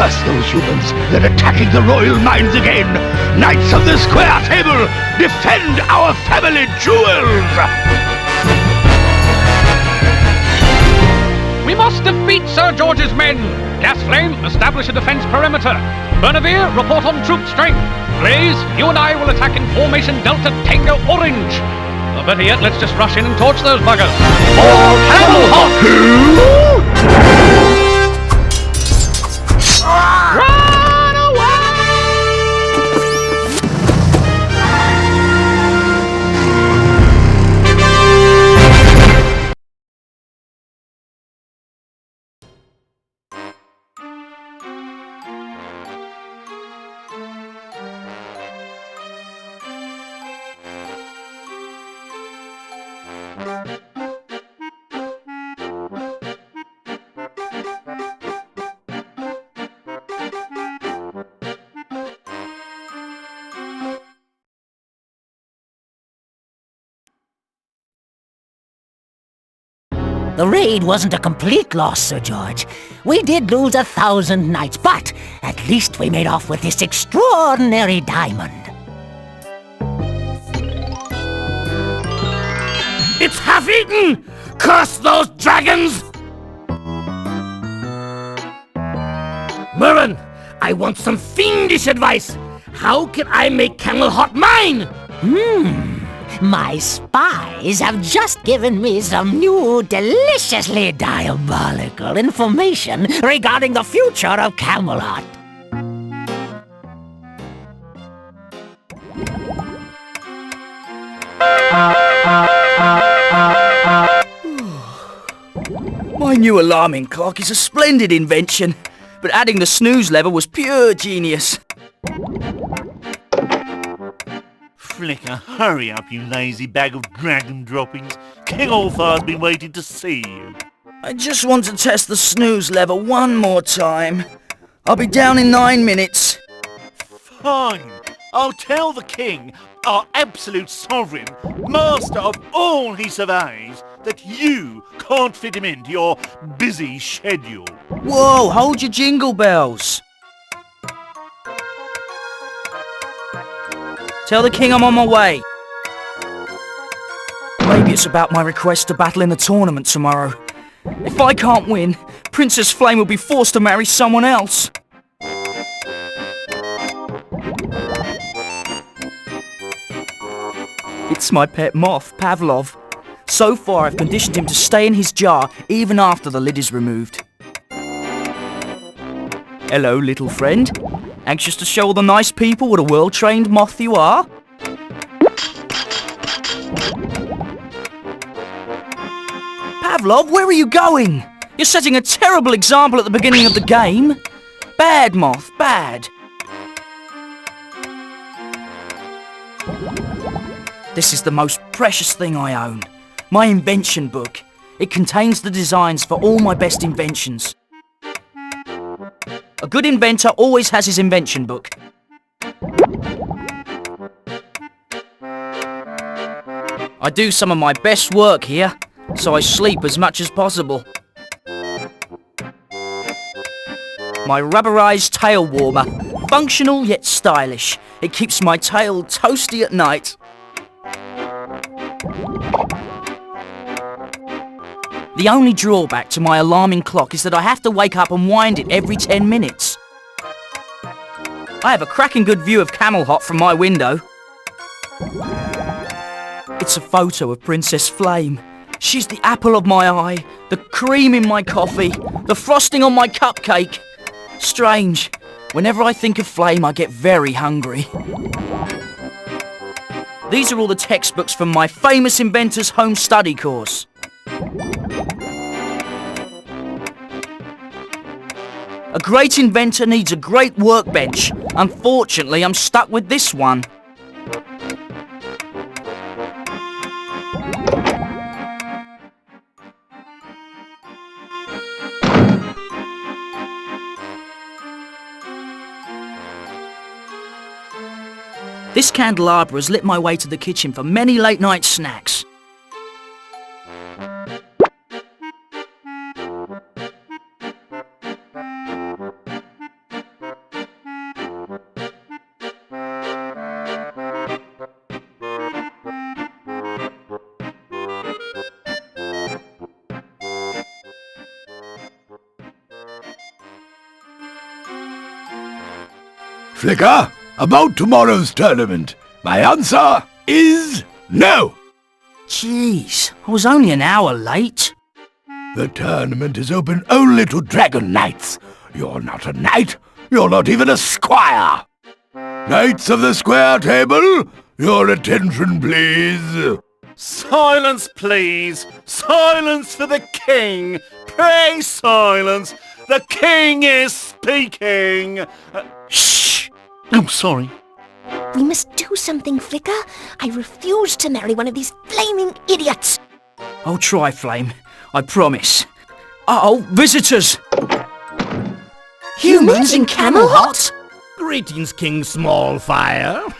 Curse those humans! They're attacking the royal mines again! Knights of the Square Table, defend our family jewels! We must defeat Sir George's men! Gasflame, establish a defense perimeter. Bernavir, report on troop strength. Blaze, you and I will attack in formation Delta Tango Orange. Or better yet, let's just rush in and torch those buggers. For Camel Hot! Run away! The raid wasn't a complete loss, Sir George. We did lose 1,000 knights, but at least we made off with this extraordinary diamond. It's half-eaten! Curse those dragons! Murren, I want some fiendish advice. How can I make Camel Hot mine? My spies have just given me some new, deliciously diabolical information regarding the future of Camelot. My new alarming clock is a splendid invention, but adding the snooze lever was pure genius. Flicker, hurry up, you lazy bag of dragon droppings. King Ulthar's been waiting to see you. I just want to test the snooze lever one more time. I'll be down in 9 minutes. Fine. I'll tell the king, our absolute sovereign, master of all he surveys, that you can't fit him into your busy schedule. Whoa, hold your jingle bells. Tell the king I'm on my way. Maybe it's about my request to battle in a tournament tomorrow. If I can't win, Princess Flame will be forced to marry someone else. It's my pet moth, Pavlov. So far I've conditioned him to stay in his jar even after the lid is removed. Hello, little friend. Anxious to show all the nice people what a well-trained moth you are? Pavlov, where are you going? You're setting a terrible example at the beginning of the game. Bad, moth, bad. This is the most precious thing I own. My invention book. It contains the designs for all my best inventions. A good inventor always has his invention book. I do some of my best work here, so I sleep as much as possible. My rubberized tail warmer. Functional yet stylish. It keeps my tail toasty at night. The only drawback to my alarming clock is that I have to wake up and wind it every 10 minutes. I have a cracking good view of Camel Hot from my window. It's a photo of Princess Flame. She's the apple of my eye, the cream in my coffee, the frosting on my cupcake. Strange. Whenever I think of Flame, I get very hungry. These are all the textbooks from my famous inventor's home study course. A great inventor needs a great workbench. Unfortunately, I'm stuck with this one. This candelabra has lit my way to the kitchen for many late-night snacks. Flicker, about tomorrow's tournament, my answer is no. Jeez, I was only an hour late. The tournament is open only to Dragon Knights. You're not a knight. You're not even a squire. Knights of the square table, your attention, please. Silence, please! Silence for the king! Pray silence! The king is speaking! Shh! I'm sorry. We must do something, Flicker. I refuse to marry one of these flaming idiots. I'll try, Flame. I promise. Uh-oh, visitors! Humans in Camelot? Greetings, King Smallfire.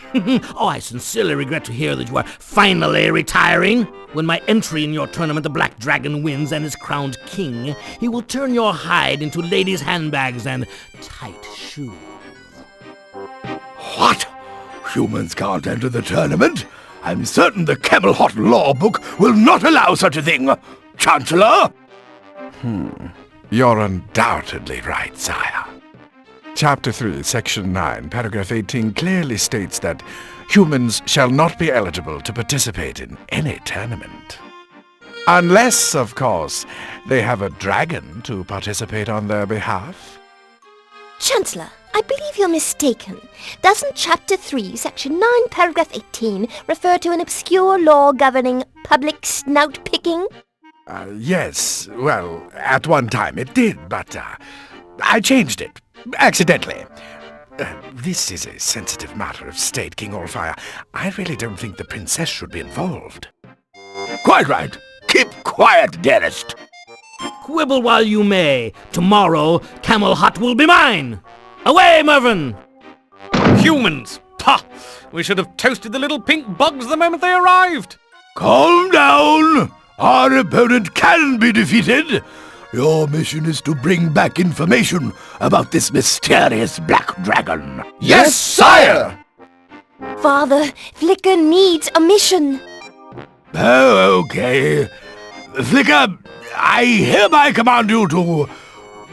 Oh, I sincerely regret to hear that you are finally retiring. When my entry in your tournament the Black Dragon wins and is crowned king, he will turn your hide into ladies' handbags and tight shoes. What? Humans can't enter the tournament? I'm certain the Camelot law book will not allow such a thing. Chancellor? You're undoubtedly right, sire. Chapter 3, Section 9, Paragraph 18 clearly states that humans shall not be eligible to participate in any tournament. Unless, of course, they have a dragon to participate on their behalf. Chancellor, I believe you're mistaken. Doesn't Chapter 3, Section 9, Paragraph 18 refer to an obscure law governing public snout-picking? Yes, well, at one time it did, but I changed it. Accidentally. This is a sensitive matter of state, King Allfire. I really don't think the princess should be involved. Quite right. Keep quiet, dearest. Quibble while you may. Tomorrow, Camelot will be mine. Away, Mervyn! Humans! Pah! We should have toasted the little pink bugs the moment they arrived. Calm down. Our opponent can be defeated. Your mission is to bring back information about this mysterious black dragon. Yes, sire! Father, Flicker needs a mission. Oh, okay. Flicker, I hereby command you to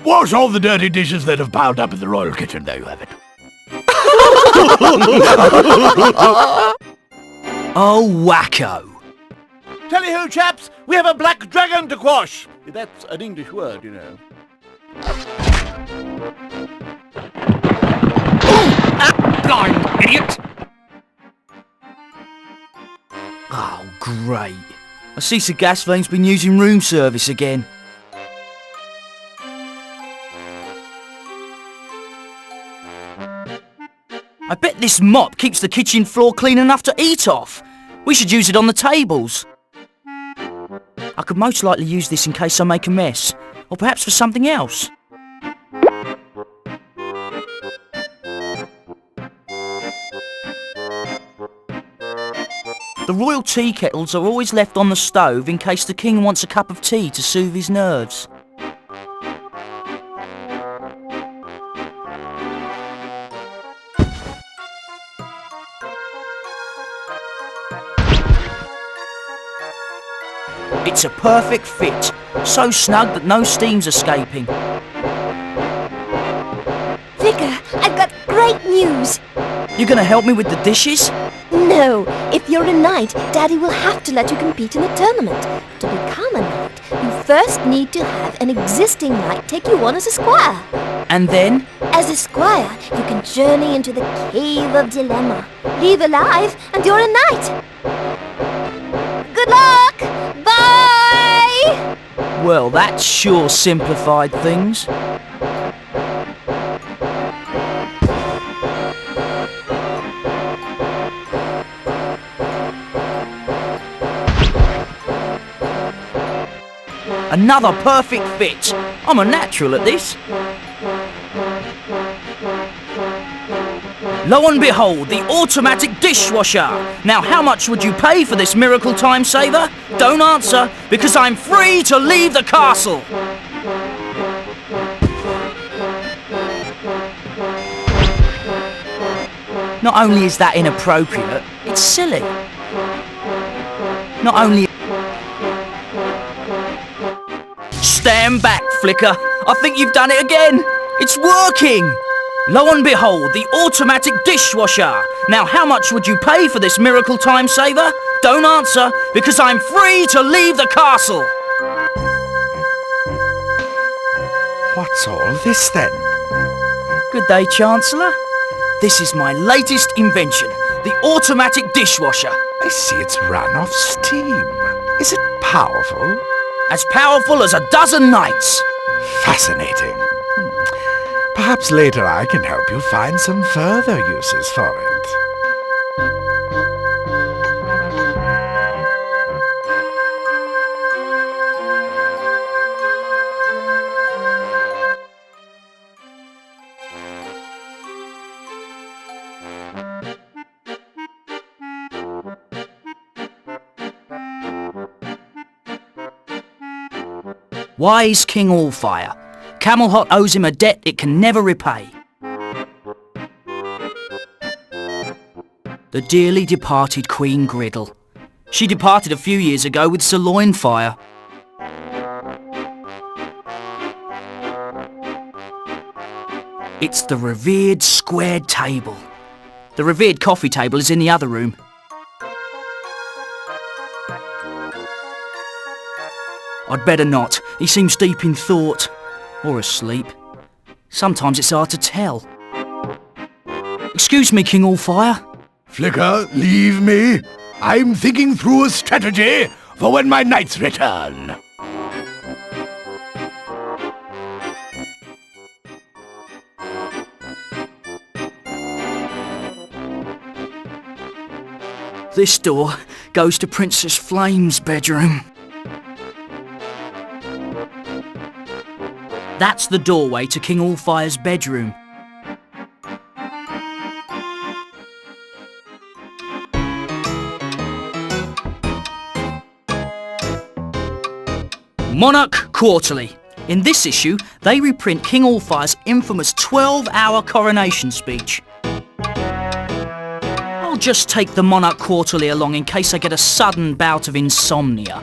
wash all the dirty dishes that have piled up in the royal kitchen. There you have it. Oh, wacko. Tell you who, chaps, we have a black dragon to quash. That's an English word, you know. Blind idiot! Oh, great. I see Sir Gasflame's been using room service again. I bet this mop keeps the kitchen floor clean enough to eat off. We should use it on the tables. I could most likely use this in case I make a mess, or perhaps for something else. The royal tea kettles are always left on the stove in case the king wants a cup of tea to soothe his nerves. It's a perfect fit, so snug that no steam's escaping. Flicker, I've got great news. You gonna help me with the dishes? No, if you're a knight, Daddy will have to let you compete in a tournament. To become a knight, you first need to have an existing knight take you on as a squire. And then? As a squire, you can journey into the Cave of Dilemma. Leave alive, and you're a knight. Good luck! Bye! Well, that sure simplified things. Another perfect fit. I'm a natural at this. Lo and behold, the automatic dishwasher. Now, how much would you pay for this miracle time saver? Don't answer, because I'm free to leave the castle. Not only is that inappropriate, it's silly. Not only... Stand back, Flicker. I think you've done it again. It's working. Lo and behold, the automatic dishwasher! Now how much would you pay for this miracle time saver? Don't answer, because I'm free to leave the castle! What's all this then? Good day, Chancellor. This is my latest invention, the automatic dishwasher. I see it's run off steam. Is it powerful? As powerful as a dozen knights. Fascinating. Perhaps later I can help you find some further uses for it. Wise King Allfire. Camelhot owes him a debt it can never repay. The dearly departed Queen Griddle. She departed a few years ago with sirloin fire. It's the revered squared table. The revered coffee table is in the other room. I'd better not. He seems deep in thought. Or asleep. Sometimes it's hard to tell. Excuse me, King Allfire. Flicker, leave me. I'm thinking through a strategy for when my knights return. This door goes to Princess Flame's bedroom. That's the doorway to King Allfire's bedroom. Monarch Quarterly. In this issue, they reprint King Allfire's infamous 12-hour coronation speech. I'll just take the Monarch Quarterly along in case I get a sudden bout of insomnia.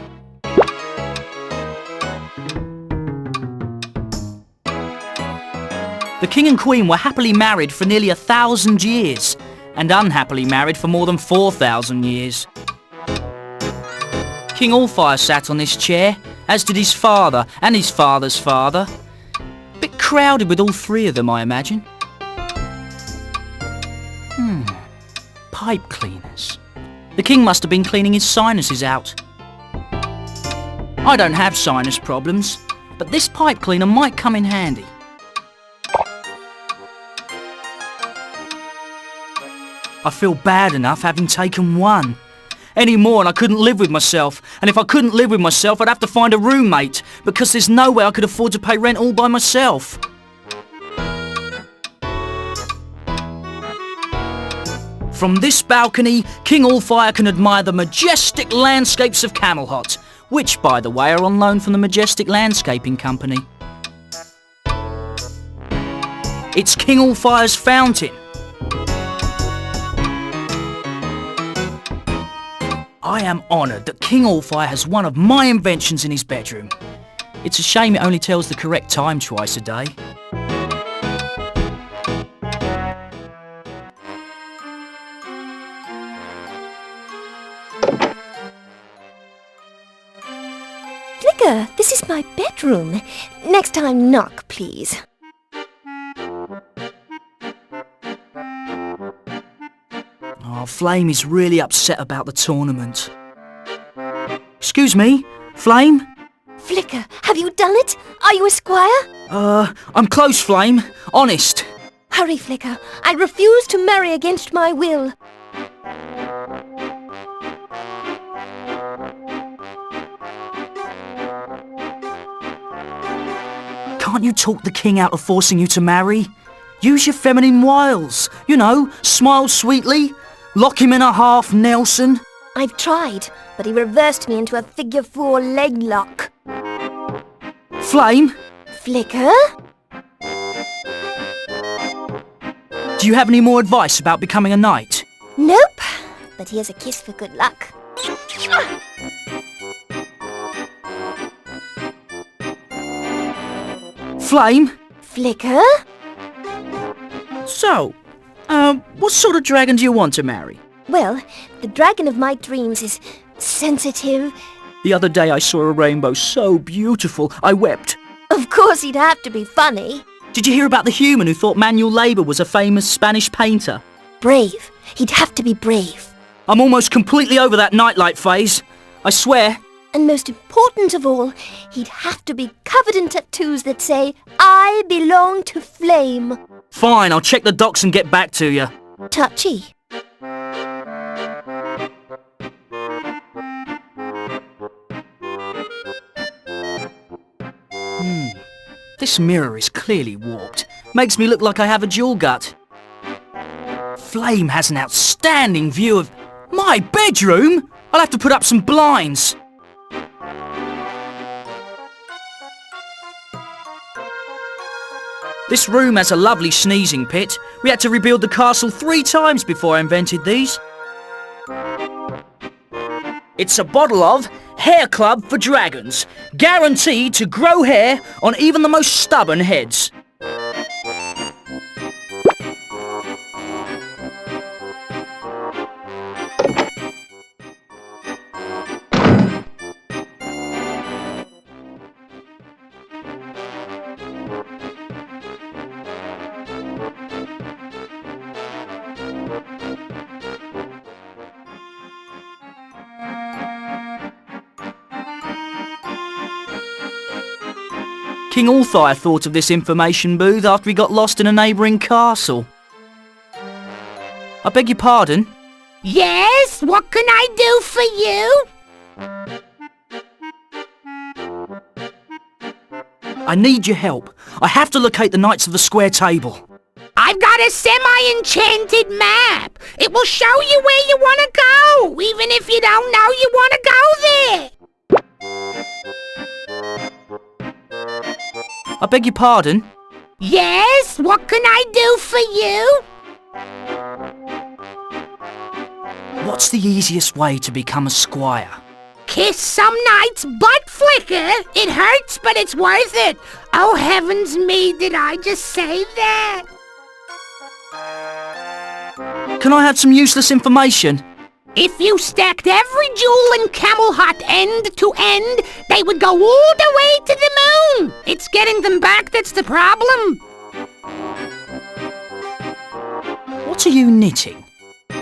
The King and Queen were happily married for nearly 1,000 years, and unhappily married for more than 4,000 years. King Allfire sat on this chair, as did his father and his father's father. Bit crowded with all three of them, I imagine. Pipe cleaners. The King must have been cleaning his sinuses out. I don't have sinus problems, but this pipe cleaner might come in handy. I feel bad enough having taken one. Any more and I couldn't live with myself. And if I couldn't live with myself, I'd have to find a roommate, because there's no way I could afford to pay rent all by myself. From this balcony, King Allfire can admire the majestic landscapes of Camelhot, which, by the way, are on loan from the Majestic Landscaping Company. It's King Allfire's fountain. I am honoured that King Allfire has one of my inventions in his bedroom. It's a shame it only tells the correct time twice a day. Flicker, this is my bedroom. Next time, knock, please. Oh, Flame is really upset about the tournament. Excuse me, Flame? Flicker, have you done it? Are you a squire? I'm close, Flame. Honest. Hurry, Flicker. I refuse to marry against my will. Can't you talk the King out of forcing you to marry? Use your feminine wiles. You know, smile sweetly. Lock him in a half Nelson. I've tried, but he reversed me into a figure 4 leg lock. Flame? Flicker? Do you have any more advice about becoming a knight? Nope, but here's a kiss for good luck. Flame? Flicker? So, what sort of dragon do you want to marry? Well, the dragon of my dreams is sensitive. The other day I saw a rainbow so beautiful, I wept. Of course he'd have to be funny. Did you hear about the human who thought manual labour was a famous Spanish painter? Brave. He'd have to be brave. I'm almost completely over that nightlight phase. I swear. And most important of all, he'd have to be covered in tattoos that say, I belong to flame. Fine, I'll check the docs and get back to you. Touchy. This mirror is clearly warped. Makes me look like I have a jewel gut. Flame has an outstanding view of my bedroom. I'll have to put up some blinds. This room has a lovely sneezing pit. We had to rebuild the castle 3 times before I invented these. It's a bottle of Hair Club for Dragons, guaranteed to grow hair on even the most stubborn heads. King Ulthire thought of this information booth after he got lost in a neighbouring castle. I beg your pardon? Yes, what can I do for you? I need your help. I have to locate the Knights of the Square Table. I've got a semi-enchanted map. It will show you where you want to go, even if you don't know you want to go there. I beg your pardon? Yes, what can I do for you? What's the easiest way to become a squire? Kiss some knight's butt flicker. It hurts, but it's worth it. Oh, heavens me, did I just say that? Can I have some useless information? If you stacked every jewel in Camel Hut end to end, they would go all the way to the moon. It's getting them back that's the problem. What are you knitting?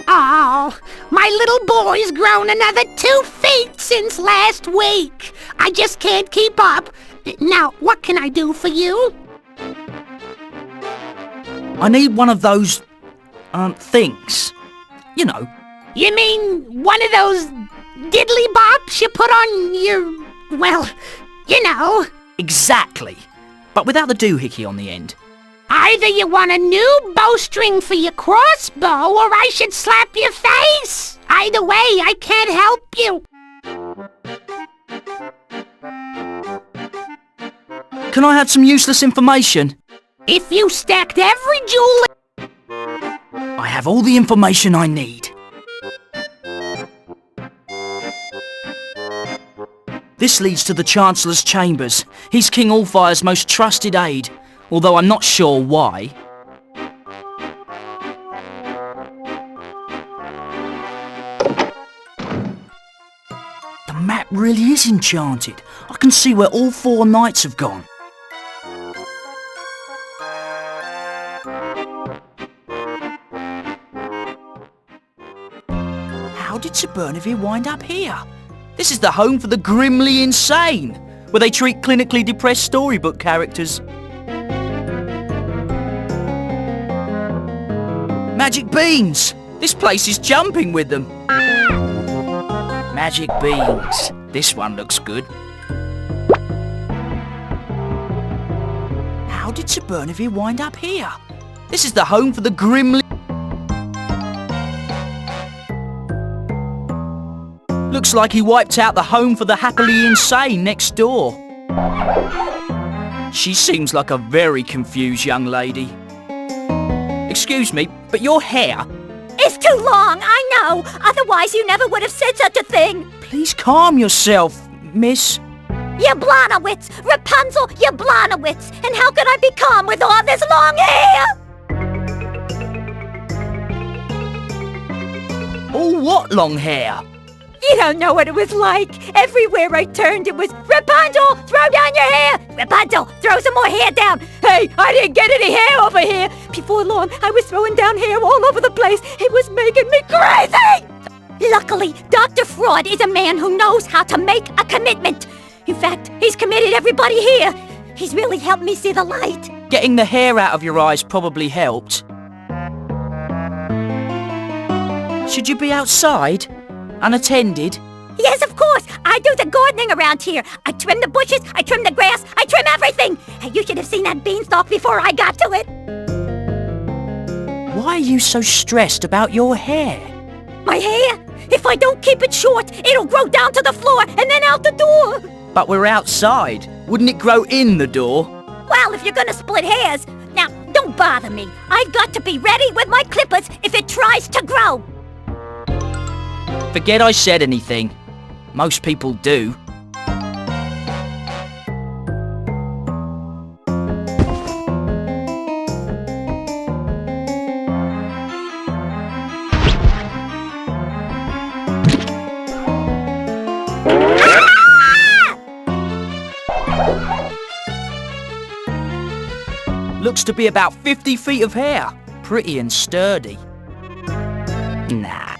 Oh, my little boy's grown another 2 feet since last week. I just can't keep up. Now, what can I do for you? I need one of those, things. You know. You mean one of those diddly bops you put on your, well, you know. Exactly. But without the doohickey on the end. Either you want a new bowstring for your crossbow, or I should slap your face. Either way, I can't help you. Can I have some useless information? If you stacked every jewel... I have all the information I need. This leads to the Chancellor's chambers. He's King Ulfire's most trusted aide, although I'm not sure why. The map really is enchanted. I can see where all 4 knights have gone. How did Sir Bernavir wind up here? This is the home for the grimly insane, where they treat clinically depressed storybook characters. Magic beans! This place is jumping with them. Magic beans. This one looks good. How did Sir Bernavir wind up here? This is the home for the grimly... Looks like he wiped out the home for the happily insane next door. She seems like a very confused young lady. Excuse me, but your hair... It's too long, I know. Otherwise you never would have said such a thing. Please calm yourself, miss. Yablonowitz! Rapunzel, Yablonowitz! And how could I be calm with all this long hair? what long hair? You don't know what it was like. Everywhere I turned, it was, Rapunzel, throw down your hair! Rapunzel, throw some more hair down! Hey, I didn't get any hair over here! Before long, I was throwing down hair all over the place. It was making me crazy! Luckily, Dr. Fraud is a man who knows how to make a commitment. In fact, he's committed everybody here. He's really helped me see the light. Getting the hair out of your eyes probably helped. Should you be outside? Unattended? Yes, of course. I do the gardening around here. I trim the bushes, I trim the grass, I trim everything. Hey, you should have seen that beanstalk before I got to it. Why are you so stressed about your hair? My hair? If I don't keep it short, it'll grow down to the floor and then out the door. But we're outside. Wouldn't it grow in the door? Well, if you're gonna split hairs. Now, don't bother me. I've got to be ready with my clippers if it tries to grow. Forget I said anything. Most people do. Looks to be about 50 feet of hair. Pretty and sturdy. Nah.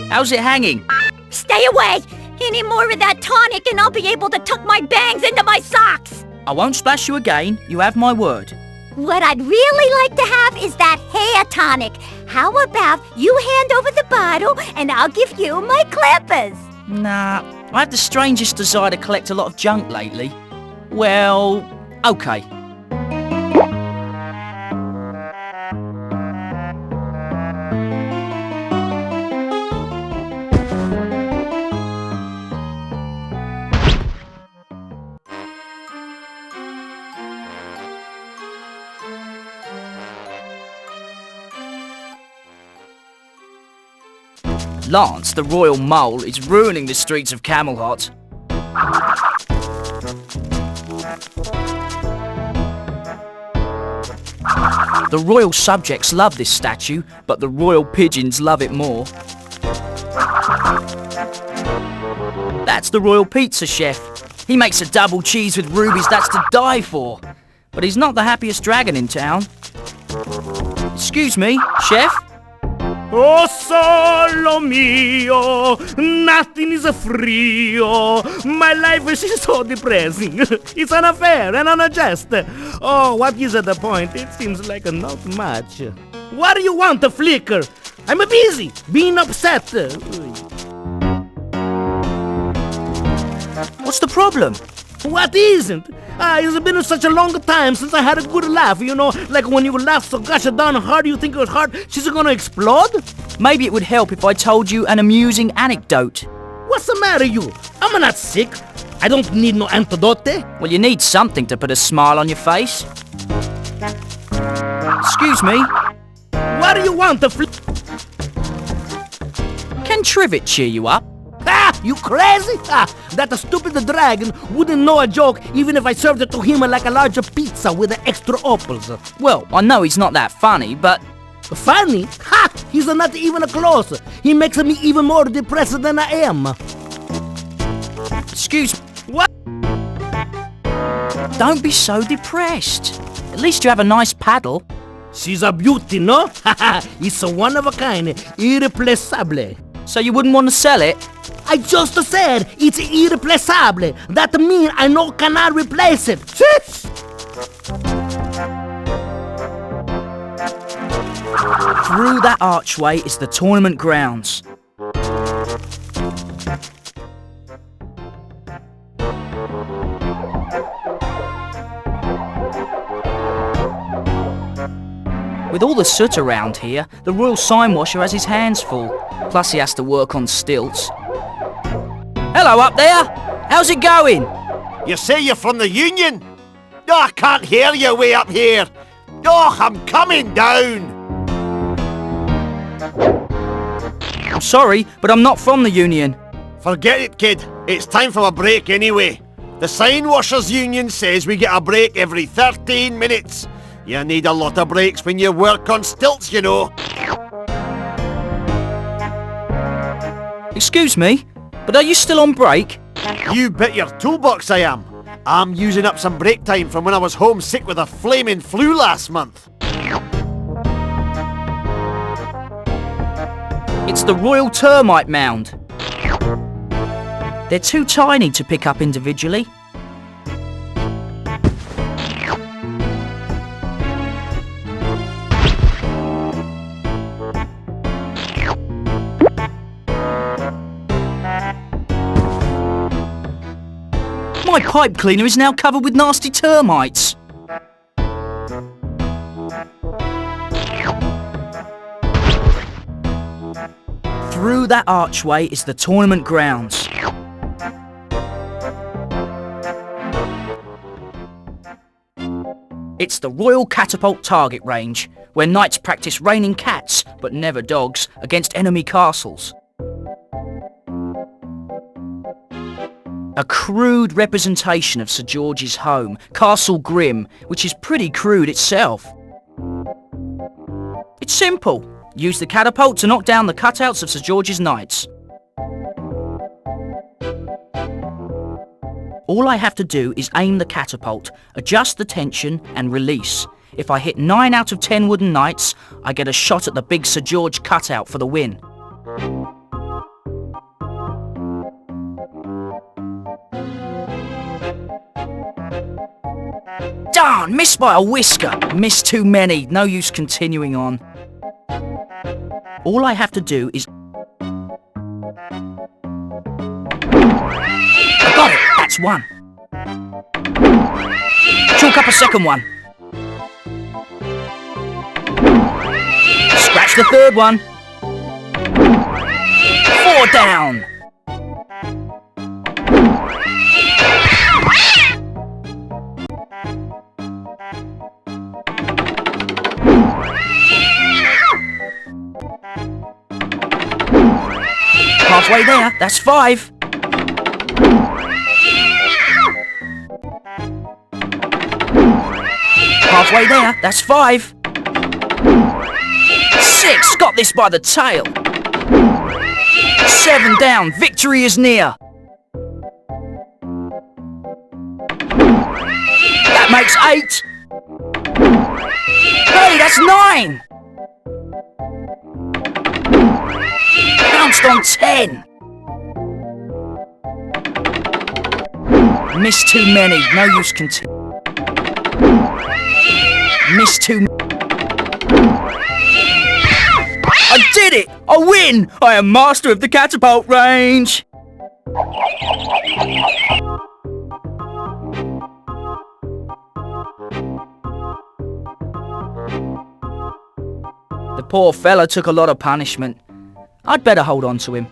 How's it hanging? Stay away! Any more of that tonic and I'll be able to tuck my bangs into my socks! I won't splash you again, you have my word. What I'd really like to have is that hair tonic. How about you hand over the bottle and I'll give you my clippers? Nah, I have the strangest desire to collect a lot of junk lately. Well, okay. Lance, the royal mole, is ruining the streets of Camelot. The royal subjects love this statue, but the royal pigeons love it more. That's the royal pizza chef. He makes a double cheese with rubies that's to die for. But he's not the happiest dragon in town. Excuse me, chef? Oh, solo mio, nothing is frio. My life is so depressing. It's unfair and unjust. Oh, what is the point? It seems like not much. What do you want, Flicker? I'm busy, being upset. What's the problem? What isn't? It's been such a long time since I had a good laugh, you know, like when you laugh so gosh darn hard you think your heart she's gonna explode? Maybe it would help if I told you an amusing anecdote. What's the matter, you? I'm not sick. I don't need no antidote. Well, you need something to put a smile on your face. Excuse me? What do you want, Can Trivet cheer you up? You crazy? That stupid dragon wouldn't know a joke even if I served it to him like a larger pizza with extra opals. Well, I know he's not that funny, but... Funny? Ha! He's not even close. He makes me even more depressed than I am. Excuse me. What? Don't be so depressed. At least you have a nice paddle. She's a beauty, no? It's a one of a kind, irreplaceable. So you wouldn't want to sell it? I just said it's irreplaceable. That means I no cannot replace it. Through that archway is the tournament grounds. With all the soot around here, the royal sign washer has his hands full. Plus he has to work on stilts. Hello up there! How's it going? You say you're from the Union? No, I can't hear you way up here. Oh, I'm coming down. I'm sorry, but I'm not from the Union. Forget it, kid. It's time for a break anyway. The Sign Washers Union says we get a break every 13 minutes. You need a lot of breaks when you work on stilts, you know. Excuse me, but are you still on break? You bet your toolbox I am. I'm using up some break time from when I was homesick with a flaming flu last month. It's the Royal Termite Mound. They're too tiny to pick up individually. My pipe cleaner is now covered with nasty termites. Through that archway is the tournament grounds. It's the Royal Catapult Target Range, where knights practice raining cats, but never dogs, against enemy castles. A crude representation of Sir George's home, Castle Grim, which is pretty crude itself. It's simple. Use the catapult to knock down the cutouts of Sir George's knights. All I have to do is aim the catapult, adjust the tension and release. If I hit 9 out of 10 wooden knights, I get a shot at the big Sir George cutout for the win. Darn, missed by a whisker. Missed too many, no use continuing on. All I have to do is... I got it, that's one. Chalk up a second one. Scratch the third one. 4 down. Halfway there, that's 5. Halfway there, that's 5. 6, got this by the tail. 7 down, victory is near. That makes 8. Hey, that's 9. Pounced on 10. Missed too many, no use continue. Missed too... I did it! I win! I am master of the catapult range! The poor fella took a lot of punishment. I'd better hold on to him.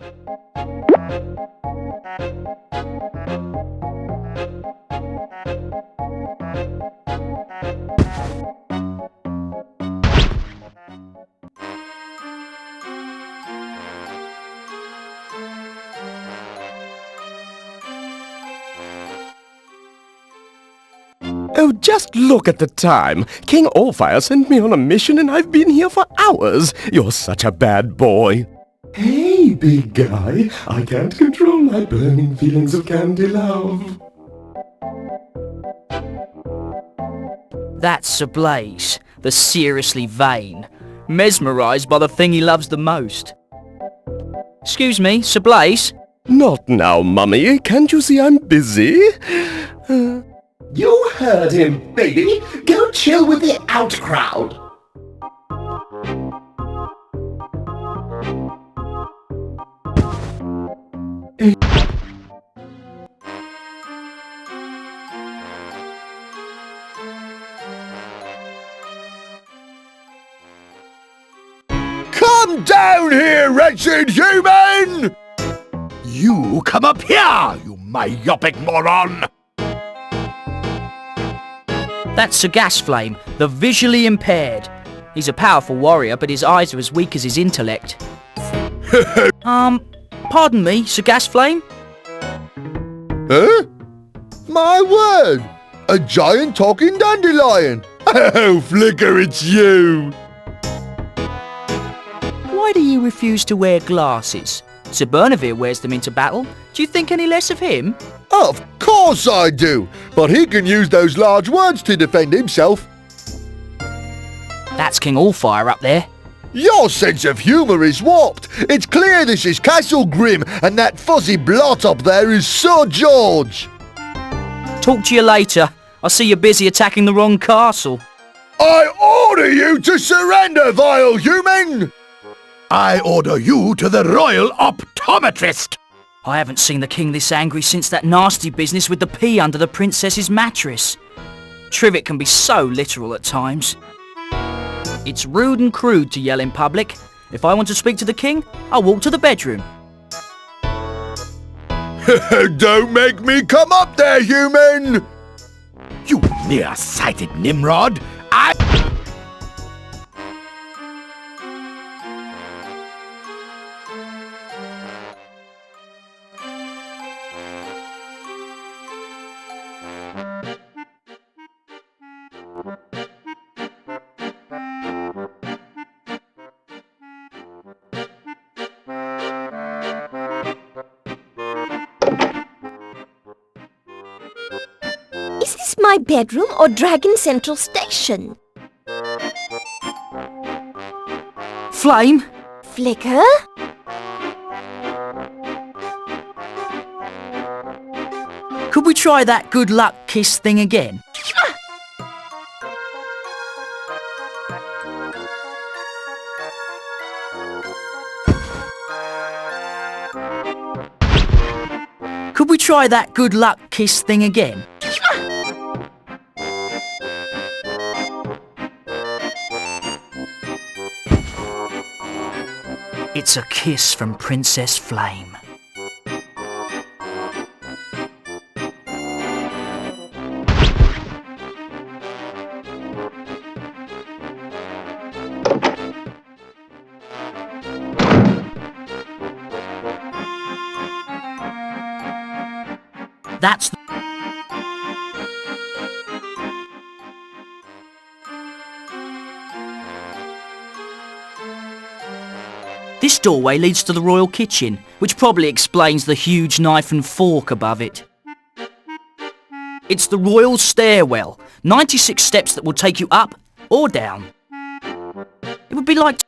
Oh, just look at the time. King Allfire sent me on a mission and I've been here for hours. You're such a bad boy. Hey, big guy. I can't control my burning feelings of candy love. That's Sir Blaze, the seriously vain, mesmerised by the thing he loves the most. Excuse me, Sir Blaze? Not now, Mummy. Can't you see I'm busy? You heard him, baby. Go chill with the out crowd. Come down here, wretched human! You come up here, you myopic moron! That's Sir Gasflame, the visually impaired. He's a powerful warrior, but his eyes are as weak as his intellect. Pardon me, Sir Gasflame? Huh? My word! A giant talking dandelion! Oh, Flicker, it's you! Why do you refuse to wear glasses? Sir Bernavir wears them into battle. Do you think any less of him? Of course I do, but he can use those large words to defend himself. That's King Allfire up there. Your sense of humour is warped. It's clear this is Castle Grim, and that fuzzy blot up there is Sir George. Talk to you later. I see you're busy attacking the wrong castle. I order you to surrender, vile human! I order you to the Royal Optometrist! I haven't seen the king this angry since that nasty business with the pea under the princess's mattress. Trivet can be so literal at times. It's rude and crude to yell in public. If I want to speak to the king, I'll walk to the bedroom. Don't make me come up there, human! You near-sighted Nimrod! Is this my bedroom or Dragon Central Station? Flame? Flicker? Could we try that good luck kiss thing again? Could we try that good luck kiss thing again? It's a kiss from Princess Flame. That's This doorway leads to the royal kitchen, which probably explains the huge knife and fork above it. It's the royal stairwell, 96 steps that will take you up or down. It would be like...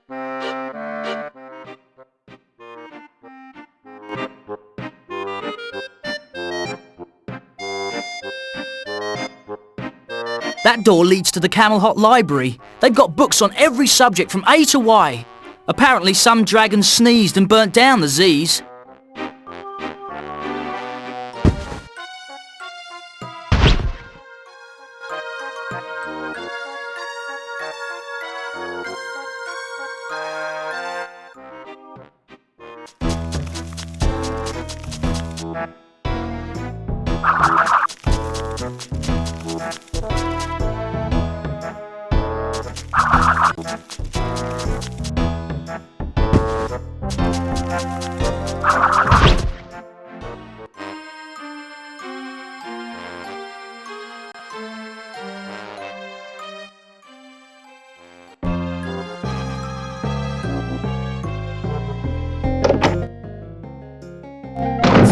That door leads to the Camel Hot Library. They've got books on every subject from A to Y. Apparently some dragons sneezed and burnt down the Z's.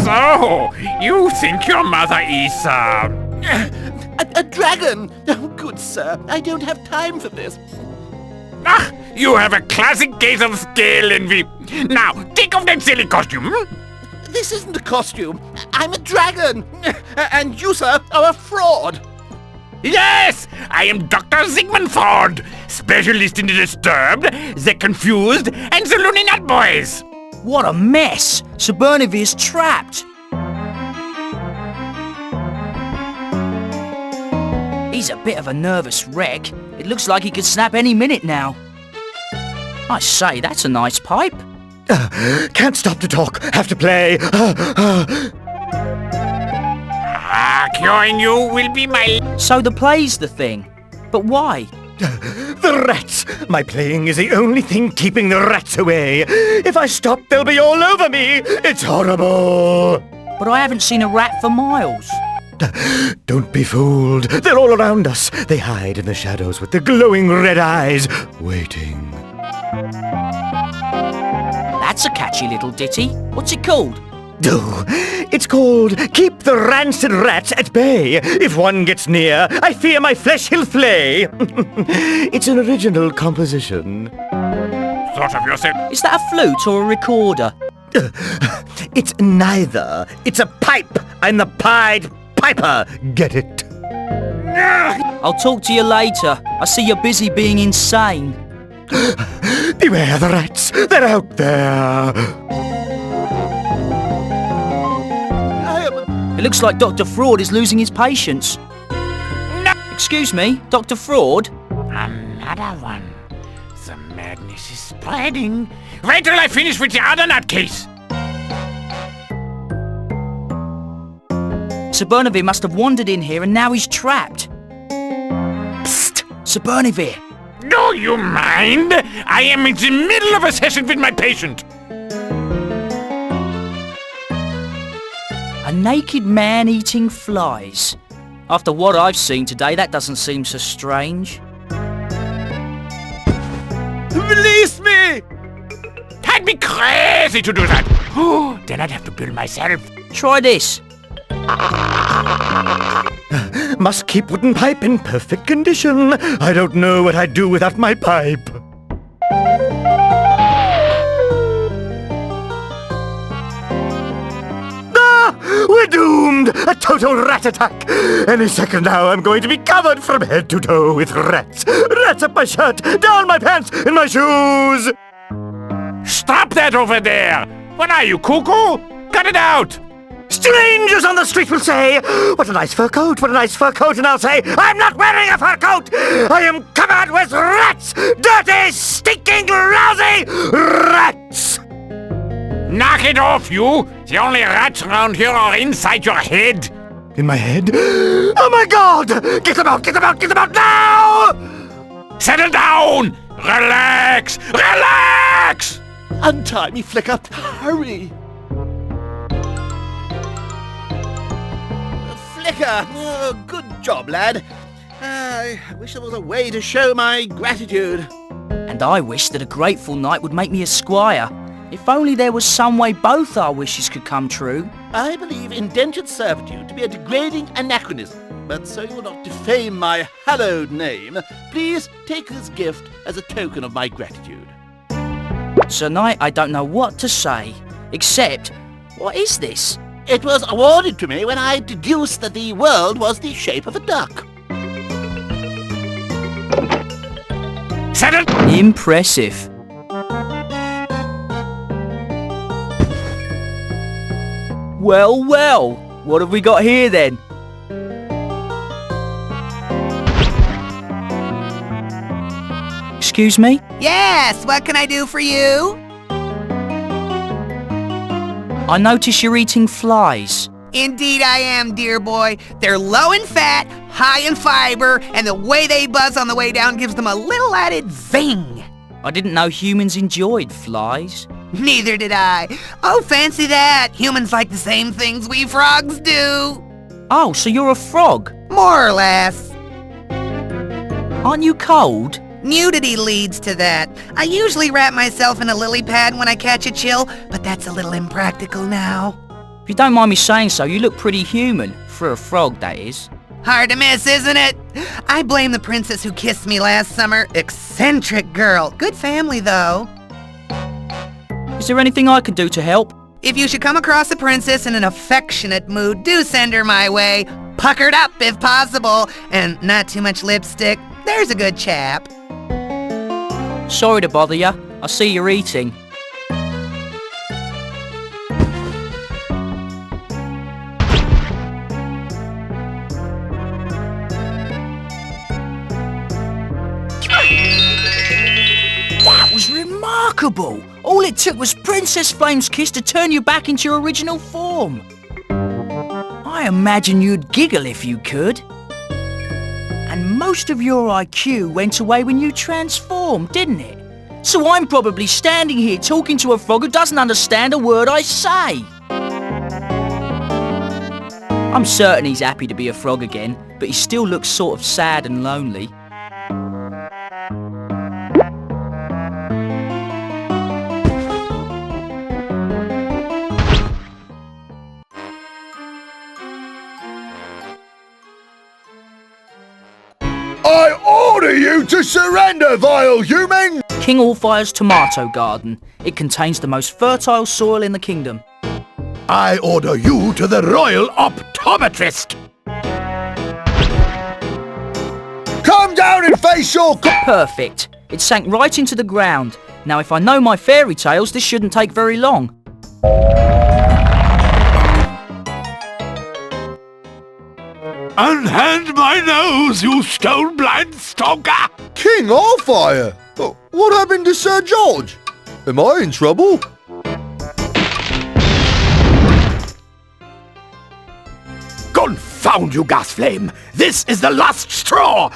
So, you think your mother is, A dragon! Oh, good sir, I don't have time for this. Ah, you have a classic case of scale envy. Now, take off that silly costume. This isn't a costume. I'm a dragon. And you, sir, are a fraud. Yes, I am Dr. Sigmund Freud, specialist in the disturbed, the confused, and the loony nut boys. What a mess! Sir Bernavir's trapped! He's a bit of a nervous wreck. It looks like he could snap any minute now. I say, that's a nice pipe. Can't stop to talk. Have to play. Curing you will be my... So the play's the thing. But why? The rats! My playing is the only thing keeping the rats away. If I stop, they'll be all over me. It's horrible. But I haven't seen a rat for miles. Don't be fooled. They're all around us. They hide in the shadows with their glowing red eyes, waiting. That's a catchy little ditty. What's it called? Oh, it's called Keep the Rancid Rats at Bay. If one gets near, I fear my flesh he'll flay. It's an original composition. Thought of yourself. Is that a flute or a recorder? It's neither. It's a pipe. I'm the Pied Piper. Get it? I'll talk to you later. I see you're busy being insane. Beware the rats. They're out there. It looks like Dr. Fraud is losing his patience. No. Excuse me, Dr. Fraud? Another one. The madness is spreading. Wait till I finish with the other nutcase. Sir Bernavir must have wandered in here and now he's trapped. Psst! Sir Bernavir! Do you mind? I am in the middle of a session with my patient. A naked man eating flies. After what I've seen today, that doesn't seem so strange. Release me! I'd be crazy to do that. Oh, then I'd have to build myself. Try this. Must keep wooden pipe in perfect condition. I don't know what I'd do without my pipe. We're doomed! A total rat attack! Any second now I'm going to be covered from head to toe with rats. Rats up my shirt, down my pants, in my shoes! Stop that over there! What are you, cuckoo? Cut it out! Strangers on the street will say, what a nice fur coat, what a nice fur coat, and I'll say, I'm not wearing a fur coat! I am covered with rats! Dirty, stinking, lousy rats! Knock it off, you! The only rats around here are inside your head! In my head? Oh my god! Get them out, get them out, get them out now! Settle down! Relax! Relax! Untie me, Flicker! Hurry! Flicker! Oh, good job, lad. I wish there was a way to show my gratitude. And I wish that a grateful knight would make me a squire. If only there was some way both our wishes could come true. I believe indentured servitude to be a degrading anachronism, but so you will not defame my hallowed name, please take this gift as a token of my gratitude. Sir Knight, I don't know what to say, except, what is this? It was awarded to me when I deduced that the world was the shape of a duck. Settle! Impressive. Well, well, what have we got here then? Excuse me? Yes, what can I do for you? I notice you're eating flies. Indeed I am, dear boy. They're low in fat, high in fiber, and the way they buzz on the way down gives them a little added zing. I didn't know humans enjoyed flies. Neither did I. Oh, fancy that. Humans like the same things we frogs do. Oh, so you're a frog? More or less. Aren't you cold? Nudity leads to that. I usually wrap myself in a lily pad when I catch a chill, but that's a little impractical now. If you don't mind me saying so, you look pretty human. For a frog, that is. Hard to miss, isn't it? I blame the princess who kissed me last summer. Eccentric girl. Good family, though. Is there anything I can do to help? If you should come across a princess in an affectionate mood, do send her my way. Puckered up, if possible, and not too much lipstick. There's a good chap. Sorry to bother you. I see you're eating. That was remarkable! All it took was Princess Flame's kiss to turn you back into your original form. I imagine you'd giggle if you could. And most of your IQ went away when you transformed, didn't it? So I'm probably standing here talking to a frog who doesn't understand a word I say. I'm certain he's happy to be a frog again, but he still looks sort of sad and lonely. I order you to surrender, vile human! King Allfire's tomato garden. It contains the most fertile soil in the kingdom. I order you to the Royal Optometrist! Come down and face your... Perfect. It sank right into the ground. Now, if I know my fairy tales, this shouldn't take very long. Unhand my nose, you stone-blind stalker! King Allfire! What happened to Sir George? Am I in trouble? Confound you, Gasflame! This is the last straw!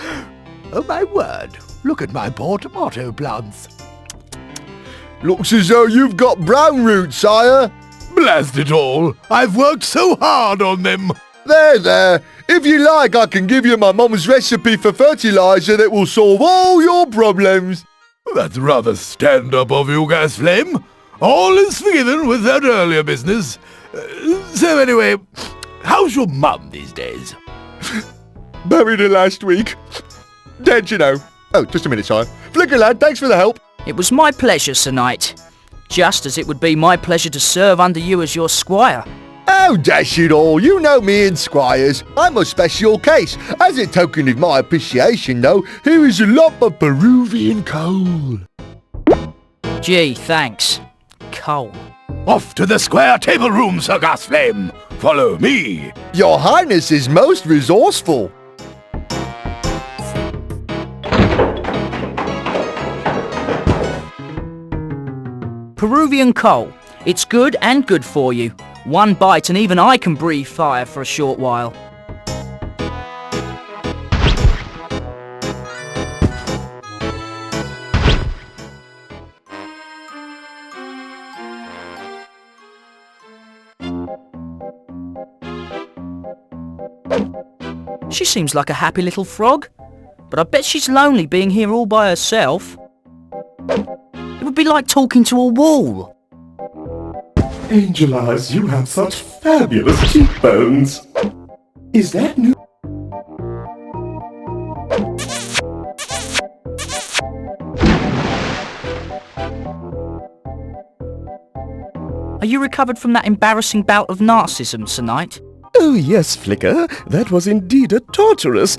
Oh my word, look at my poor tomato plants. Looks as though you've got brown roots, sire. Blast it all, I've worked so hard on them. There. If you like, I can give you my mum's recipe for fertilizer that will solve all your problems. That's rather stand-up of you, Gasflame. All is forgiven with that earlier business. So anyway, how's your mum these days? Buried her last week. Dead, you know. Oh, just a minute, sire. Flicker lad, thanks for the help. It was my pleasure, Sir Knight. Just as it would be my pleasure to serve under you as your squire. Oh, dash it all, you know me and squires. I'm a special case. As a token of my appreciation, though, here is a lump of Peruvian coal. Gee, thanks. Coal. Off to the square table room, Sir Gasflame. Follow me. Your Highness is most resourceful. Peruvian coal. It's good and good for you. One bite and even I can breathe fire for a short while. She seems like a happy little frog, but I bet she's lonely being here all by herself. It would be like talking to a wall. Angel Eyes, you have such fabulous cheekbones. Is that new? Are you recovered from that embarrassing bout of narcissism, Sir Knight? Oh yes, Flicker, that was indeed a torturous,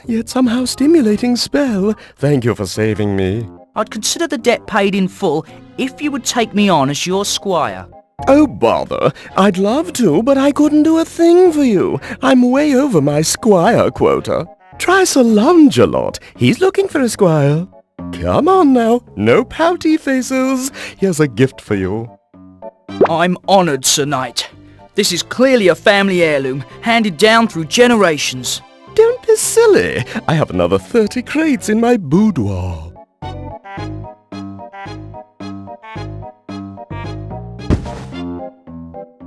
yet somehow stimulating spell. Thank you for saving me. I'd consider the debt paid in full if you would take me on as your squire. Oh bother, I'd love to, but I couldn't do a thing for you. I'm way over my squire quota. Try Sir Lancelot, he's looking for a squire. Come on now, no pouty faces. Here's a gift for you. I'm honoured, Sir Knight. This is clearly a family heirloom, handed down through generations. Don't be silly. I have another 30 crates in my boudoir.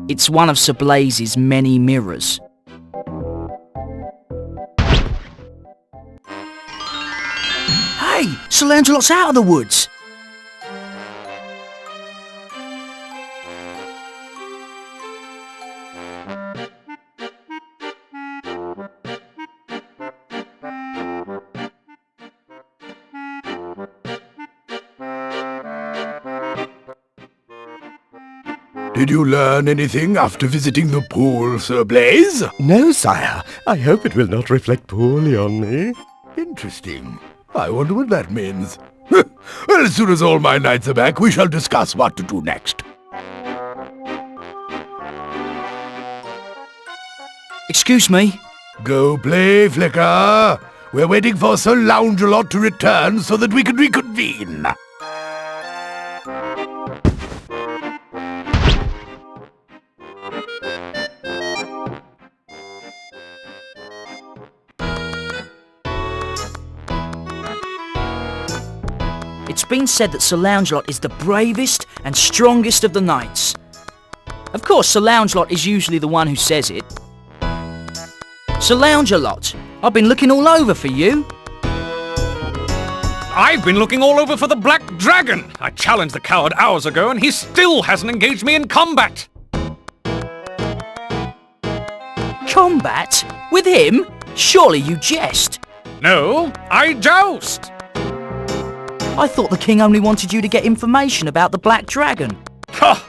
It's one of Sir Blaze's many mirrors. Hey, Sir Lancelot's out of the woods. Did you learn anything after visiting the pool, Sir Blaze? No, sire. I hope it will not reflect poorly on me. Interesting. I wonder what that means. Well, as soon as all my knights are back, we shall discuss what to do next. Excuse me? Go play, Flicker. We're waiting for Sir Lancelot to return so that we can reconvene. It's been said that Sir Lancelot is the bravest and strongest of the knights. Of course, Sir Lancelot is usually the one who says it. Sir Lounge-a-lot, I've been looking all over for you. I've been looking all over for the Black Dragon. I challenged the coward hours ago and he still hasn't engaged me in combat. Combat? With him? Surely you jest. No, I joust. I thought the king only wanted you to get information about the Black Dragon. Ha!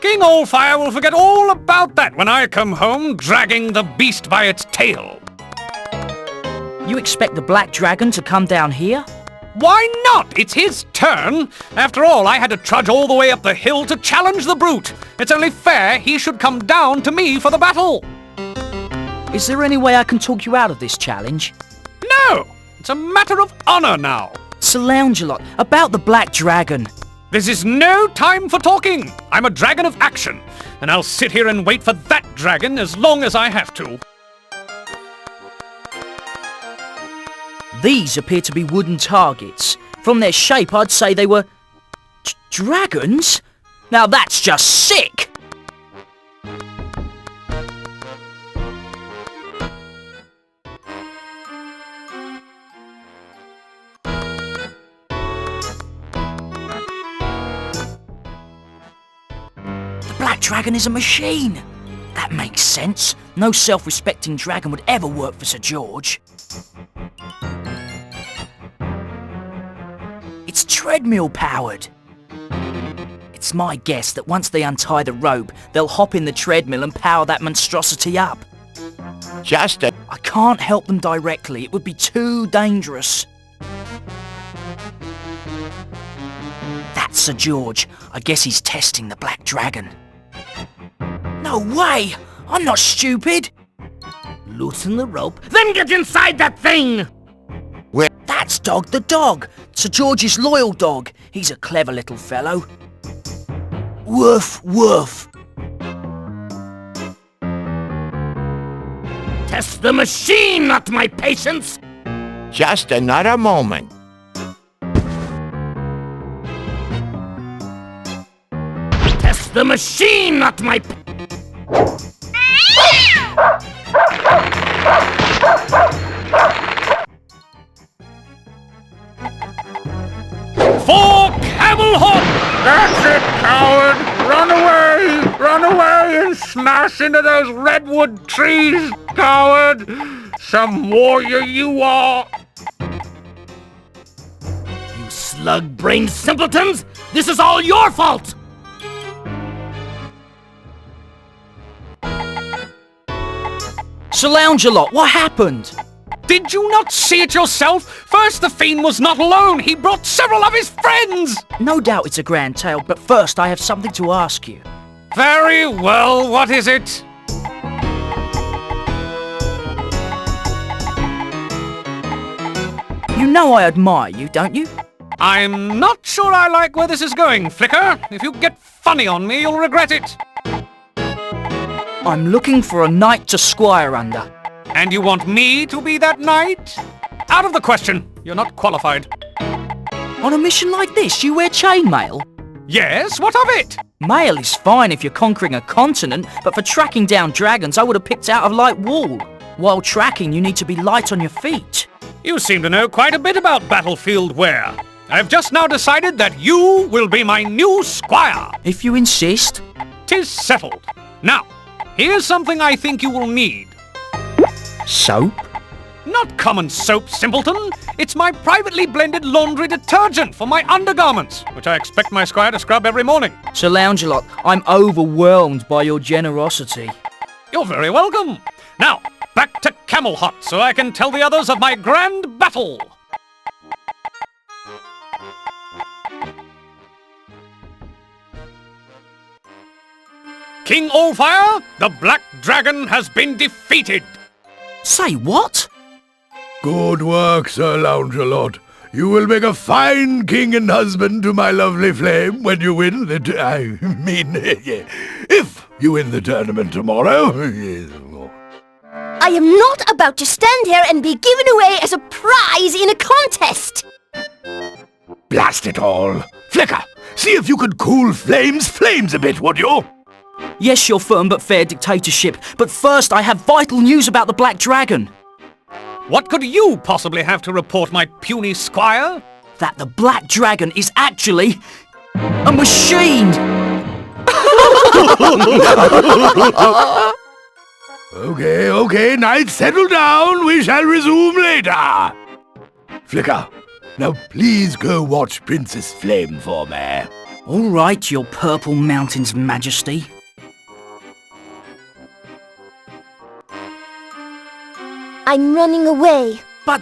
King Allfire will forget all about that when I come home dragging the beast by its tail. You expect the Black Dragon to come down here? Why not? It's his turn. After all, I had to trudge all the way up the hill to challenge the brute. It's only fair he should come down to me for the battle. Is there any way I can talk you out of this challenge? No! It's a matter of honor now. Sir Lounge-a-lot, about the Black Dragon. This is no time for talking. I'm a dragon of action, and I'll sit here and wait for that dragon as long as I have to. These appear to be wooden targets. From their shape, I'd say they were... dragons? Now that's just sick! The Black Dragon is a machine. That makes sense. No self-respecting dragon would ever work for Sir George. It's treadmill powered. It's my guess that once they untie the rope, they'll hop in the treadmill and power that monstrosity up. I can't help them directly. It would be too dangerous. That's Sir George. I guess he's testing the Black Dragon. No way! I'm not stupid! Loosen the rope, then get inside that thing! That's Dog the dog, Sir George's loyal dog. He's a clever little fellow. Woof, woof. Test the machine, not my patience! Just another moment. Test the machine, not my... For Camel Hop! That's it, coward! Run away! Run away and smash into those redwood trees, coward! Some warrior you are! You slug-brained simpletons! This is all your fault! Sir Lounge-a-lot, what happened? Did you not see it yourself? First, the fiend was not alone. He brought several of his friends. No doubt it's a grand tale, but first I have something to ask you. Very well, what is it? You know I admire you, don't you? I'm not sure I like where this is going, Flicker. If you get funny on me, you'll regret it. I'm looking for a knight to squire under. And you want me to be that knight? Out of the question. You're not qualified. On a mission like this, you wear chainmail? Yes, what of it? Mail is fine if you're conquering a continent, but for tracking down dragons, I would have picked out a light wool. While tracking, you need to be light on your feet. You seem to know quite a bit about battlefield wear. I've just now decided that you will be my new squire. If you insist. 'Tis settled. Now, here's something I think you will need. Soap? Not common soap, simpleton. It's my privately blended laundry detergent for my undergarments, which I expect my squire to scrub every morning. Sir Lounge-a-lot, I'm overwhelmed by your generosity. You're very welcome. Now, back to Camel Hut so I can tell the others of my grand battle. King Allfire, the Black Dragon has been defeated. Say what? Good work, Sir Lounge-a-lot. You will make a fine king and husband to my lovely flame when you win the... if you win the tournament tomorrow. I am not about to stand here and be given away as a prize in a contest. Blast it all. Flicker, see if you could cool flames a bit, would you? Yes, your firm but fair dictatorship, but first I have vital news about the Black Dragon. What could you possibly have to report, my puny squire? That the Black Dragon is actually a machine! Okay, knights, settle down. We shall resume later. Flicker, now please go watch Princess Flame for me. All right, your Purple Mountain's Majesty. I'm running away. But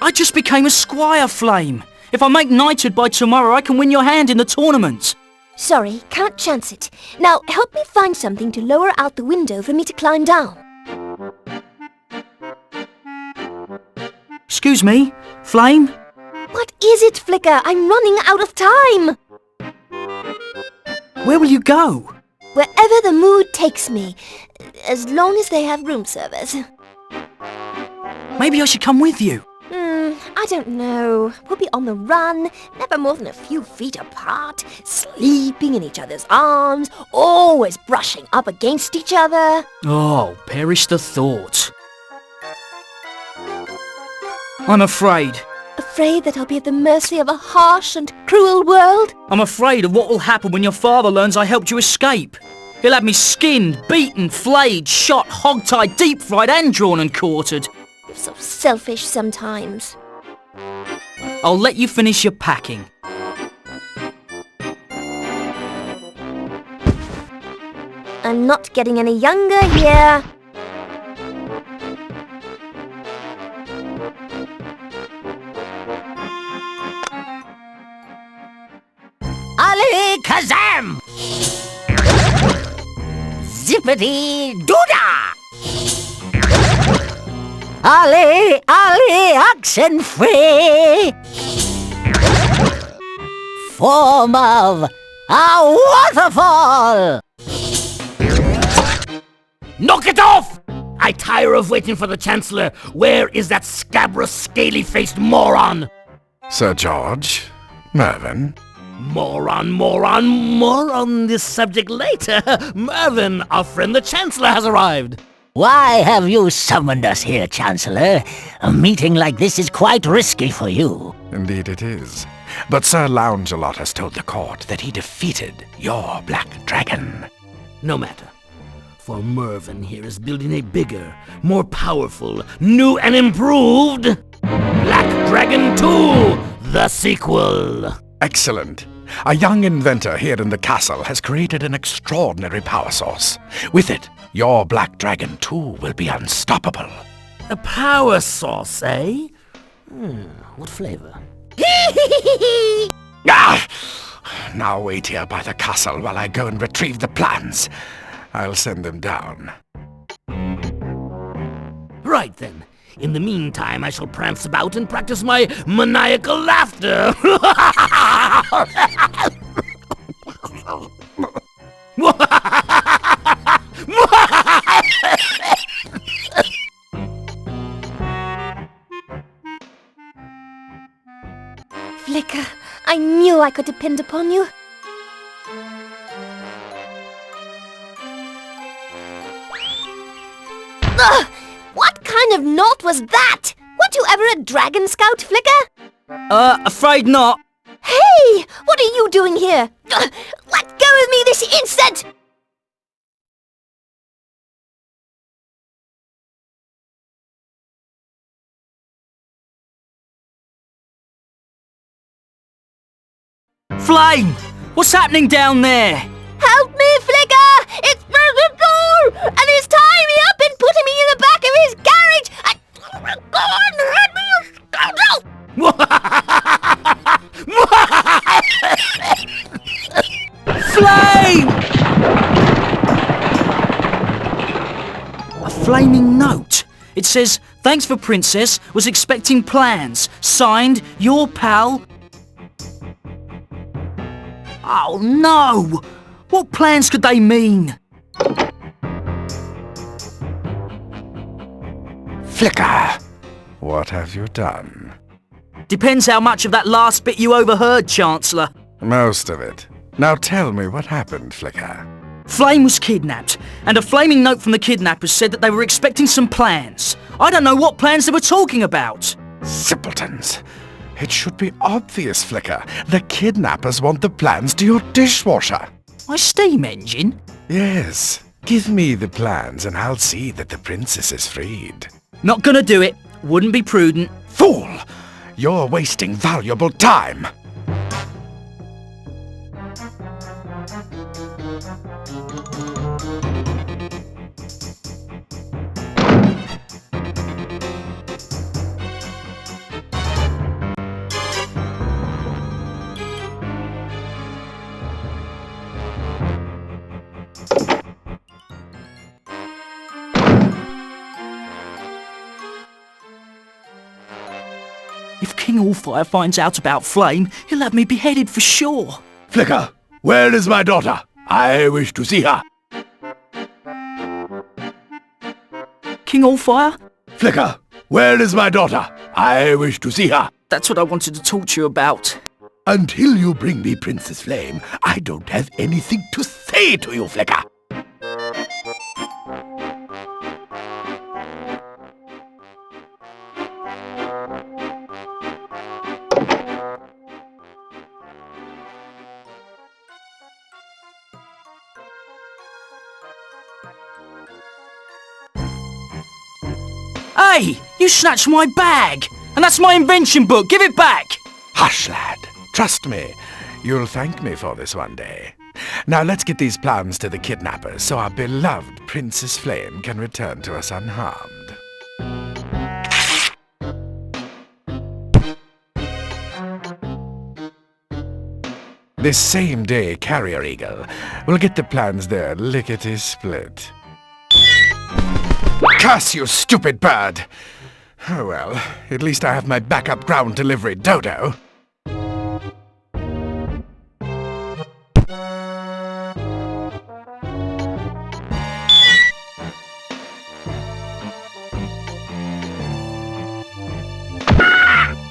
I just became a squire, Flame. If I make knighthood by tomorrow, I can win your hand in the tournament. Sorry, can't chance it. Now, help me find something to lower out the window for me to climb down. Excuse me, Flame? What is it, Flicker? I'm running out of time. Where will you go? Wherever the mood takes me, as long as they have room service. Maybe I should come with you. I don't know. We'll be on the run, never more than a few feet apart, sleeping in each other's arms, always brushing up against each other. Oh, perish the thought. I'm afraid. Afraid that I'll be at the mercy of a harsh and cruel world? I'm afraid of what will happen when your father learns I helped you escape. He'll have me skinned, beaten, flayed, shot, hog-tied, deep-fried and drawn and quartered. You're so selfish sometimes. I'll let you finish your packing. I'm not getting any younger here. Ali Kazam! Zippity Doodah! Ali Oxenfree! Form of a waterfall! Knock it off! I tire of waiting for the Chancellor. Where is that scabrous, scaly-faced moron? Sir George? Mervyn? More on this subject later. Mervyn, our friend the Chancellor has arrived. Why have you summoned us here, Chancellor? A meeting like this is quite risky for you. Indeed it is. But Sir Loungelot has told the court that he defeated your Black Dragon. No matter. For Mervyn here is building a bigger, more powerful, new and improved Black Dragon 2, the sequel. Excellent. A young inventor here in the castle has created an extraordinary power source. With it, your Black Dragon 2 will be unstoppable. A power source, eh? What flavor? Now wait here by the castle while I go and retrieve the plans. I'll send them down. Right then. In the meantime, I shall prance about and practice my maniacal laughter. Flicker, I knew I could depend upon you. Ugh! What kind of knot was that? Weren't you ever a Dragon Scout, Flicker? Afraid not. Hey! What are you doing here? Ugh, let go of me this instant! Flame! What's happening down there? Help me, Flicker! It's Gaguar! And he's tying me up and putting me in the back of his carriage! Go on, let me, you scoundrel! Flame! A flaming note. It says, "Thanks for Princess, was expecting plans. Signed, your pal..." Oh no! What plans could they mean? Flicker, what have you done? Depends how much of that last bit you overheard, Chancellor. Most of it. Now tell me what happened, Flicker. Flame was kidnapped, and a flaming note from the kidnappers said that they were expecting some plans. I don't know what plans they were talking about. Simpletons. It should be obvious, Flicker. The kidnappers want the plans to your dishwasher. My steam engine? Yes. Give me the plans and I'll see that the princess is freed. Not gonna do it. Wouldn't be prudent. Fool! You're wasting valuable time. If King Allfire finds out about Flame, he'll have me beheaded for sure. Flicker, where is my daughter? I wish to see her. King Allfire? Flicker, where is my daughter? I wish to see her. That's what I wanted to talk to you about. Until you bring me Princess Flame, I don't have anything to say to you, Flicker. Hey! You snatched my bag! And that's my invention book! Give it back! Hush, lad. Trust me. You'll thank me for this one day. Now let's get these plans to the kidnappers so our beloved Princess Flame can return to us unharmed. This same day, Carrier Eagle will get the plans there lickety-split. Curse you, stupid bird! Oh well, at least I have my backup ground delivery dodo.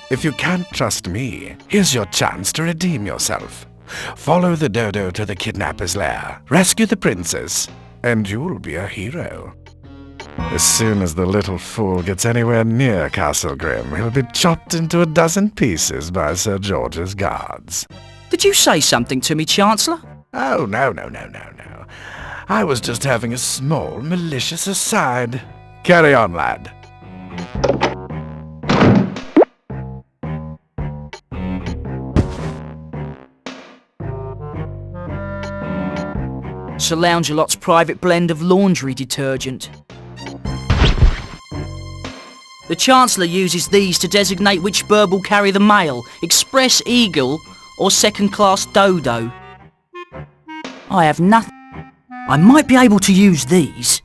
If you can't trust me, here's your chance to redeem yourself. Follow the dodo to the kidnapper's lair, rescue the princess, and you'll be a hero. As soon as the little fool gets anywhere near Castle Grim, he'll be chopped into a dozen pieces by Sir George's guards. Did you say something to me, Chancellor? Oh, no. I was just having a small, malicious aside. Carry on, lad. Sir Loungelot's private blend of laundry detergent. The Chancellor uses these to designate which bird will carry the mail, Express Eagle or second-class Dodo. I have nothing. I might be able to use these.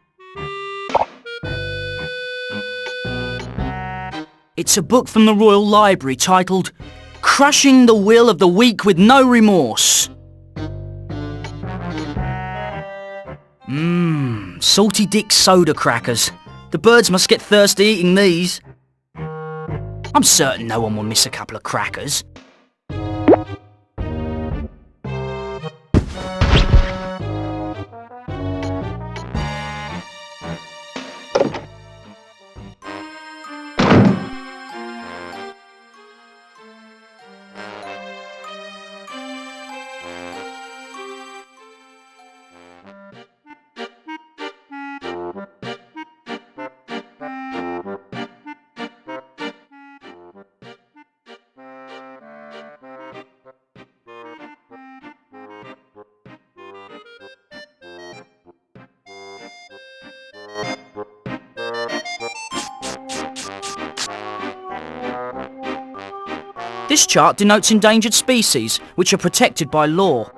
It's a book from the Royal Library titled Crushing the Will of the Weak with No Remorse. Salty Dick soda crackers. The birds must get thirsty eating these. I'm certain no one will miss a couple of crackers. This chart denotes endangered species, which are protected by law.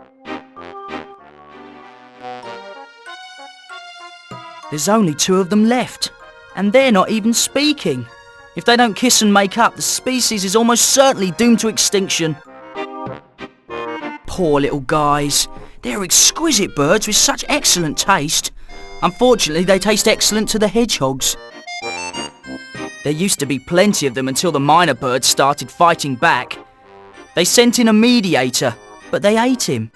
There's only 2 of them left, and they're not even speaking. If they don't kiss and make up, the species is almost certainly doomed to extinction. Poor little guys. They're exquisite birds with such excellent taste. Unfortunately, they taste excellent to the hedgehogs. There used to be plenty of them until the minor birds started fighting back. They sent in a mediator, but they ate him.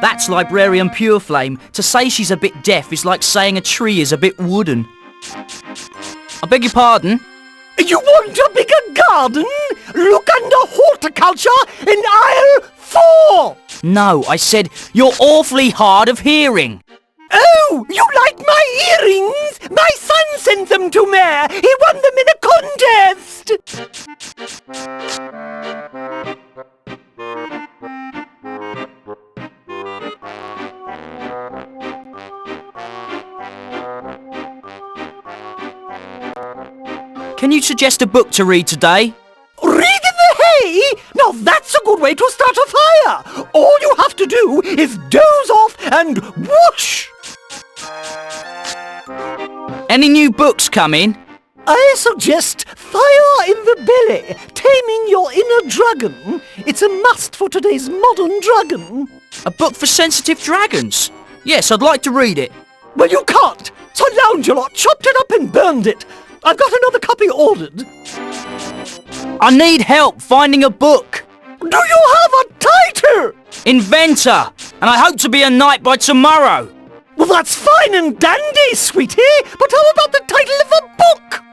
That's Librarian Pureflame. To say she's a bit deaf is like saying a tree is a bit wooden. I beg your pardon? You want a bigger garden? Look under horticulture in aisle 4! No, I said you're awfully hard of hearing. Oh, you like my earrings? My son sent them to me. He won them in a contest. Can you suggest a book to read today? Read in the hay? Now that's a good way to start a fire. All you have to do is doze off and whoosh. Any new books coming? I suggest Fire in the Belly, Taming Your Inner Dragon. It's a must for today's modern dragon. A book for sensitive dragons? Yes, I'd like to read it. Well, you can't. So Loungelot chopped it up and burned it. I've got another copy ordered. I need help finding a book. Do you have a title? Inventor. And I hope to be a knight by tomorrow. Well, that's fine and dandy, sweetie. But how about the title of a book?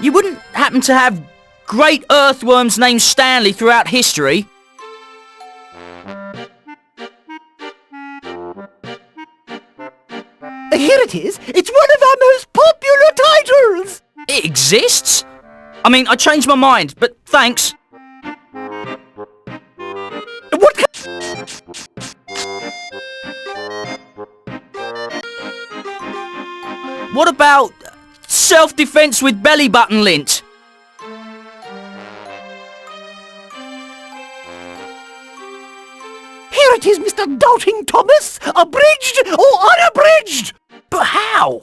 You wouldn't happen to have great earthworms named Stanley throughout history? Here it is. It's one of our most popular titles. It exists? I mean, I changed my mind, but thanks. What about self-defense with belly button lint? Here it is, Mr. Doubting Thomas. Abridged or unabridged? But how?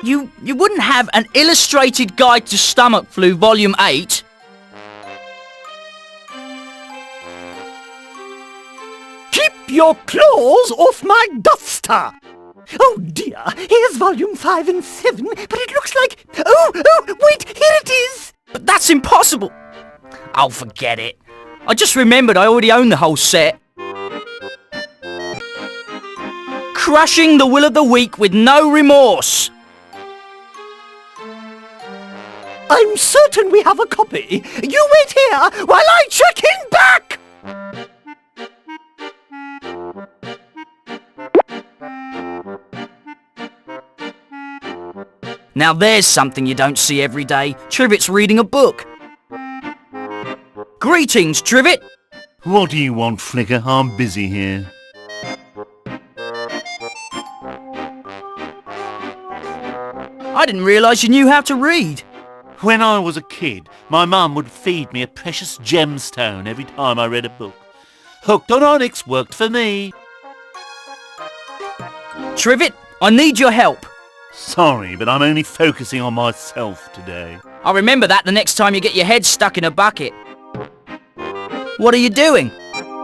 You wouldn't have an illustrated guide to stomach flu, volume 8? Keep your claws off my duster! Oh dear, here's volume 5 and 7, but it looks like... Oh, wait, here it is! But that's impossible! Oh, forget it. I just remembered I already own the whole set. Crushing the will of the weak with no remorse. I'm certain we have a copy. You wait here while I check in back! Now there's something you don't see every day. Trivet's reading a book. Greetings, Trivet. What do you want, Flicker? I'm busy here. I didn't realise you knew how to read. When I was a kid, my mum would feed me a precious gemstone every time I read a book. Hooked on Onyx worked for me. Trivet, I need your help. Sorry, but I'm only focusing on myself today. I'll remember that the next time you get your head stuck in a bucket. What are you doing?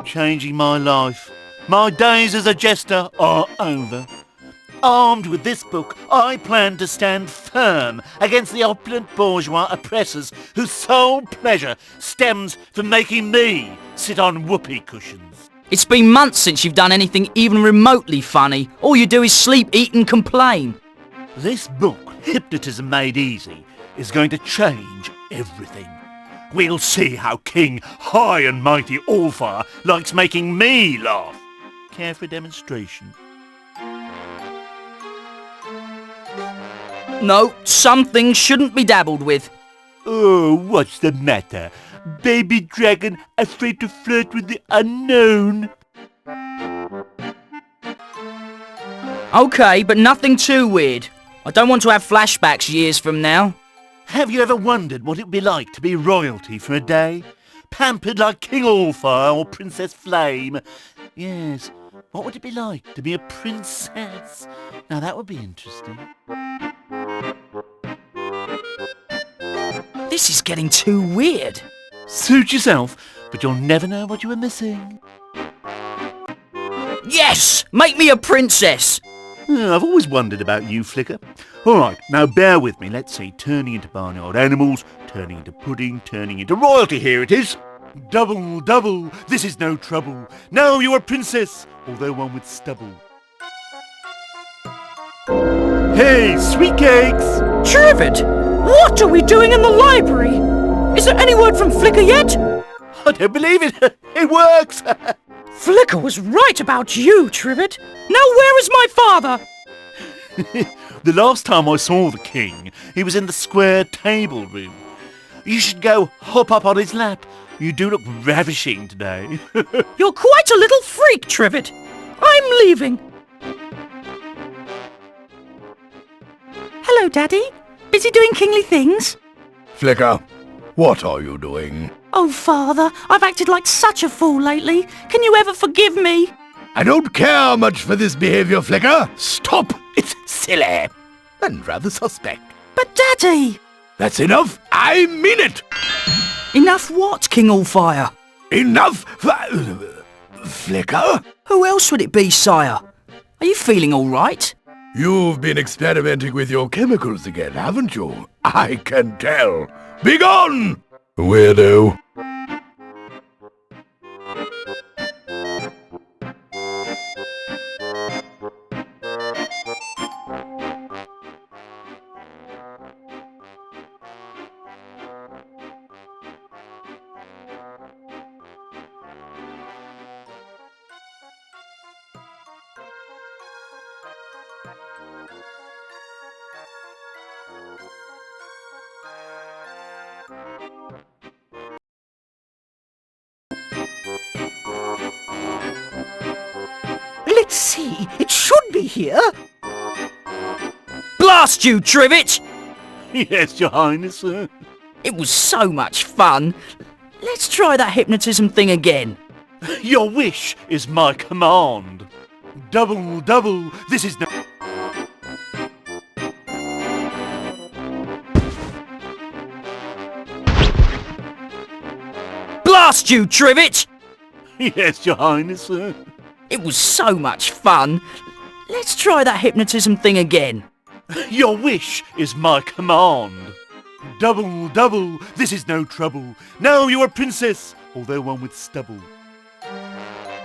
Changing my life. My days as a jester are over. Armed with this book, I plan to stand firm against the opulent bourgeois oppressors whose sole pleasure stems from making me sit on whoopee cushions. It's been months since you've done anything even remotely funny. All you do is sleep, eat and complain. This book, Hypnotism Made Easy, is going to change everything. We'll see how King High and Mighty Allfire likes making me laugh. Care for a demonstration? No, some things shouldn't be dabbled with. Oh, what's the matter? Baby dragon afraid to flirt with the unknown? Okay, but nothing too weird. I don't want to have flashbacks years from now. Have you ever wondered what it would be like to be royalty for a day? Pampered like King Allfire or Princess Flame? Yes, what would it be like to be a princess? Now that would be interesting. This is getting too weird. Suit yourself, but you'll never know what you were missing. Yes! Make me a princess! I've always wondered about you, Flicker. All right, now bear with me. Let's see. Turning into barnyard animals, turning into pudding, turning into royalty. Here it is. Double, double, this is no trouble. Now you're a princess, although one with stubble. Hey, sweet cakes! Trivet, what are we doing in the library? Is there any word from Flicker yet? I don't believe it. It works. Flicker was right about you, Trivet. Now where is my father? The last time I saw the king, he was in the square table room. You should go hop up on his lap. You do look ravishing today. You're quite a little freak, Trivet. I'm leaving. Hello, Daddy. Busy doing kingly things? Flicker, what are you doing? Oh, Father, I've acted like such a fool lately. Can you ever forgive me? I don't care much for this behavior, Flicker. Stop! It's silly. And rather suspect. But, Daddy! That's enough. I mean it. Enough what, King Allfire? Enough, Flicker? Who else would it be, sire? Are you feeling all right? You've been experimenting with your chemicals again, haven't you? I can tell. Begone! Weirdo. Let's see, it should be here. Blast you, Trivet! Yes, Your Highness. It was so much fun. Let's try that hypnotism thing again. Your wish is my command. Double, double, this is no... Blast you, Trivet! Yes, Your Highness. It was so much fun. Let's try that hypnotism thing again. Your wish is my command. Double, double, this is no trouble. Now you're a princess, although one with stubble.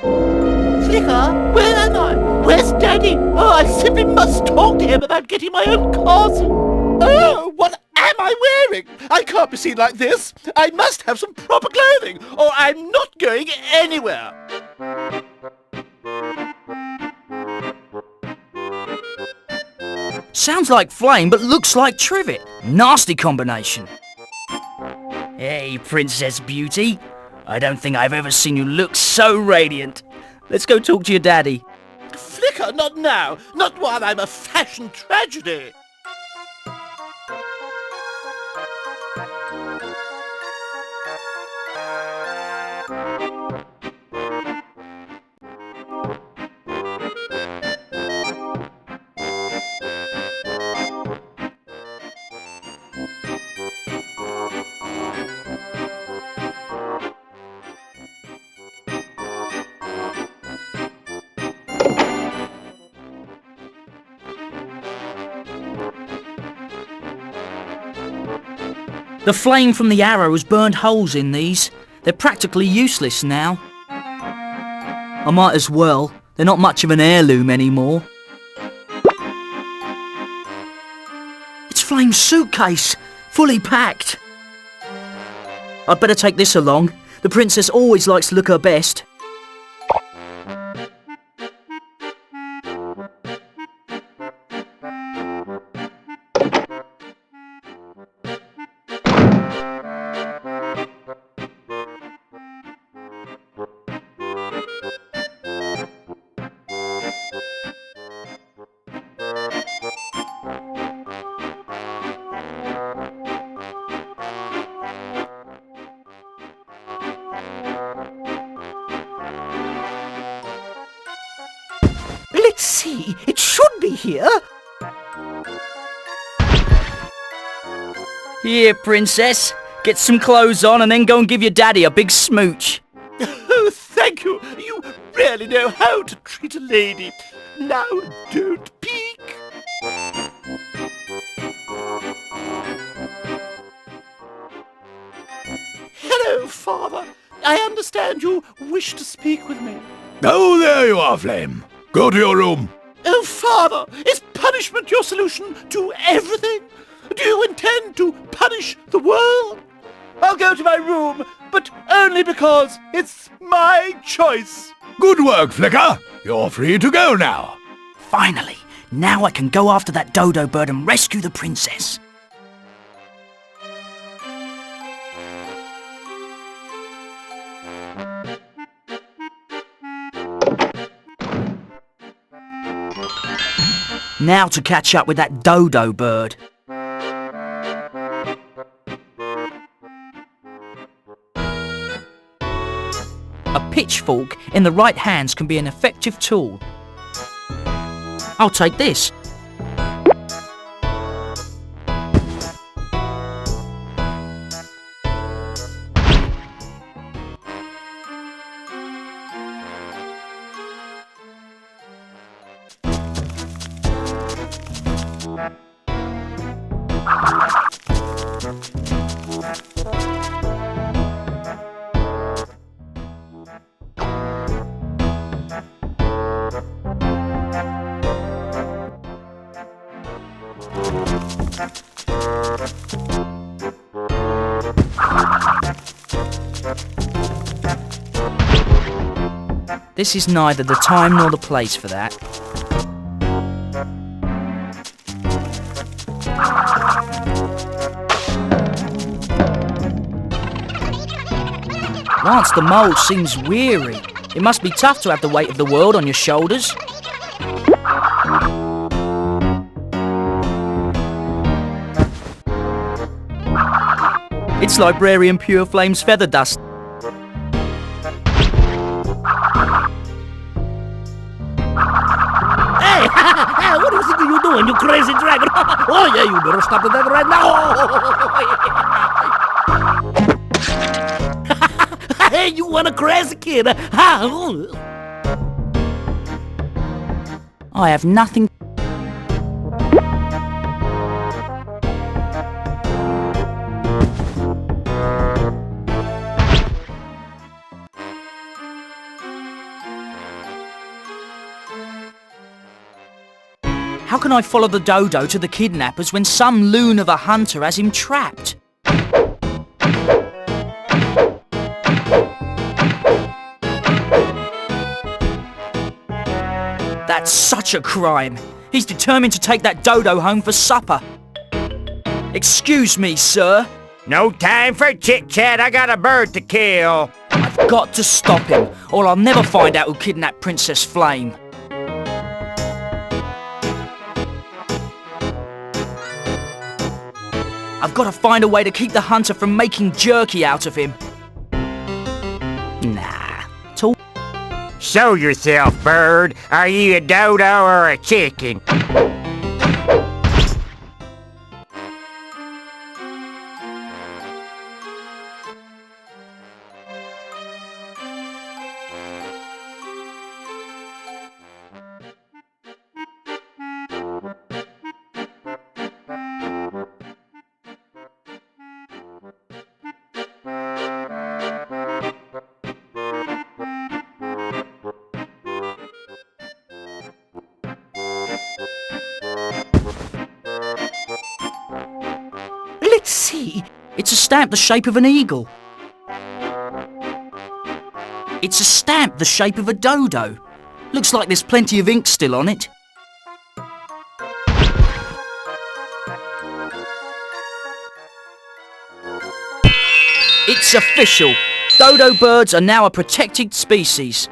Flicker, where am I? Where's Daddy? Oh, I simply must talk to him about getting my own castle. Oh, what am I wearing? I can't be seen like this. I must have some proper clothing, or I'm not going anywhere. Sounds like Flame, but looks like Trivet. Nasty combination. Hey, Princess Beauty. I don't think I've ever seen you look so radiant. Let's go talk to your daddy. Flicker, not now. Not while I'm a fashion tragedy. The flame from the arrow has burned holes in these. They're practically useless now. I might as well. They're not much of an heirloom anymore. It's Flame's suitcase, fully packed. I'd better take this along. The princess always likes to look her best. Let's see, it should be here. Here, princess. Get some clothes on and then go and give your daddy a big smooch. Oh, thank you. You really really know how to treat a lady. Now, don't peek. Hello, Father. I understand you wish to speak with me. Oh, there you are, Flame. Go to your room. Oh, Father, is punishment your solution to everything? Do you intend to punish the world? I'll go to my room, but only because it's my choice. Good work, Flicker. You're free to go now. Finally, now I can go after that dodo bird and rescue the princess. Now to catch up with that dodo bird. A pitchfork in the right hands can be an effective tool. I'll take this. This is neither the time nor the place for that. Lance the Mole seems weary. It must be tough to have the weight of the world on your shoulders. It's Librarian Pure Flame's feather dust. What do you think you're doing, you crazy dragon? Oh yeah, you better stop that right now. Hey, you want a crazy kid? I have nothing. How can I follow the dodo to the kidnappers when some loon of a hunter has him trapped? That's such a crime. He's determined to take that dodo home for supper. Excuse me, sir. No time for chit-chat, I got a bird to kill. I've got to stop him, or I'll never find out who kidnapped Princess Flame. I've got to find a way to keep the hunter from making jerky out of him. Nah. Show yourself, bird. Are you a dodo or a chicken? Let's see. It's a stamp the shape of an eagle. It's a stamp the shape of a dodo. Looks like there's plenty of ink still on it. It's official. Dodo birds are now a protected species.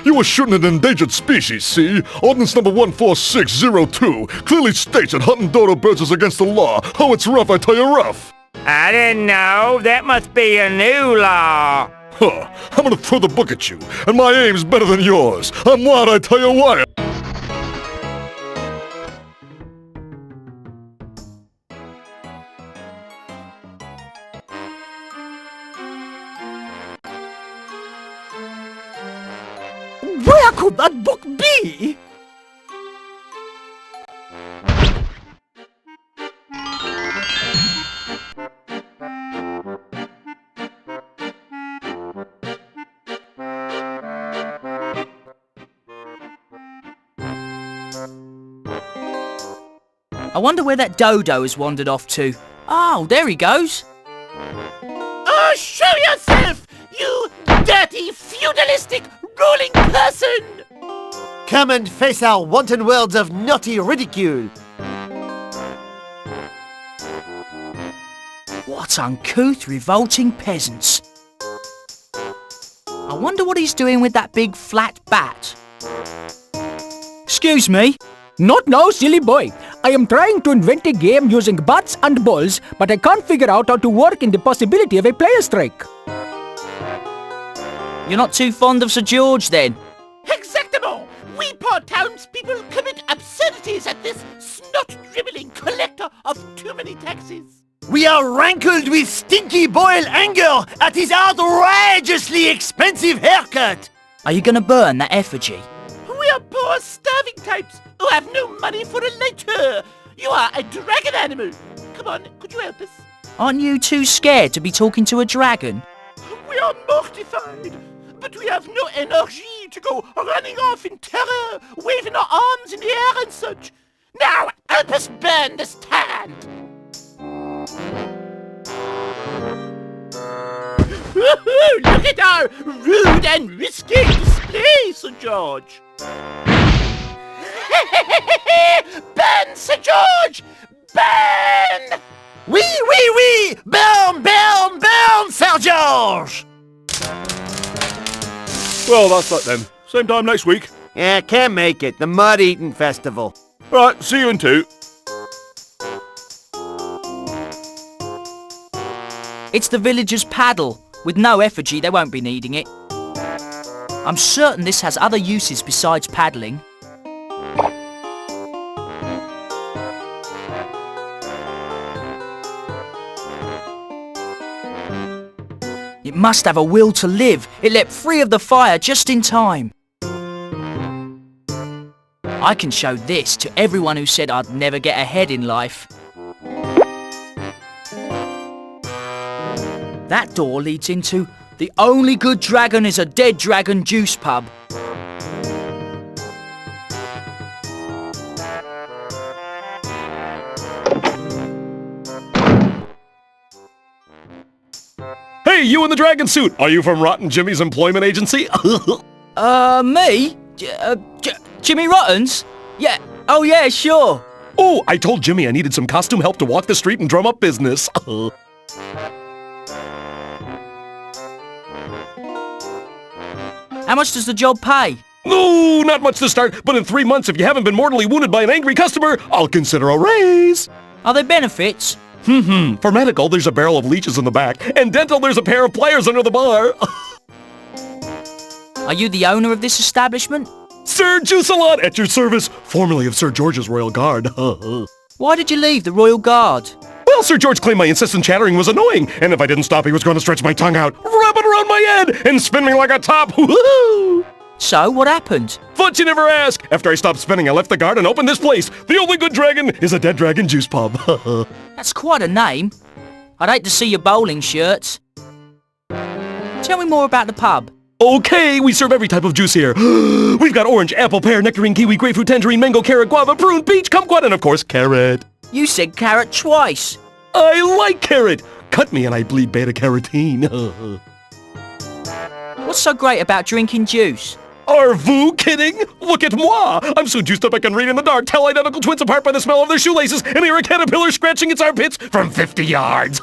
You were shooting an endangered species, see? Ordinance number 14602 clearly states that hunting dodo birds is against the law. Oh, it's rough, I tell you, rough. I didn't know. That must be a new law. Huh. I'm gonna throw the book at you, and my aim's better than yours. I'm wild, I tell you what. Where could that book be? I wonder where that dodo has wandered off to. Oh, there he goes. Oh, show yourself, you dirty, feudalistic, ruling person! Come and face our wanton worlds of naughty ridicule. What uncouth, revolting peasants. I wonder what he's doing with that big flat bat. Excuse me? Not now, silly boy. I am trying to invent a game using bats and balls, but I can't figure out how to work in the possibility of a player strike. You're not too fond of Sir George, then? Exactamo! We poor townspeople commit absurdities at this snot-dribbling collector of too many taxes. We are rankled with stinky boiled anger at his outrageously expensive haircut. Are you going to burn that effigy? We are poor starving types who have no money for a lighter. You are a dragon animal. Come on, could you help us? Aren't you too scared to be talking to a dragon? We are mortified, but we have no energy to go running off in terror, waving our arms in the air and such. Now, help us burn this stand. Look at our rude and risky display, Sir George. Burn, Sir George! Burn! Oui! Burn, Sir George! Well, that's that then. Same time next week. Yeah, can't make it. The Mud Eating Festival. Right, see you in 2. It's the villagers' paddle. With no effigy, they won't be needing it. I'm certain this has other uses besides paddling. It must have a will to live. It leapt free of the fire just in time. I can show this to everyone who said I'd never get ahead in life. That door leads into The Only Good Dragon is a Dead Dragon Juice Pub. Hey, you in the dragon suit! Are you from Rotten Jimmy's employment agency? Me? Jimmy Rotten's? Yeah, oh yeah, sure. Oh, I told Jimmy I needed some costume help to walk the street and drum up business. How much does the job pay? No, not much to start, but in 3 months, if you haven't been mortally wounded by an angry customer, I'll consider a raise. Are there benefits? For medical, there's a barrel of leeches in the back, and dental, there's a pair of pliers under the bar. Are you the owner of this establishment? Sir Juice-a-Lot at your service, formerly of Sir George's Royal Guard. Why did you leave the Royal Guard? Well, Sir George claimed my incessant chattering was annoying, and if I didn't stop, he was going to stretch my tongue out, wrap it around my head, and spin me like a top. Woohoo! So, what happened? Fudge, you never ask. After I stopped spinning, I left the guard and opened this place. The Only Good Dragon is a Dead Dragon Juice Pub. That's quite a name. I'd hate to see your bowling shirts. Tell me more about the pub. Okay, we serve every type of juice here. We've got orange, apple, pear, nectarine, kiwi, grapefruit, tangerine, mango, carrot, guava, prune, peach, kumquat, and of course, carrot. You said carrot twice. I like carrot. Cut me and I bleed beta-carotene. What's so great about drinking juice? Are vous kidding? Look at moi! I'm so juiced up I can read in the dark, tell identical twins apart by the smell of their shoelaces, and hear a caterpillar scratching its armpits from 50 yards.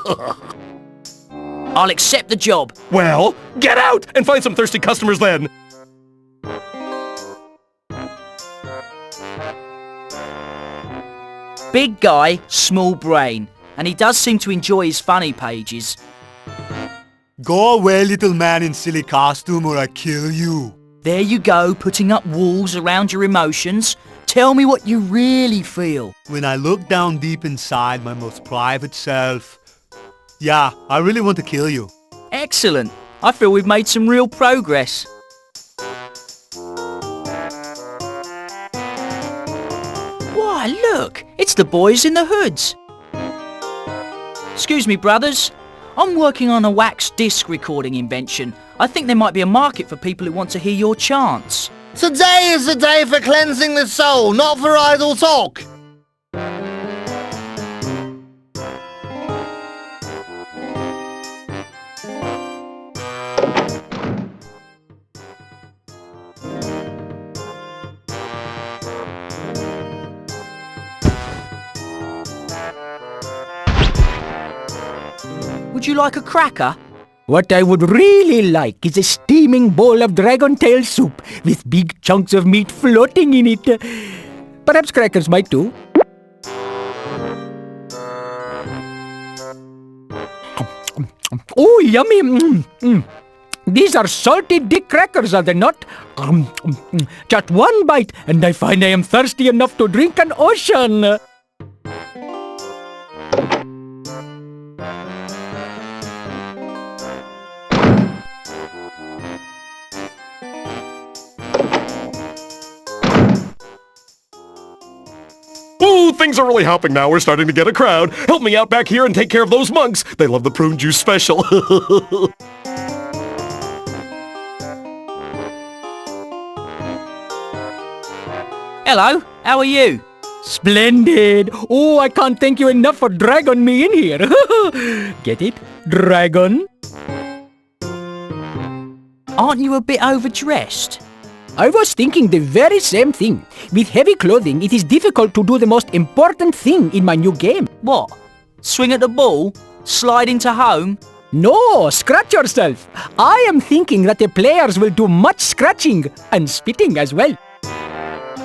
I'll accept the job. Well, get out and find some thirsty customers then. Big guy, small brain. And he does seem to enjoy his funny pages. Go away, little man in silly costume, or I kill you. There you go, putting up walls around your emotions. Tell me what you really feel. When I look down deep inside my most private self, yeah, I really want to kill you. Excellent. I feel we've made some real progress. Ah, look, it's the boys in the hoods. Excuse me, brothers. I'm working on a wax disc recording invention. I think there might be a market for people who want to hear your chants. Today is the day for cleansing the soul, not for idle talk. Would you like a cracker? What I would really like is a steaming bowl of dragon tail soup with big chunks of meat floating in it. Perhaps crackers might too. Oh, yummy! These are salty dick crackers, are they not? Just one bite, and I find I am thirsty enough to drink an ocean. Ooh, things are really hopping now. We're starting to get a crowd. Help me out back here and take care of those monks. They love the prune juice special. Hello, how are you? Splendid! Oh, I can't thank you enough for dragging me in here. Get it? Dragon? Aren't you a bit overdressed? I was thinking the very same thing. With heavy clothing, it is difficult to do the most important thing in my new game. What? Swing at the ball? Slide into home? No, scratch yourself. I am thinking that the players will do much scratching and spitting as well.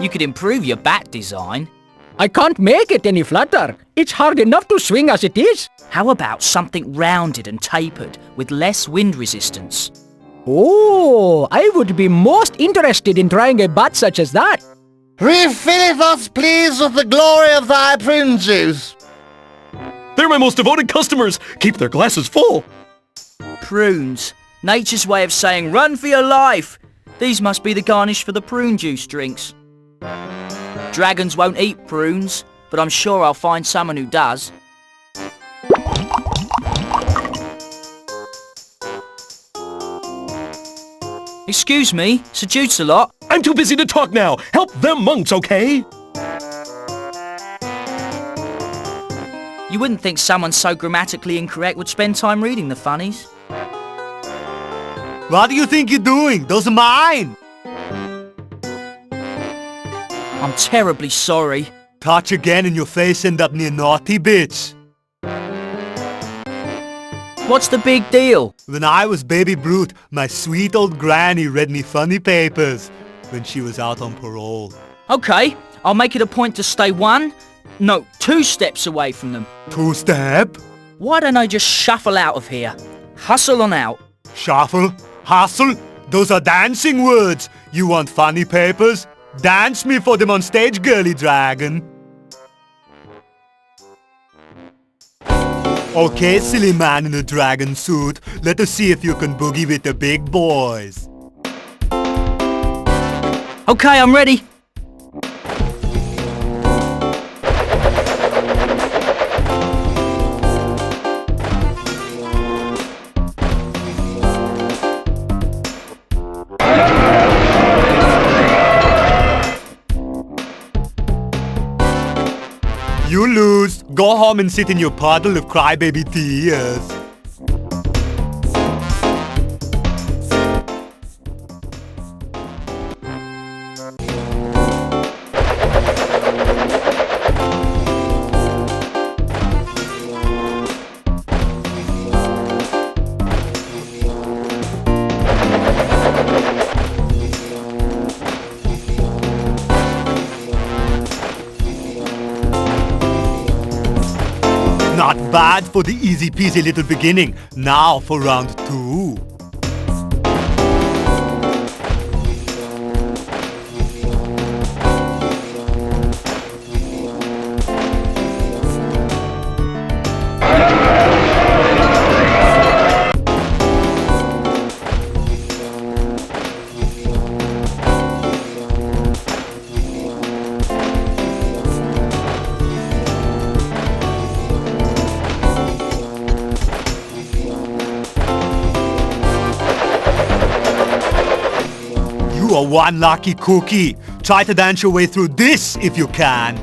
You could improve your bat design. I can't make it any flatter. It's hard enough to swing as it is. How about something rounded and tapered with less wind resistance? Oh, I would be most interested in trying a bat such as that. Refilleth us, please, with the glory of thy prune juice. They're my most devoted customers. Keep their glasses full. Prunes. Nature's way of saying run for your life. These must be the garnish for the prune juice drinks. Dragons won't eat prunes, but I'm sure I'll find someone who does. Excuse me, Sir Juice-a-lot. I'm too busy to talk now. Help them monks, okay? You wouldn't think someone so grammatically incorrect would spend time reading the funnies. What do you think you're doing? Those are mine! I'm terribly sorry. Touch again and your face end up near naughty bits. What's the big deal? When I was baby brute, my sweet old granny read me funny papers when she was out on parole. Okay, I'll make it a point to stay 2 steps away from them. 2 step? Why don't I just shuffle out of here? Hustle on out. Shuffle? Hustle? Those are dancing words. You want funny papers? Dance me for them on stage, girly dragon. Okay, silly man in a dragon suit. Let us see if you can boogie with the big boys. Okay, I'm ready. You lose. Go home and sit in your puddle of crybaby tears. Not bad for the easy peasy little beginning. Now for round 2. for one lucky cookie. Try to dance your way through this if you can.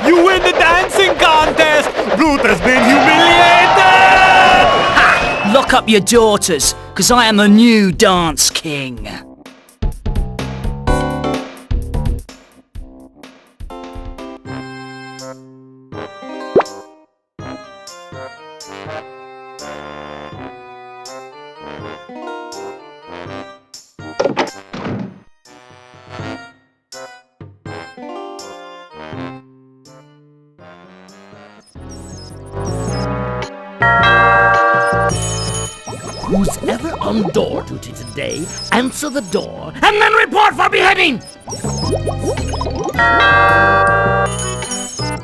You win the dancing contest! Brute has been humiliated! Ha! Lock up your daughters, because I am the new dance king. Who's ever on door duty today, answer the door and then report for beheading!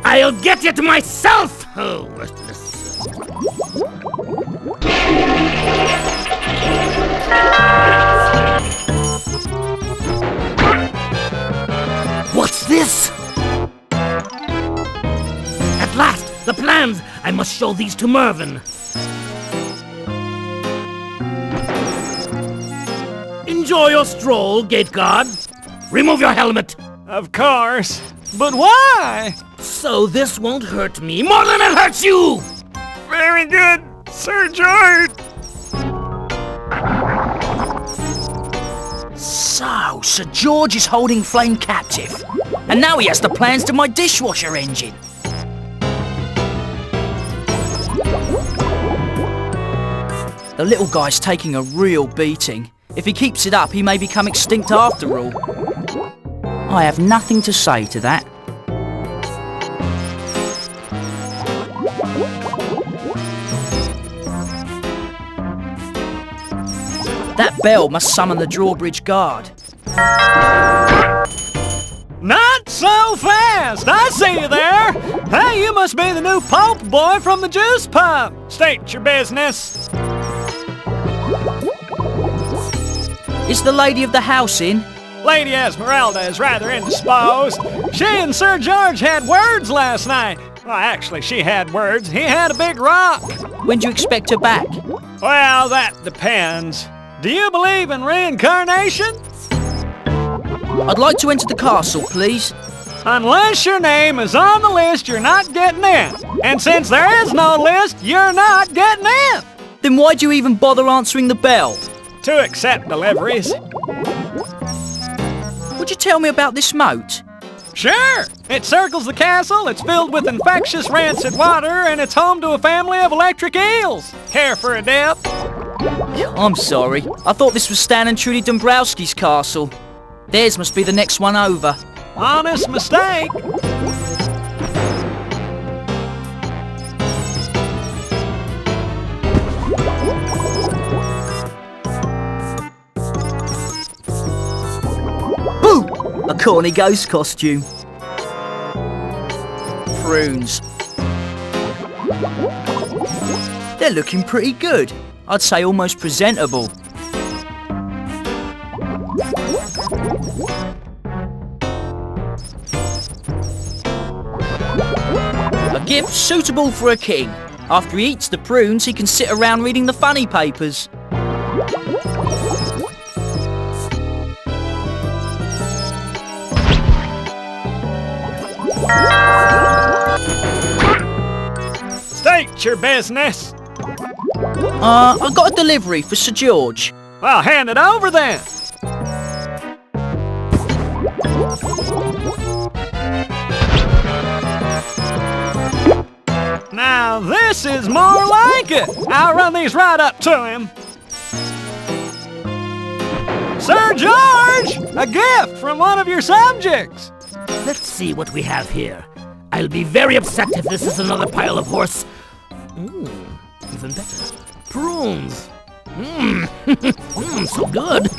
I'll get you to myself! Oh, worthless. What's this? At last, the plans! I must show these to Mervyn. Enjoy your stroll, gate guard. Remove your helmet. Of course. But why? So this won't hurt me more than it hurts you! Very good, Sir George. So, Sir George is holding Flame captive. And now he has the plans to my dishwasher engine. The little guy's taking a real beating. If he keeps it up, he may become extinct after all. I have nothing to say to that. That bell must summon the drawbridge guard. Not so fast! I see you there! Hey, you must be the new Pope boy from the juice pub! State your business! Is the lady of the house in? Lady Esmeralda is rather indisposed. She and Sir George had words last night. Well, actually, she had words. He had a big rock. When do you expect her back? Well, that depends. Do you believe in reincarnation? I'd like to enter the castle, please. Unless your name is on the list, you're not getting in. And since there is no list, you're not getting in. Then why do you even bother answering the bell? To accept deliveries. Would you tell me about this moat? Sure! It circles the castle, it's filled with infectious rancid water, and it's home to a family of electric eels. Care for a dip? I'm sorry. I thought this was Stan and Trudy Dombrowski's castle. Theirs must be the next one over. Honest mistake. corny ghost costume. Prunes. They're looking pretty good. I'd say almost presentable. A gift suitable for a king. After he eats the prunes, he can sit around reading the funny papers. State your business. I got a delivery for Sir George. Well, hand it over then. Now this is more like it. I'll run these right up to him. Sir George! A gift from one of your subjects. Let's see what we have here. I'll be very upset if this is another pile of horse. Even better. Prunes. So good.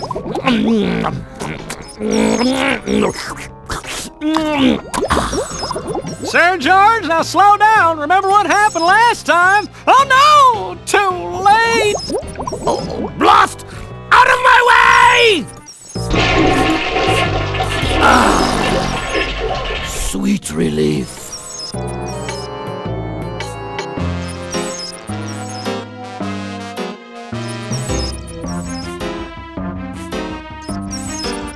Sir George, now slow down. Remember what happened last time? Oh no! Too late! Oh, blast! Out of my way! Sweet relief.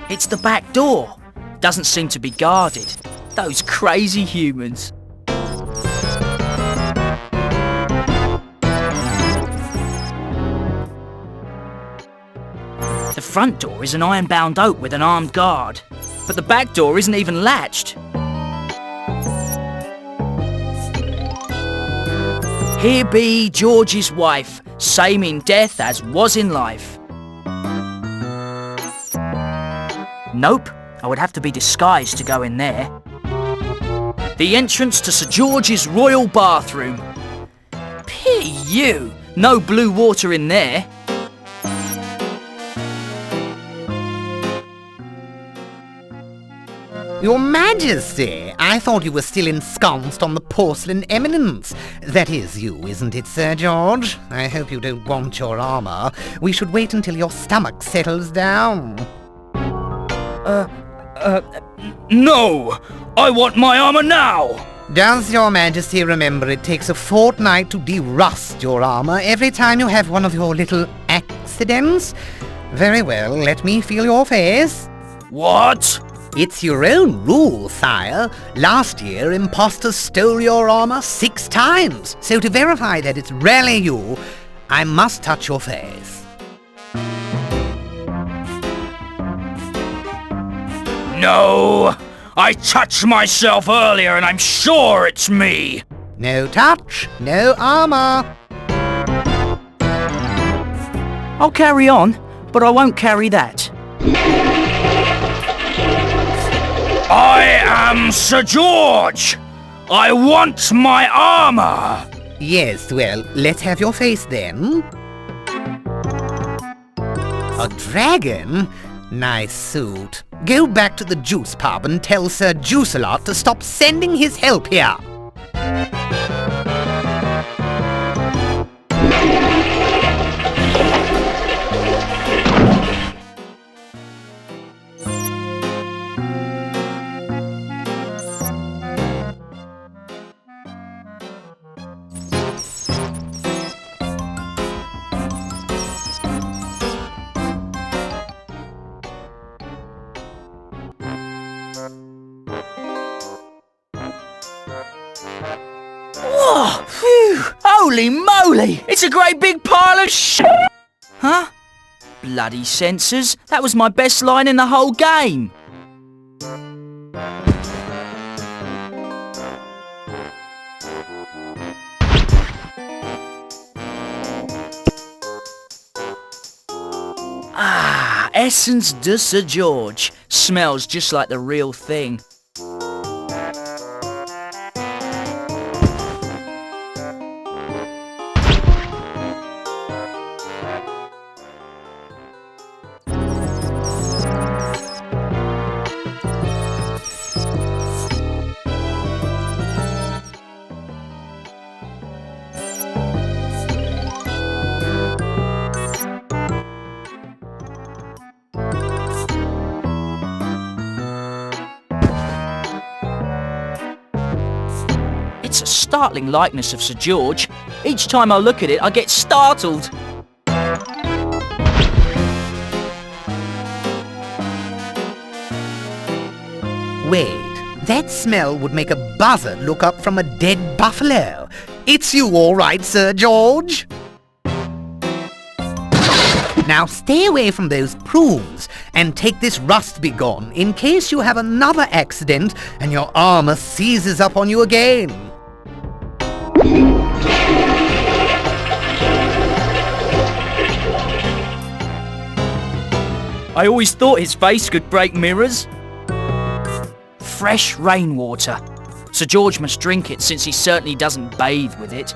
It's the back door. Doesn't seem to be guarded. Those crazy humans. The front door is an iron-bound oak with an armed guard, but the back door isn't even latched. Here be George's wife, same in death as was in life. Nope, I would have to be disguised to go in there. The entrance to Sir George's royal bathroom. Pity you, no blue water in there. Your Majesty, I thought you were still ensconced on the porcelain eminence. That is you, isn't it, Sir George? I hope you don't want your armour. We should wait until your stomach settles down. No! I want my armour now! Does your Majesty remember it takes a fortnight to de-rust your armour every time you have one of your little accidents? Very well, let me feel your face. What? It's your own rule, sire. Last year, imposters stole your armour 6 times. So to verify that it's really you, I must touch your face. No! I touched myself earlier and I'm sure it's me! No touch, no armour. I'll carry on, but I won't carry that. I am Sir George! I want my armour! Yes, well, let's have your face then. A dragon? Nice suit. Go back to the juice pub and tell Sir Juice-a-Lot to stop sending his help here. Oh, phew! Holy moly! It's a great big pile of shit! Huh? Bloody censors. That was my best line in the whole game. Ah, Essence de Sir George. Smells just like the real thing. startling likeness of Sir George. Each time I look at it, I get startled. Wait, that smell would make a buzzard look up from a dead buffalo. It's you all right, Sir George? Now stay away from those prunes and take this rust begone in case you have another accident and your armour seizes up on you again. I always thought his face could break mirrors. Fresh rainwater. Sir George must drink it since he certainly doesn't bathe with it.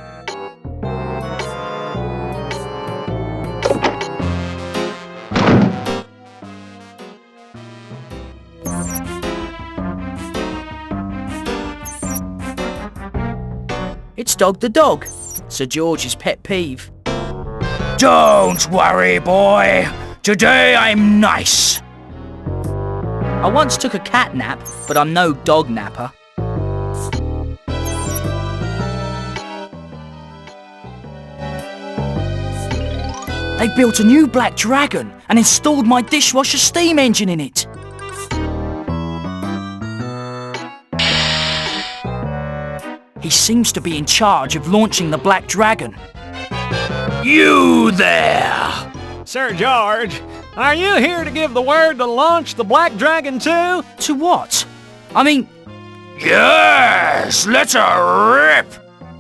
It's Dog the dog, Sir George's pet peeve. Don't worry, boy. Today I'm nice. I once took a cat nap, but I'm no dog napper. They built a new black dragon and installed my dishwasher steam engine in it. He seems to be in charge of launching the black dragon. You there! Sir George, are you here to give the word to launch the Black Dragon 2? To what? I mean... Yes! Let's rip!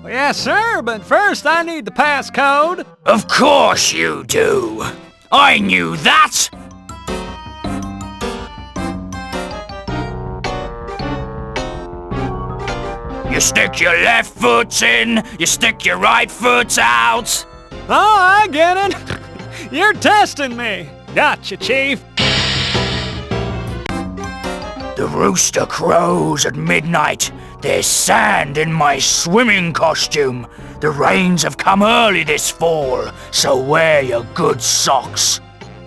Well, yes, sir, but first I need the passcode. Of course you do! I knew that! You stick your left foot in, you stick your right foot out. Oh, I get it. You're testing me. Gotcha, Chief. The rooster crows at midnight. There's sand in my swimming costume. The rains have come early this fall, so wear your good socks.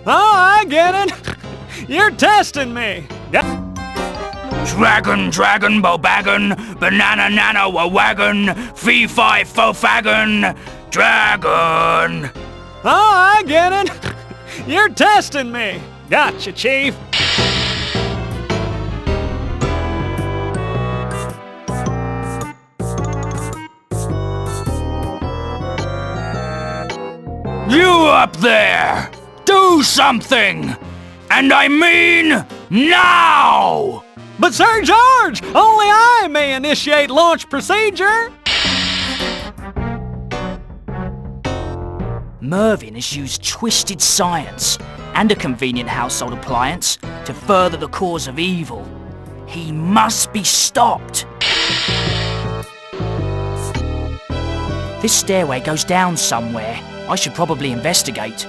Oh, I get it. You're testing me. Dragon, dragon, bobagon, banana, nana, wagon, fee, fi, fo, fagon, dragon. Oh, I get it. You're testing me. Gotcha, Chief. You up there! Do something! And I mean now! But Sir George, only I may initiate launch procedure. Mervyn has used twisted science and a convenient household appliance to further the cause of evil. He must be stopped. This stairway goes down somewhere. I should probably investigate.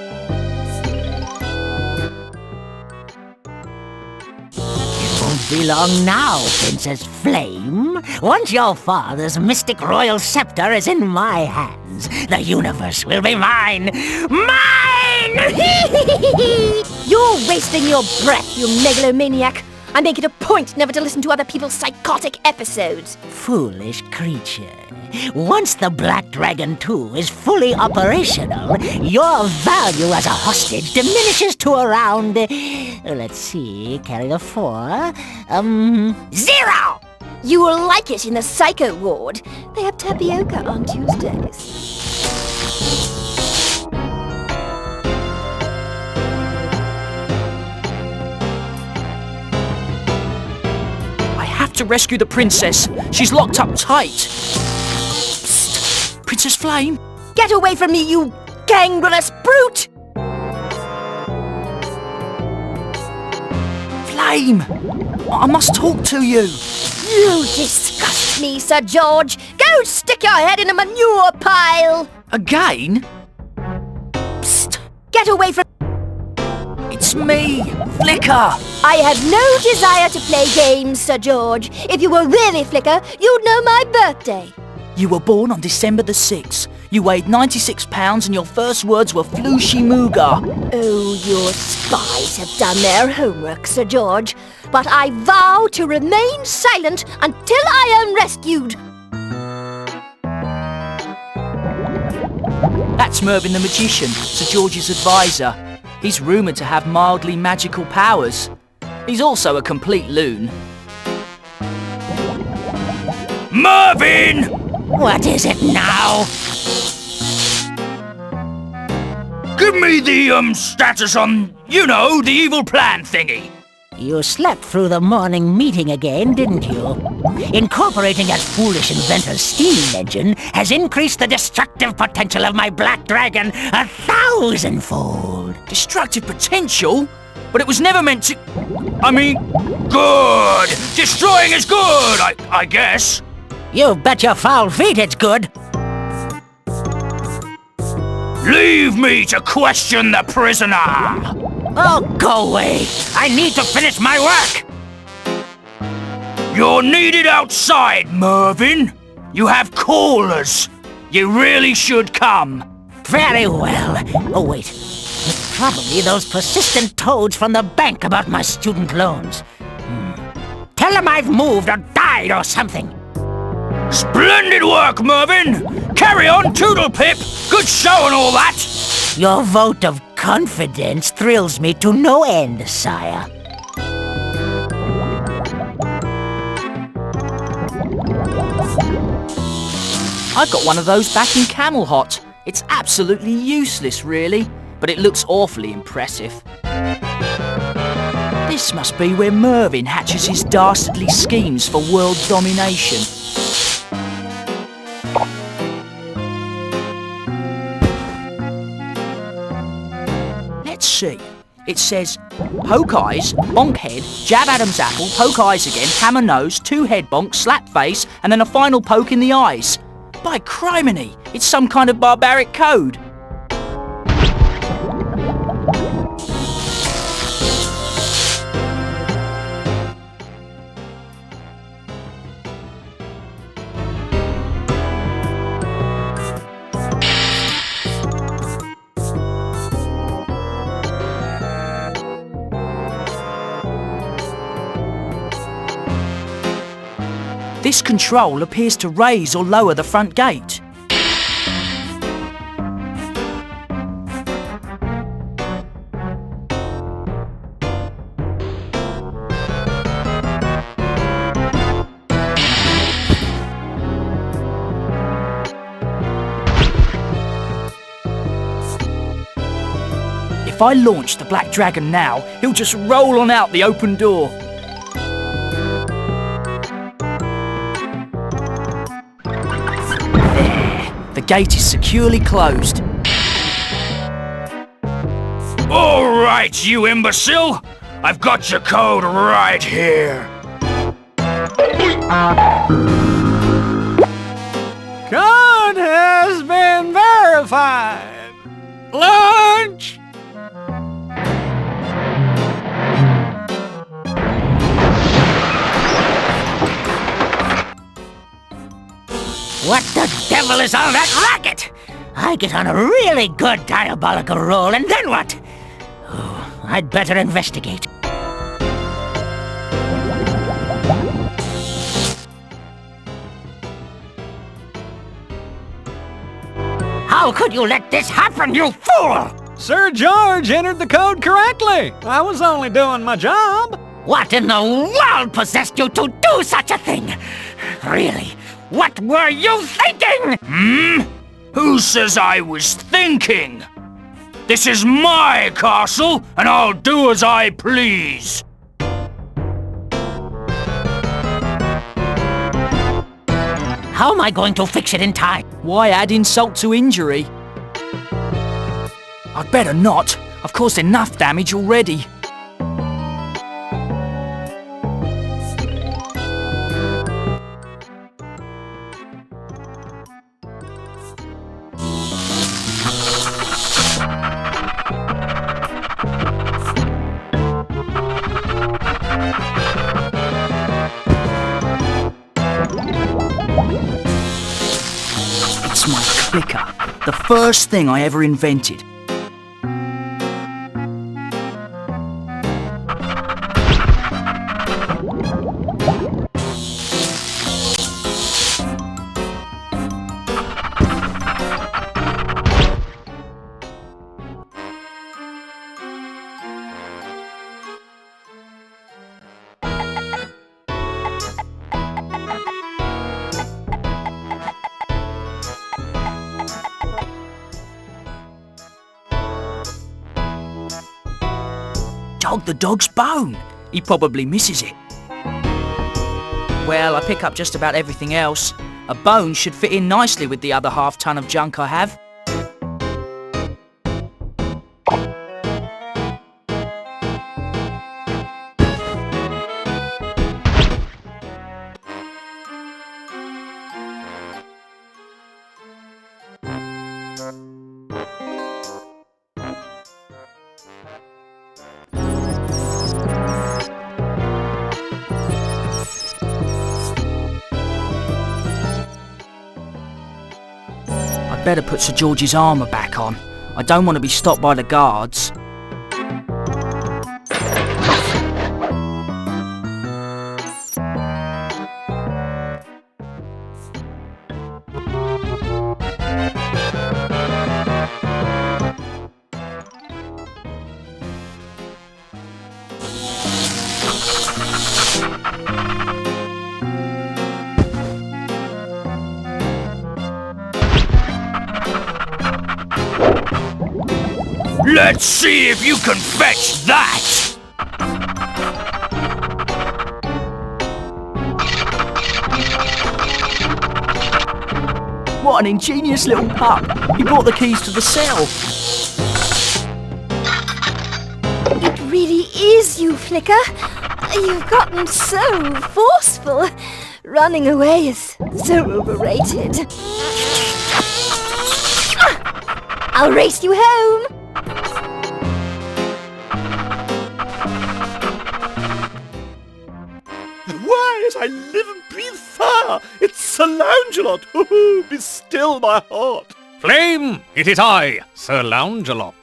It won't be long now, Princess Flame. Once your father's mystic royal scepter is in my hands, the universe will be mine. Mine! You're wasting your breath, you megalomaniac. I make it a point never to listen to other people's psychotic episodes. Foolish creature. Once the Black Dragon 2 is fully operational, your value as a hostage diminishes to around, let's see, carry the 4, 0! You will like it in the psycho ward. They have tapioca on Tuesdays. I have to rescue the princess. She's locked up tight. Psst. Princess Flame? Get away from me, you gangrelous brute! Flame! I must talk to you. You disgust me, Sir George. Go stick your head in a manure pile. Again? Psst. Get away from... It's me, Flicker. I have no desire to play games, Sir George. If you were really Flicker, you'd know my birthday. You were born on December the 6th. You weighed 96 pounds and your first words were Flooshy Mooga. Oh, your spies have done their homework, Sir George. But I vow to remain silent until I am rescued. That's Mervyn the Magician, Sir George's advisor. He's rumoured to have mildly magical powers. He's also a complete loon. Mervyn! What is it now? Give me the, status on, you know, the evil plan thingy. You slept through the morning meeting again, didn't you? Incorporating that foolish inventor's steam engine has increased the destructive potential of my Black Dragon 1,000-fold. Destructive potential? But it was never meant to... I mean, good! Destroying is good, I guess. You bet your foul feet it's good. Leave me to question the prisoner! Oh, go away! I need to finish my work! You're needed outside, Mervyn. You have callers. You really should come. Very well. Oh, wait. It's probably those persistent toads from the bank about my student loans. Tell them I've moved or died or something. Splendid work, Mervyn! Carry on, Toodlepip! Good show and all that! Your vote of confidence thrills me to no end, sire. I've got one of those back in Camel Hot. It's absolutely useless, really, but it looks awfully impressive. This must be where Mervyn hatches his dastardly schemes for world domination. Let's see. It says, poke eyes, bonk head, jab Adam's apple, poke eyes again, hammer nose, 2 head bonks, slap face, and then a final poke in the eyes. By criminy, it's some kind of barbaric code. This control appears to raise or lower the front gate. If I launch the Black Dragon now, he'll just roll on out the open door. The gate is securely closed. All right, you imbecile! I've got your code right here. Code has been verified. Launch! What the devil is all that racket? I get on a really good diabolical roll, and then what? Oh, I'd better investigate. How could you let this happen, you fool? Sir George entered the code correctly. I was only doing my job. What in the world possessed you to do such a thing? Really? What were you thinking? Who says I was thinking? This is my castle, and I'll do as I please. How am I going to fix it in time? Why add insult to injury? I'd better not. I've caused enough damage already. It's my clicker, the first thing I ever invented. dog the dog's bone. He probably misses it. Well, I pick up just about everything else. A bone should fit in nicely with the other half-ton of junk I have. Better put Sir George's armour back on. I don't want to be stopped by the guards. Let's see if you can fetch that! What an ingenious little pup! He brought the keys to the cell. It really is you, Flicker. You've gotten so forceful. Running away is so overrated. I'll race you home. Why, as I live and breathe fire, it's Sir Langelot. Ooh, be still my heart. Flame, it is I, Sir Langelot.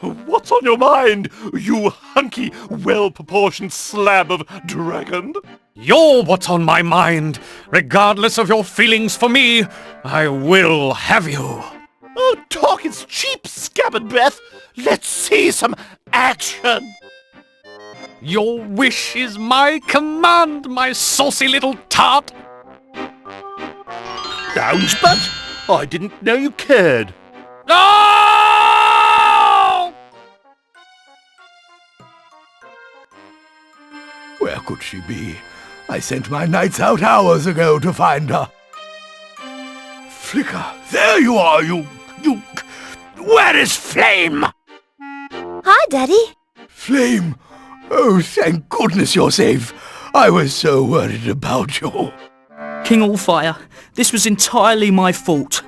What's on your mind, you hunky, well-proportioned slab of dragon? You're what's on my mind. Regardless of your feelings for me, I will have you. Oh, talk is cheap, scabbard breath. Let's see some action. Your wish is my command, my saucy little tart. Loungespot? I didn't know you cared. No! Where could she be? I sent my knights out hours ago to find her. Flicker, there you are, you... Where is Flame? Hi, Daddy. Flame? Oh, thank goodness you're safe. I was so worried about you. King Allfire, this was entirely my fault.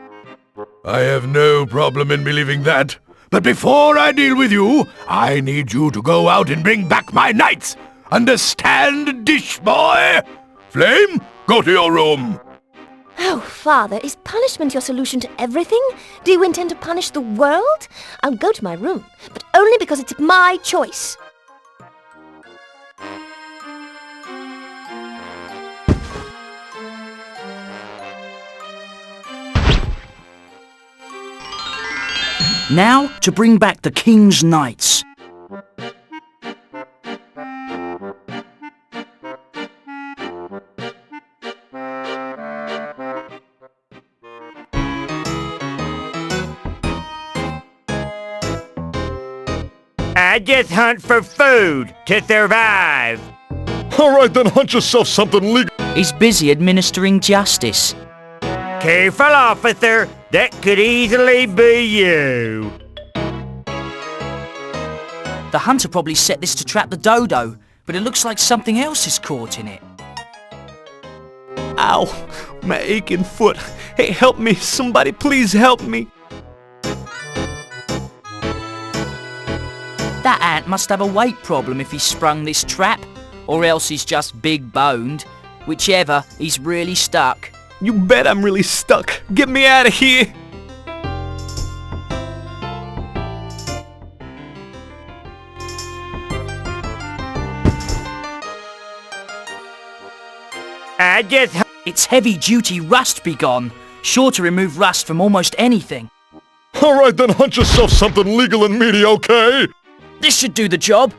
I have no problem in believing that. But before I deal with you, I need you to go out and bring back my knights. Understand, dish boy? Flame, go to your room. Oh, Father, is punishment your solution to everything? Do you intend to punish the world? I'll go to my room, but only because it's my choice. Now to bring back the King's Knights. I just hunt for food to survive. Alright then, hunt yourself something legal. He's busy administering justice. Careful, officer. That could easily be you. The hunter probably set this to trap the dodo, but it looks like something else is caught in it. Ow! My aching foot. Hey, help me. Somebody please help me. That ant must have a weight problem if he sprung this trap, or else he's just big-boned. Whichever, he's really stuck. You bet I'm really stuck. Get me out of here. It's heavy-duty rust begone. Sure to remove rust from almost anything. Alright then, hunt yourself something legal and meaty, okay? This should do the job.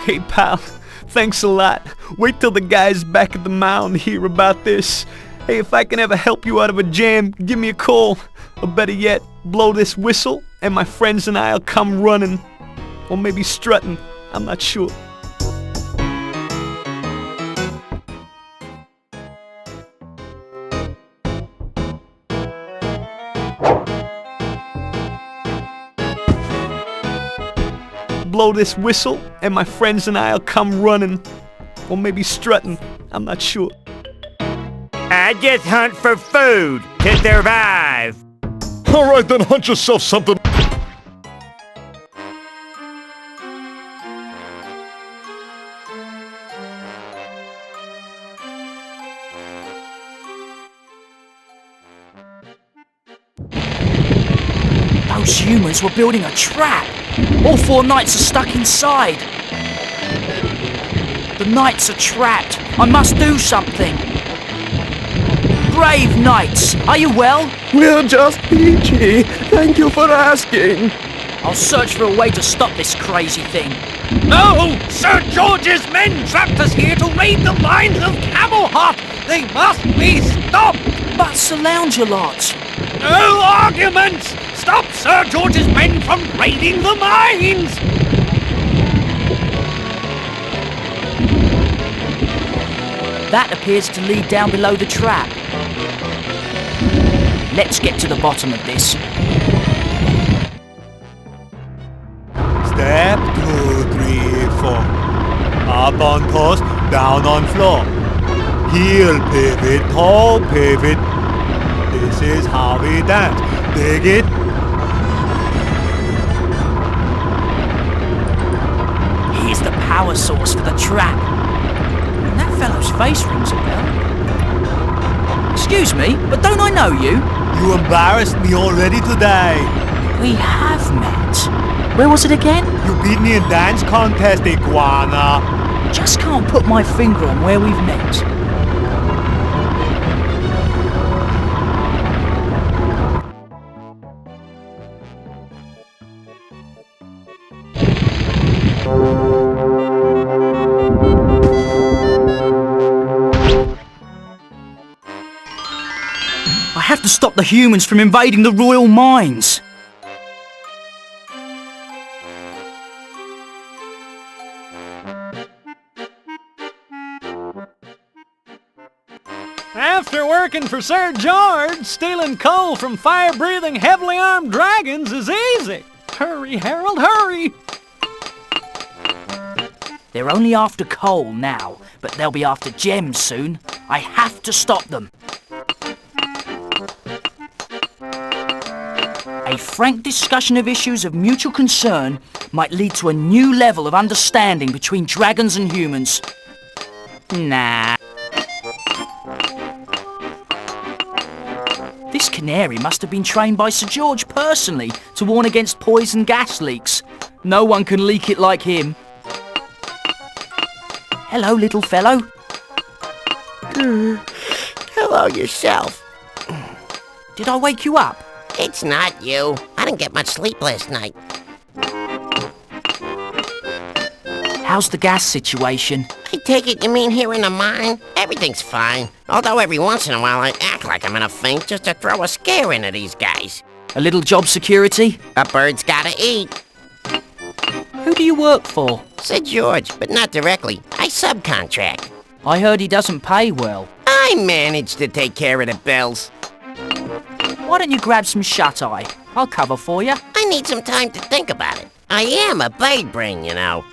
Hey pal, thanks a lot. Wait till the guys back at the mound hear about this. Hey, if I can ever help you out of a jam, give me a call. Or better yet, blow this whistle, and my friends and I'll come running. Or maybe strutting. I'm not sure. Blow this whistle, and my friends and I'll come running. Or maybe strutting. I'm not sure. I just hunt for food to survive. All right, then hunt yourself something. Those humans were building a trap. All 4 knights are stuck inside. The knights are trapped. I must do something. Brave knights, are you well? We're just peachy. Thank you for asking. I'll search for a way to stop this crazy thing. No! Sir George's men trapped us here to raid the mines of Camelhot! They must be stopped! But Sir lot. No arguments! Stop Sir George's men from raiding the mines! That appears to lead down below the trap. Let's get to the bottom of this. Step 2, 3, 4. Up on post, down on floor. Heel pivot, toe pivot. This is how we dance. Dig it? Here's the power source for the trap. And that fellow's face rings a bell. Excuse me, but don't I know you? You embarrassed me already today. We have met. Where was it again? You beat me in dance contest, iguana. Just can't put my finger on where we've met. I have to stop the humans from invading the royal mines. After working for Sir George, stealing coal from fire-breathing, heavily armed dragons is easy. Hurry, Harold, hurry! They're only after coal now, but they'll be after gems soon. I have to stop them. A frank discussion of issues of mutual concern might lead to a new level of understanding between dragons and humans. Nah. This canary must have been trained by Sir George personally to warn against poison gas leaks. No one can leak it like him. Hello, little fellow. Hello yourself. Did I wake you up? It's not you. I didn't get much sleep last night. How's the gas situation? I take it you mean here in the mine? Everything's fine. Although every once in a while I act like I'm in a faint just to throw a scare into these guys. A little job security? A bird's gotta eat. Who do you work for? Sir George, but not directly. I subcontract. I heard he doesn't pay well. I manage to take care of the bills. Why don't you grab some shut-eye? I'll cover for you. I need some time to think about it. I am a bird brain, you know.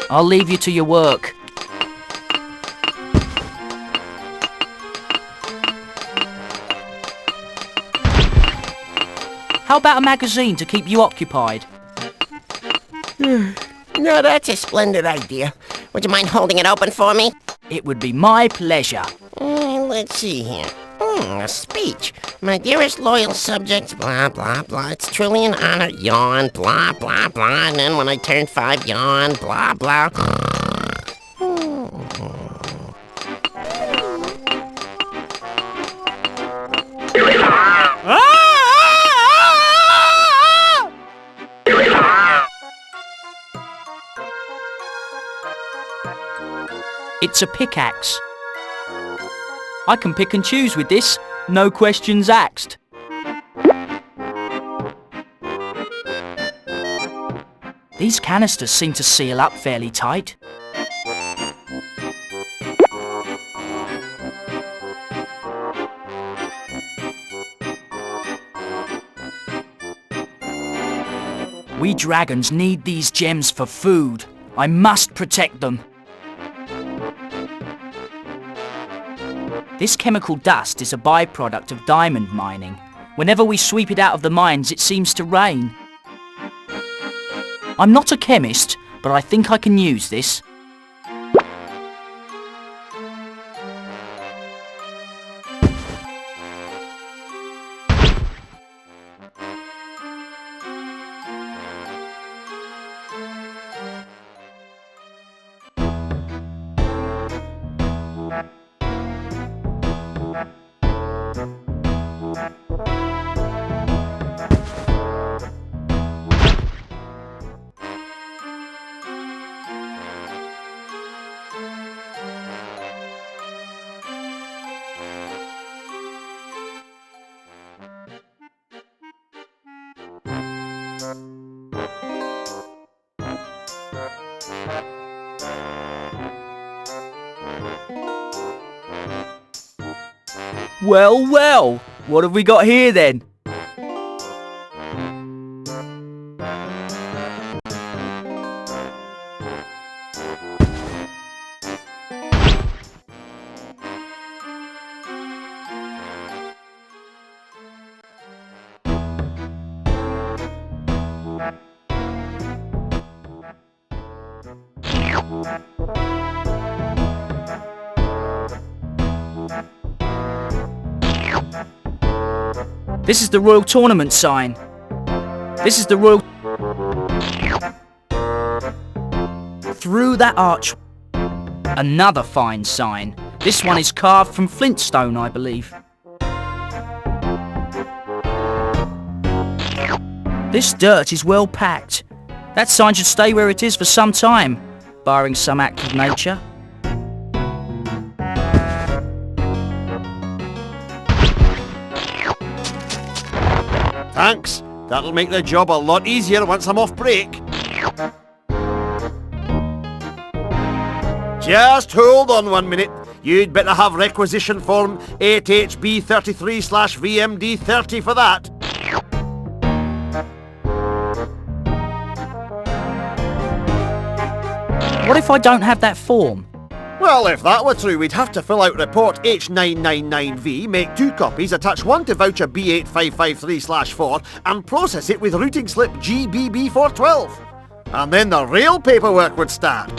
I'll leave you to your work. How about a magazine to keep you occupied? No, that's a splendid idea. Would you mind holding it open for me? It would be my pleasure. Let's see here. A speech. My dearest loyal subjects, blah, blah, blah. It's truly an honor, yawn, blah, blah, blah. And then when I turn 5, yawn, blah, blah. It's a pickaxe. I can pick and choose with this. No questions asked. These canisters seem to seal up fairly tight. We dragons need these gems for food. I must protect them. This chemical dust is a byproduct of diamond mining. Whenever we sweep it out of the mines, it seems to rain. I'm not a chemist, but I think I can use this. Well, well, what have we got here then? This is the Royal Tournament sign. This is the Royal... Through that arch... Another fine sign. This one is carved from flintstone, I believe. This dirt is well packed. That sign should stay where it is for some time, barring some act of nature. Thanks. That'll make the job a lot easier once I'm off break. Just hold on 1 minute. You'd better have requisition form 8HB33/VMD30 for that. What if I don't have that form? Well, if that were true, we'd have to fill out report H999V, make 2 copies, attach 1 to voucher B8553/4, and process it with routing slip GBB412. And then the real paperwork would start.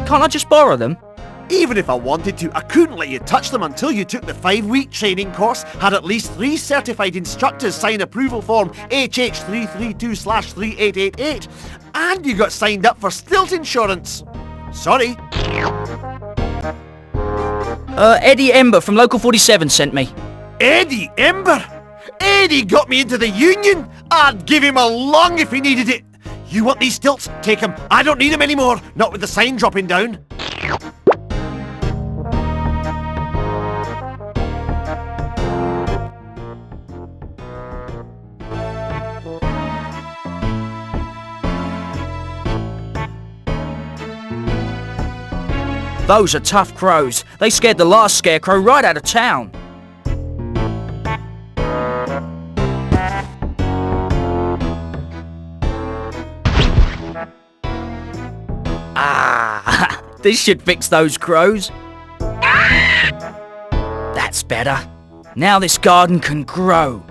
Can't I just borrow them? Even if I wanted to, I couldn't let you touch them until you took the 5-week training course, had at least 3 certified instructors sign approval form HH332/3888, and you got signed up for stilt insurance. Sorry. Eddie Ember from Local 47 sent me. Eddie Ember? Eddie got me into the union. I'd give him a lung if he needed it. You want these stilts? Take them. I don't need them anymore. Not with the sign dropping down. Those are tough crows. They scared the last scarecrow right out of town. Ah, this should fix those crows. That's better. Now this garden can grow.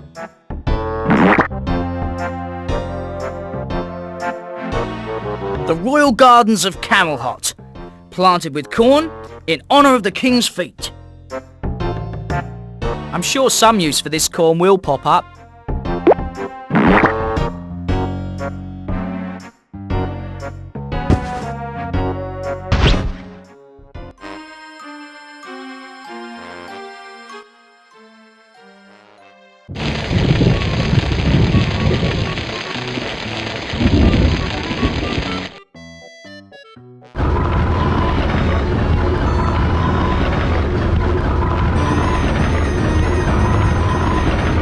The Royal Gardens of Camelhot. Planted with corn in honour of the King's feet. I'm sure some use for this corn will pop up.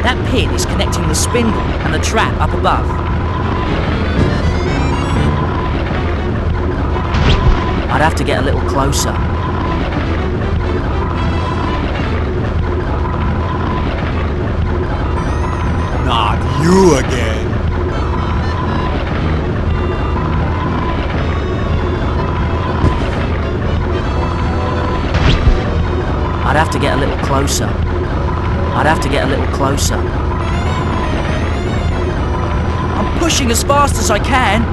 That pin is connecting the spindle and the trap up above. I'd have to get a little closer. Not you again. I'd have to get a little closer. I'd have to get a little closer. I'm pushing as fast as I can.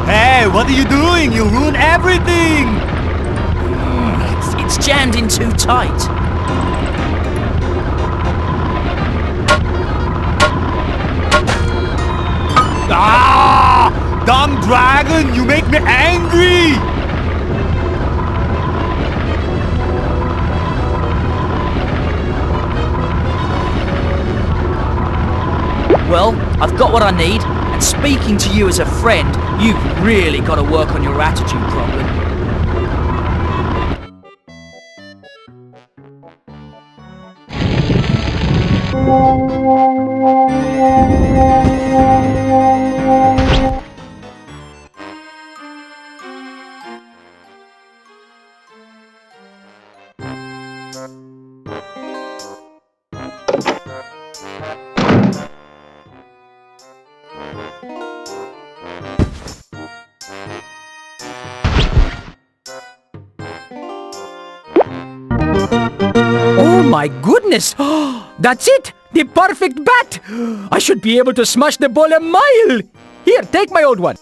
Hey, what are you doing? You ruined everything! It's jammed in too tight. Ah! Dumb dragon, you make me angry! Well, I've got what I need, and speaking to you as a friend, you've really got to work on your attitude problem. Oh my goodness! That's it! The perfect bat! I should be able to smash the ball a mile! Here, take my old one.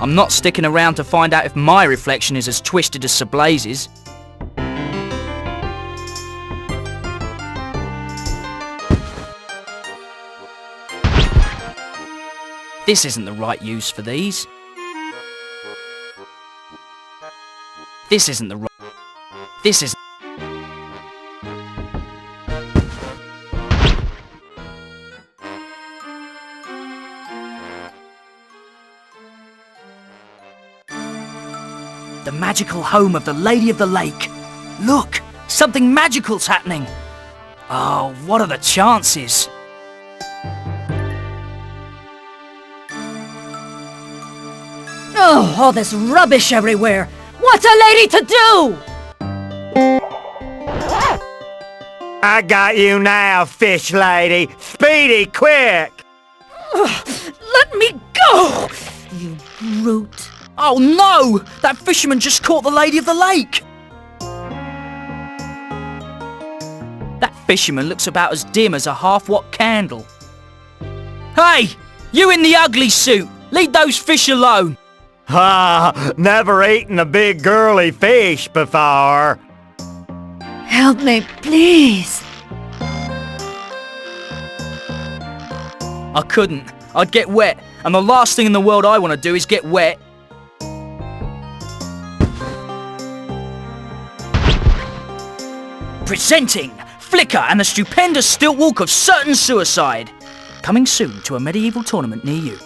I'm not sticking around to find out if my reflection is as twisted as Sir Blaze's. This isn't the right use for these. This isn't the right... This isn't... The magical home of the Lady of the Lake. Look, something magical's happening. Oh, what are the chances? Oh, all this rubbish everywhere. What's a lady to do? I got you now, fish lady. Speedy, quick! Let me go, you brute. Oh no! That fisherman just caught the Lady of the Lake! That fisherman looks about as dim as a half-watt candle. Hey! You in the ugly suit! Leave those fish alone! Ha! Never eaten a big girly fish before. Help me, please. I couldn't. I'd get wet, and the last thing in the world I want to do is get wet. Presenting Flicker and the stupendous stilt walk of certain suicide. Coming soon to a medieval tournament near you.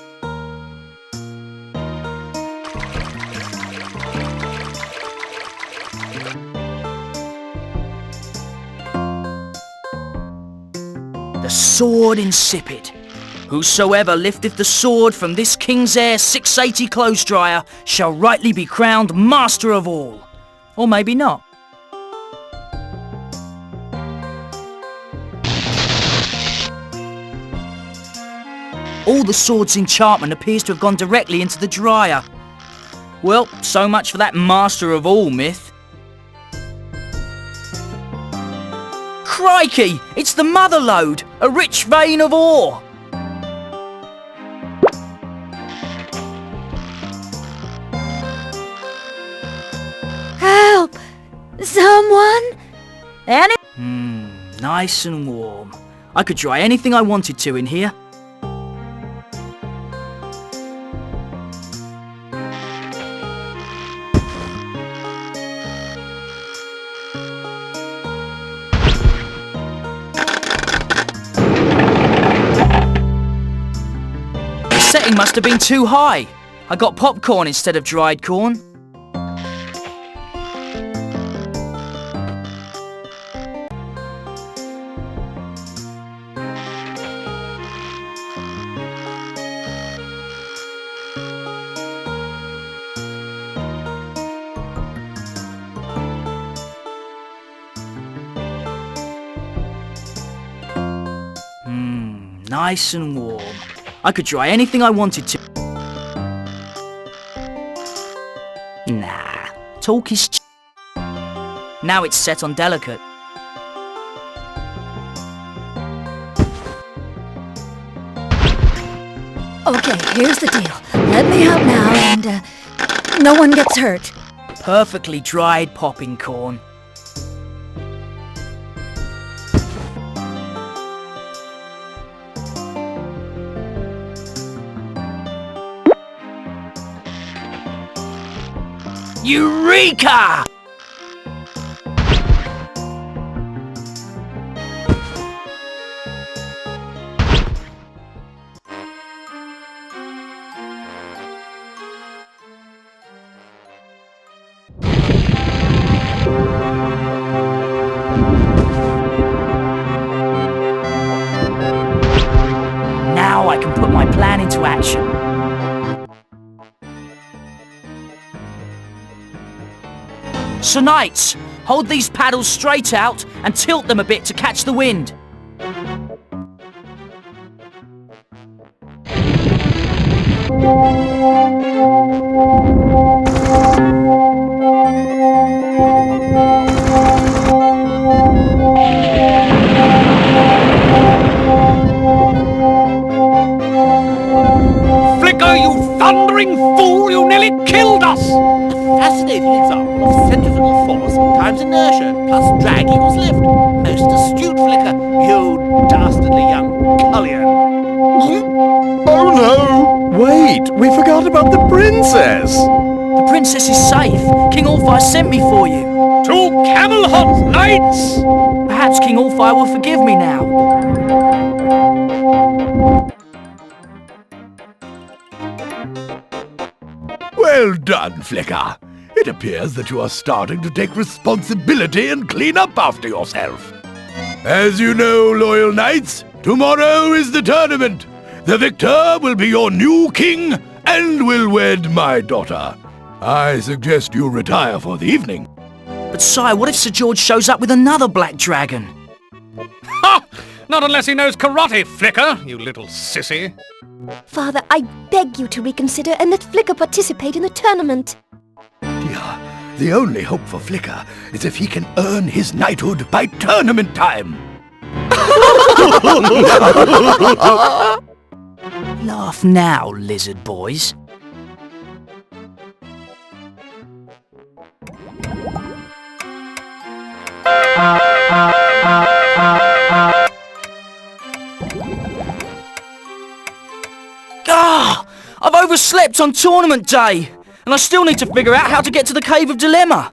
The sword insipid. Whosoever lifteth the sword from this king's heir 680 clothes dryer shall rightly be crowned master of all. Or maybe not. All the sword's enchantment appears to have gone directly into the dryer. Well, so much for that master of all myth. Crikey! It's the mother lode, a rich vein of ore. Help! Someone? Nice and warm. I could dry anything I wanted to in here. must have been too high. I got popcorn instead of dried corn. Nice and warm. I could try anything I wanted to. Nah, talk is Now it's set on delicate. Okay, here's the deal. Let me out now and no one gets hurt. Perfectly dried popping corn. Eureka! Now I can put my plan into action. So knights, hold these paddles straight out and tilt them a bit to catch the wind. Flicker, you thundering fool! You nearly killed us! Fascinating example of centrifugal force times inertia plus drag equals lift. Most astute Flicker, you dastardly young cullion. Oh no! Wait, we forgot about the princess! The princess is safe. King Allfire sent me for you. To Camelot, knights! Perhaps King Allfire will forgive me now. Well done, Flicker. It appears that you are starting to take responsibility and clean up after yourself. As you know, loyal knights, tomorrow is the tournament. The victor will be your new king and will wed my daughter. I suggest you retire for the evening. But sire, what if Sir George shows up with another black dragon? Ha! Not unless he knows karate, Flicker, you little sissy. Father, I beg you to reconsider and let Flicker participate in the tournament. Dear, the only hope for Flicker is if he can earn his knighthood by tournament time. Laugh now, lizard boys. Ah! I've overslept on tournament day, and I still need to figure out how to get to the Cave of Dilemma.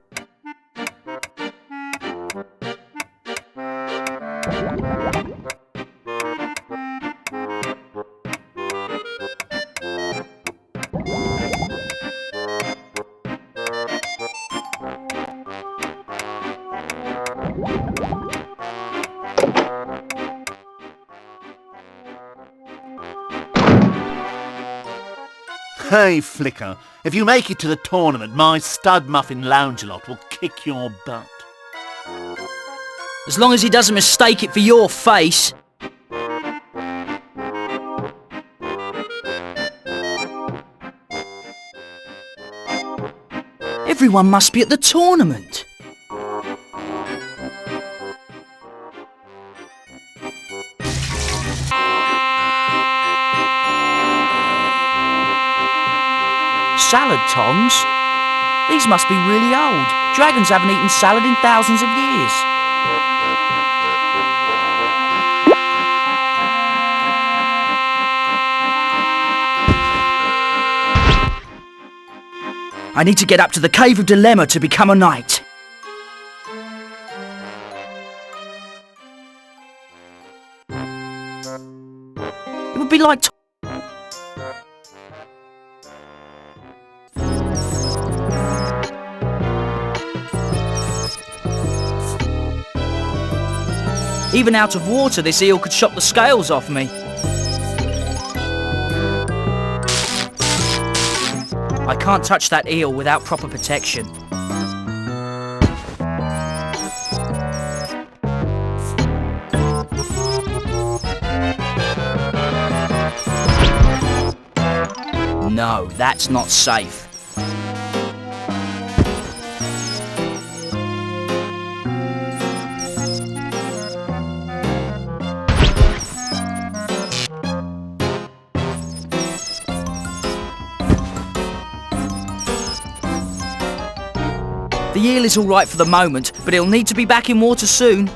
Hey, Flicker, if you make it to the tournament, my stud muffin Loungelot will kick your butt. As long as he doesn't mistake it for your face. Everyone must be at the tournament. Salad tongs? These must be really old. Dragons haven't eaten salad in thousands of years. I need to get up to the Cave of Dilemma to become a knight. It would be like Even out of water, this eel could chop the scales off me. I can't touch that eel without proper protection. No, that's not safe. The eel is all right for the moment, but he'll need to be back in water soon.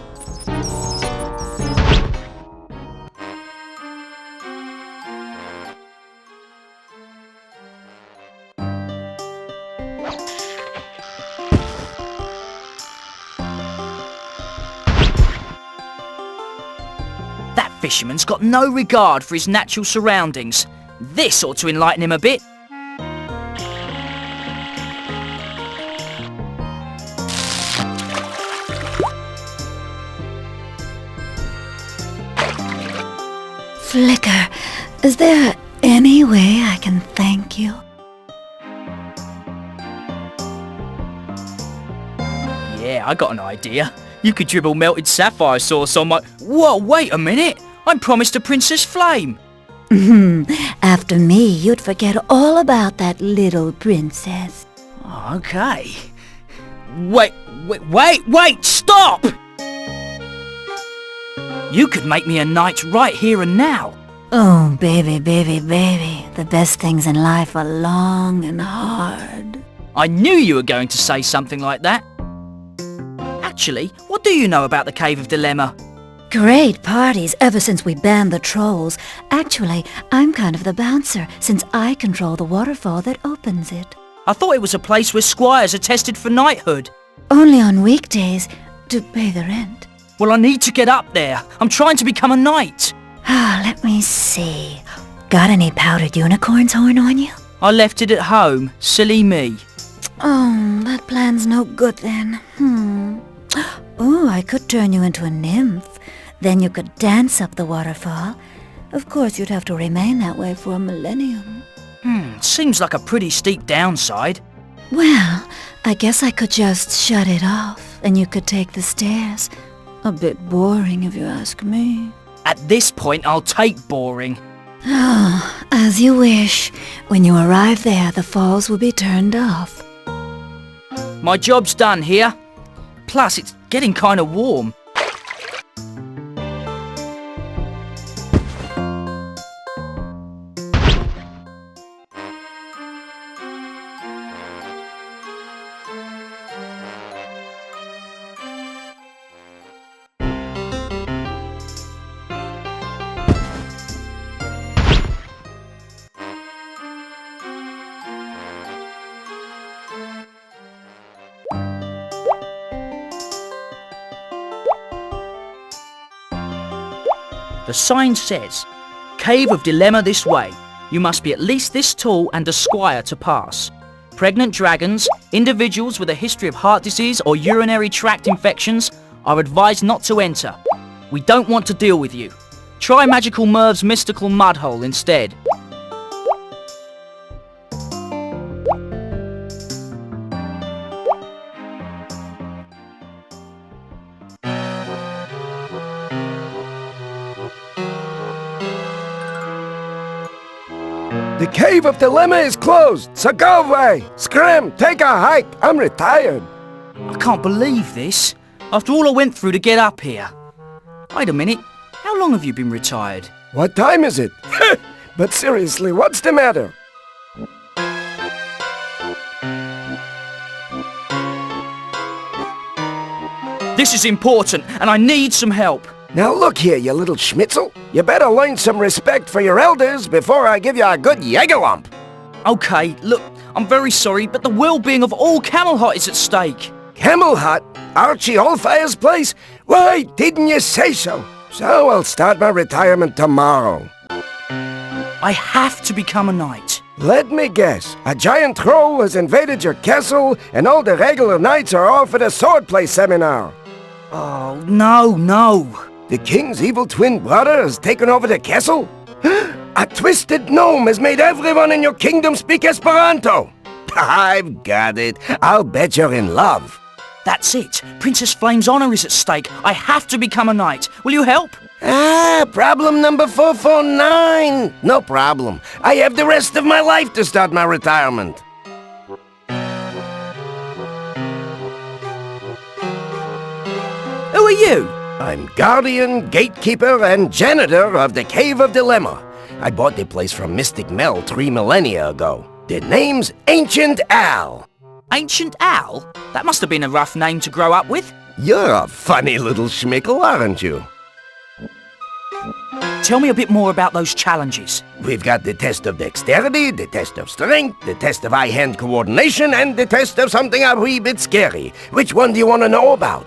That fisherman's got no regard for his natural surroundings. This ought to enlighten him a bit. Flicker, is there any way I can thank you? Yeah, I got an idea. You could dribble melted sapphire sauce on my... Whoa, wait a minute! I'm promised to Princess Flame! After me, you'd forget all about that little princess. Okay. Wait, stop! You could make me a knight right here and now. Oh, baby, baby, baby. The best things in life are long and hard. I knew you were going to say something like that. Actually, what do you know about the Cave of Dilemma? Great parties ever since we banned the trolls. Actually, I'm kind of the bouncer, since I control the waterfall that opens it. I thought it was a place where squires are tested for knighthood. Only on weekdays, to pay the rent. Well, I need to get up there. I'm trying to become a knight. Let me see. Got any powdered unicorn's horn on you? I left it at home. Silly me. Oh, that plan's no good then. Oh, I could turn you into a nymph. Then you could dance up the waterfall. Of course, you'd have to remain that way for a millennium. Seems like a pretty steep downside. Well, I guess I could just shut it off, and you could take the stairs. A bit boring, if you ask me. At this point, I'll take boring. Oh, as you wish. When you arrive there, the falls will be turned off. My job's done here. Plus, it's getting kind of warm. The sign says, Cave of Dilemma this way. You must be at least this tall and a squire to pass. Pregnant dragons, individuals with a history of heart disease or urinary tract infections are advised not to enter. We don't want to deal with you. Try Magical Merv's mystical mudhole instead. The Cave of Dilemma is closed, so go away! Scram, take a hike, I'm retired. I can't believe this. After all I went through to get up here. Wait a minute, how long have you been retired? What time is it? But seriously, what's the matter? This is important, and I need some help. Now look here, you little schmitzel. You better learn some respect for your elders before I give you a good Jaguar. Okay, look, I'm very sorry, but the well-being of all Camelot is at stake. Camelot? Archie Allfire's place? Why, didn't you say so? So I'll start my retirement tomorrow. I have to become a knight. Let me guess. A giant troll has invaded your castle, and all the regular knights are off at a swordplay seminar. Oh, no. The king's evil twin brother has taken over the castle? A twisted gnome has made everyone in your kingdom speak Esperanto! I've got it. I'll bet you're in love. That's it. Princess Flame's honor is at stake. I have to become a knight. Will you help? Problem number 449. No problem. I have the rest of my life to start my retirement. Who are you? I'm guardian, gatekeeper, and janitor of the Cave of Dilemma. I bought the place from Mystic Mel 3 millennia ago. The name's Ancient Al. Ancient Al? That must have been a rough name to grow up with. You're a funny little schmickle, aren't you? Tell me a bit more about those challenges. We've got the test of dexterity, the test of strength, the test of eye-hand coordination, and the test of something a wee bit scary. Which one do you want to know about?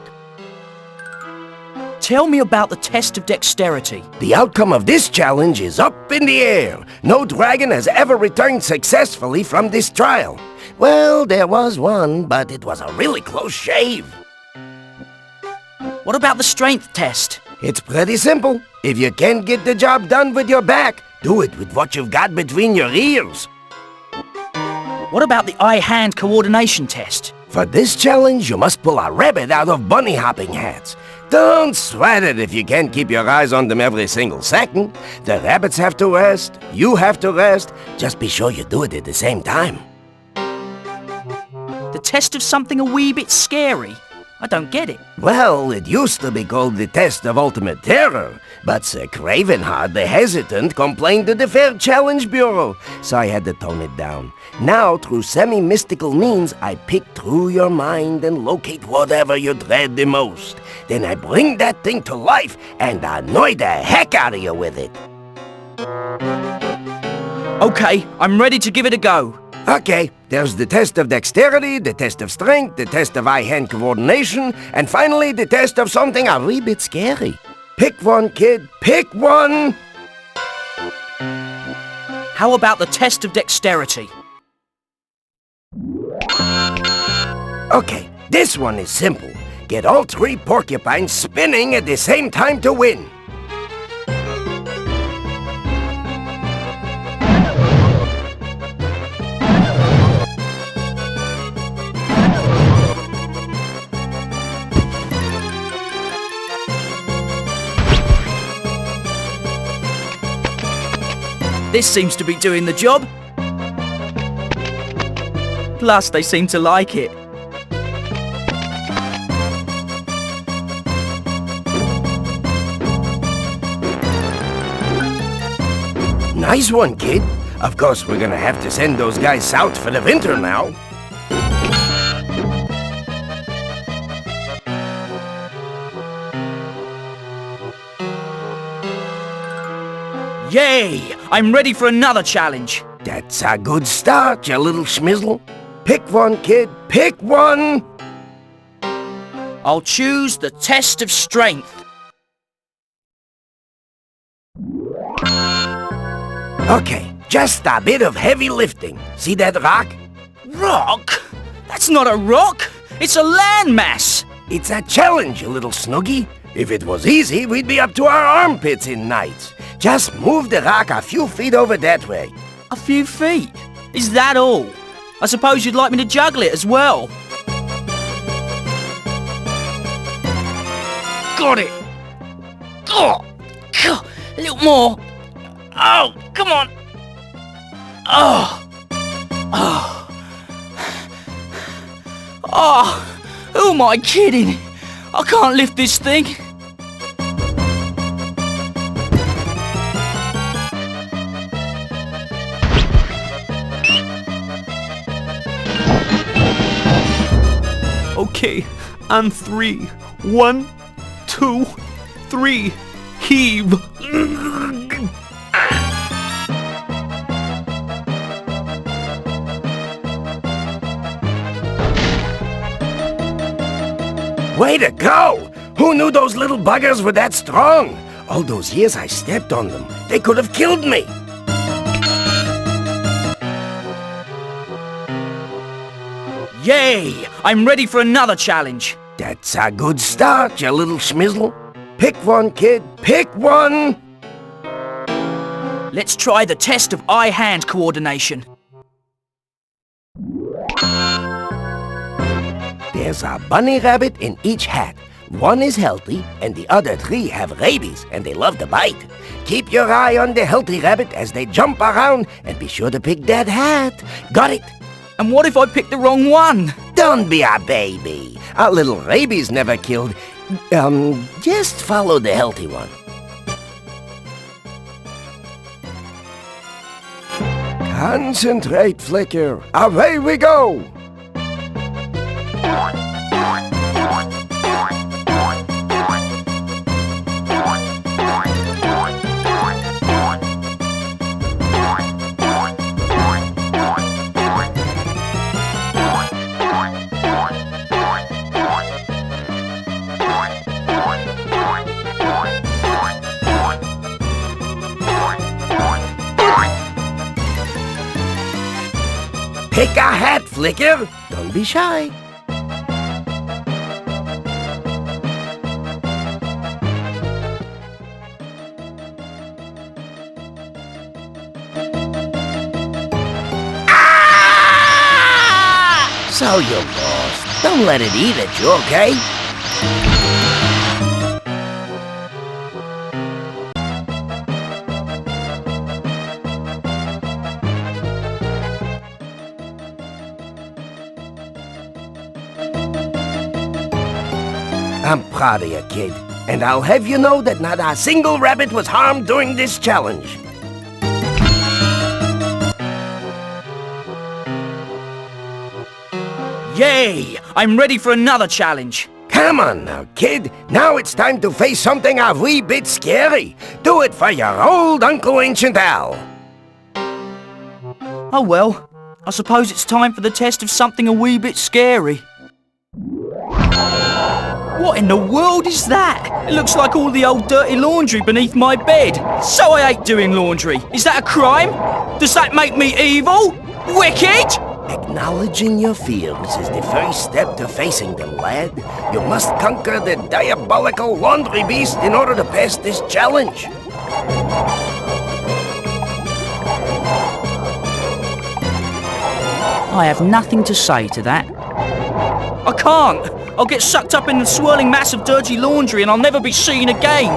Tell me about the test of dexterity. The outcome of this challenge is up in the air. No dragon has ever returned successfully from this trial. Well, there was one, but it was a really close shave. What about the strength test? It's pretty simple. If you can't get the job done with your back, do it with what you've got between your ears. What about the eye-hand coordination test? For this challenge, you must pull a rabbit out of bunny hopping hats. Don't sweat it if you can't keep your eyes on them every single second. The rabbits have to rest, you have to rest. Just be sure you do it at the same time. The test of something a wee bit scary? I don't get it. Well, it used to be called the test of ultimate terror, but Sir Cravenheart the Hesitant complained to the Fair Challenge Bureau, so I had to tone it down. Now, through semi-mystical means, I pick through your mind and locate whatever you dread the most. Then I bring that thing to life and annoy the heck out of you with it. Okay, I'm ready to give it a go. Okay, there's the test of dexterity, the test of strength, the test of eye-hand coordination, and finally the test of something a wee bit scary. Pick one, kid, pick one! How about the test of dexterity? Okay, this one is simple. Get all 3 porcupines spinning at the same time to win. This seems to be doing the job. Plus, they seem to like it. Nice one, kid. Of course, we're gonna have to send those guys south for the winter now. Yay! I'm ready for another challenge. That's a good start, you little schmizzle. Pick one, kid, pick one! I'll choose the test of strength. Okay, just a bit of heavy lifting. See that rock? Rock? That's not a rock! It's a landmass! It's a challenge, you little snoogie. If it was easy, we'd be up to our armpits in nights. Just move the rock a few feet over that way. A few feet? Is that all? I suppose you'd like me to juggle it as well. Got it! Oh, a little more. Oh, come on. Oh. Oh. Oh. Who am I kidding? I can't lift this thing. Okay, on 3. 1, 2, 3. Heave. Way to go! Who knew those little buggers were that strong? All those years I stepped on them. They could have killed me. Yay! I'm ready for another challenge. That's a good start, you little schmizzle. Pick one, kid. Pick one! Let's try the test of eye-hand coordination. There's a bunny rabbit in each hat. One is healthy, and the other 3 have rabies, and they love to bite. Keep your eye on the healthy rabbit as they jump around, and be sure to pick that hat. Got it? And what if I pick the wrong one? Don't be a baby. A little rabies never killed. Just follow the healthy one. Concentrate, Flicker. Away we go! Pick a hat, Flicker. Don't be shy. Ah! So you lost. Don't let it eat at you, okay? I'm proud of you, kid. And I'll have you know that not a single rabbit was harmed during this challenge. Yay! I'm ready for another challenge. Come on now, kid. Now it's time to face something a wee bit scary. Do it for your old Uncle Ancient Al. Oh well, I suppose it's time for the test of something a wee bit scary. What in the world is that? It looks like all the old dirty laundry beneath my bed. So I hate doing laundry. Is that a crime? Does that make me evil? Wicked? Acknowledging your fears is the first step to facing them, lad. You must conquer the diabolical laundry beast in order to pass this challenge. I have nothing to say to that. I can't! I'll get sucked up in the swirling mass of dirty laundry and I'll never be seen again!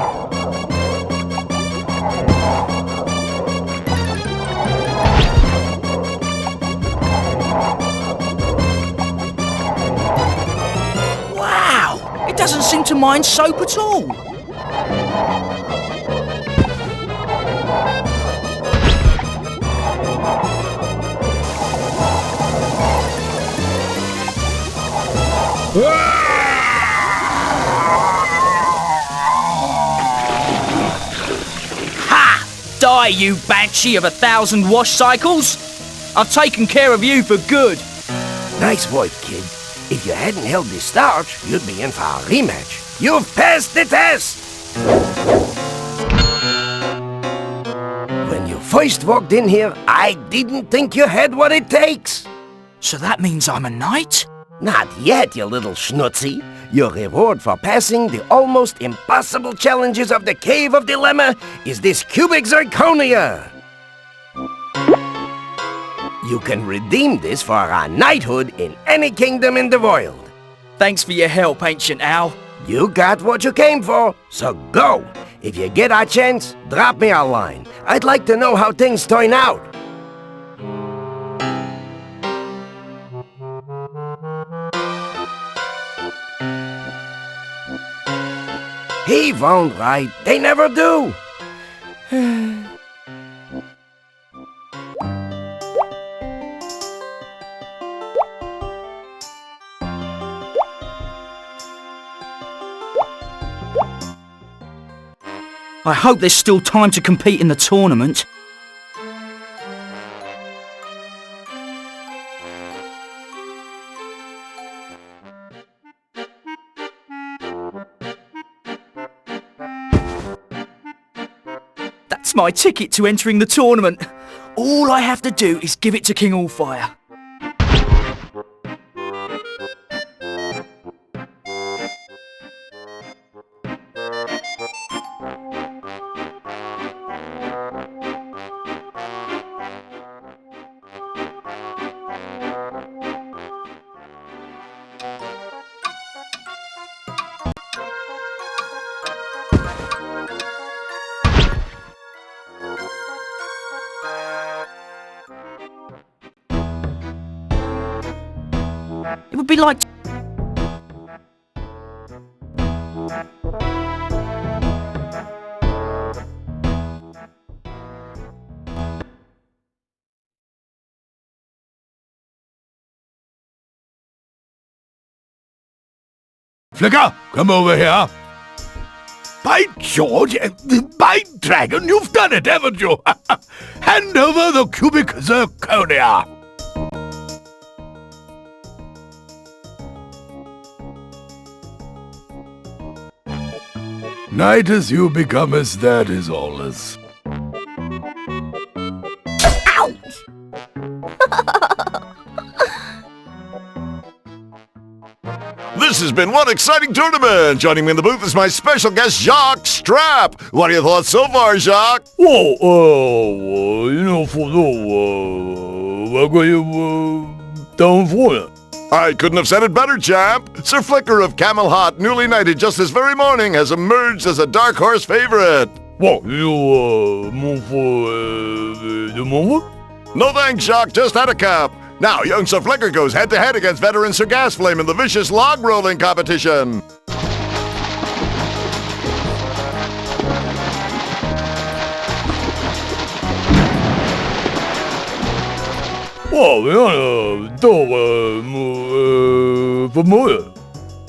Wow! It doesn't seem to mind soap at all! Ha! Die, you banshee of 1,000 wash cycles! I've taken care of you for good. Nice work, kid. If you hadn't held the starch, you'd be in for a rematch. You've passed the test! When you first walked in here, I didn't think you had what it takes. So that means I'm a knight? Not yet, you little schnutzy. Your reward for passing the almost impossible challenges of the Cave of Dilemma is this cubic zirconia. You can redeem this for a knighthood in any kingdom in the world. Thanks for your help, Ancient Al. You got what you came for, so go. If you get a chance, drop me a line. I'd like to know how things turn out. He won't write. They never do. I hope there's still time to compete in the tournament. That's my ticket to entering the tournament. All I have to do is give it to King Allfire. be like... Flicker, come over here. By George, by Dragon, you've done it, haven't you? Hand over the cubic zirconia. Night as you become as that is allus. Ouch! This has been one exciting tournament. Joining me in the booth is my special guest, Jacques Strap. What are your thoughts so far, Jacques? I couldn't have said it better, champ. Sir Flicker of Camel Hot, newly knighted just this very morning, has emerged as a dark horse favorite. No thanks, Jacques. Just had a cap. Now, young Sir Flicker goes head-to-head against veteran Sir Gasflame in the vicious log-rolling competition.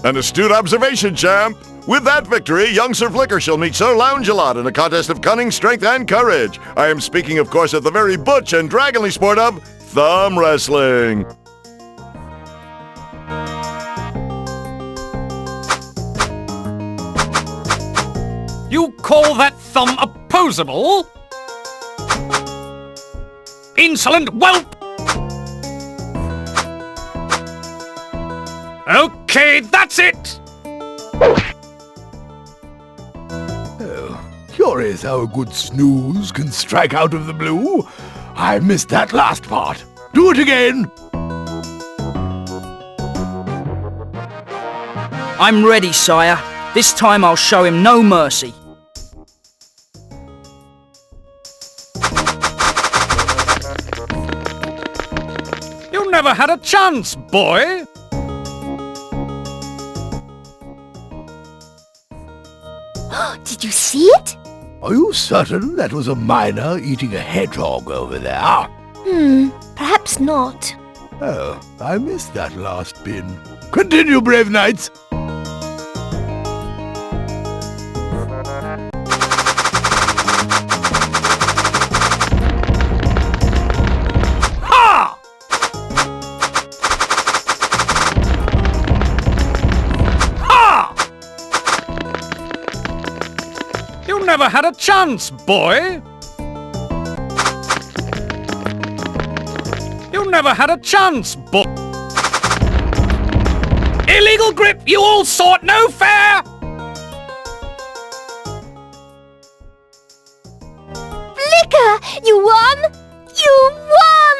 An astute observation, champ. With that victory, young Sir Flicker shall meet Sir Lounge-a-Lot in a contest of cunning, strength, and courage. I am speaking, of course, of the very butch and dragonly sport of thumb wrestling. You call that thumb opposable? Insolent whelp! Okay, that's it! Oh, curious how a good snooze can strike out of the blue. I missed that last part. Do it again! I'm ready, sire. This time I'll show him no mercy. You never had a chance, boy! Did you see it? Are you certain that was a miner eating a hedgehog over there? Perhaps not. Oh, I missed that last bin. Continue, brave knights! Ha! Ha! You never had a chance, boy! You never had a chance, boy! Illegal grip, you all sort, no fair! Flicker, you won! You won!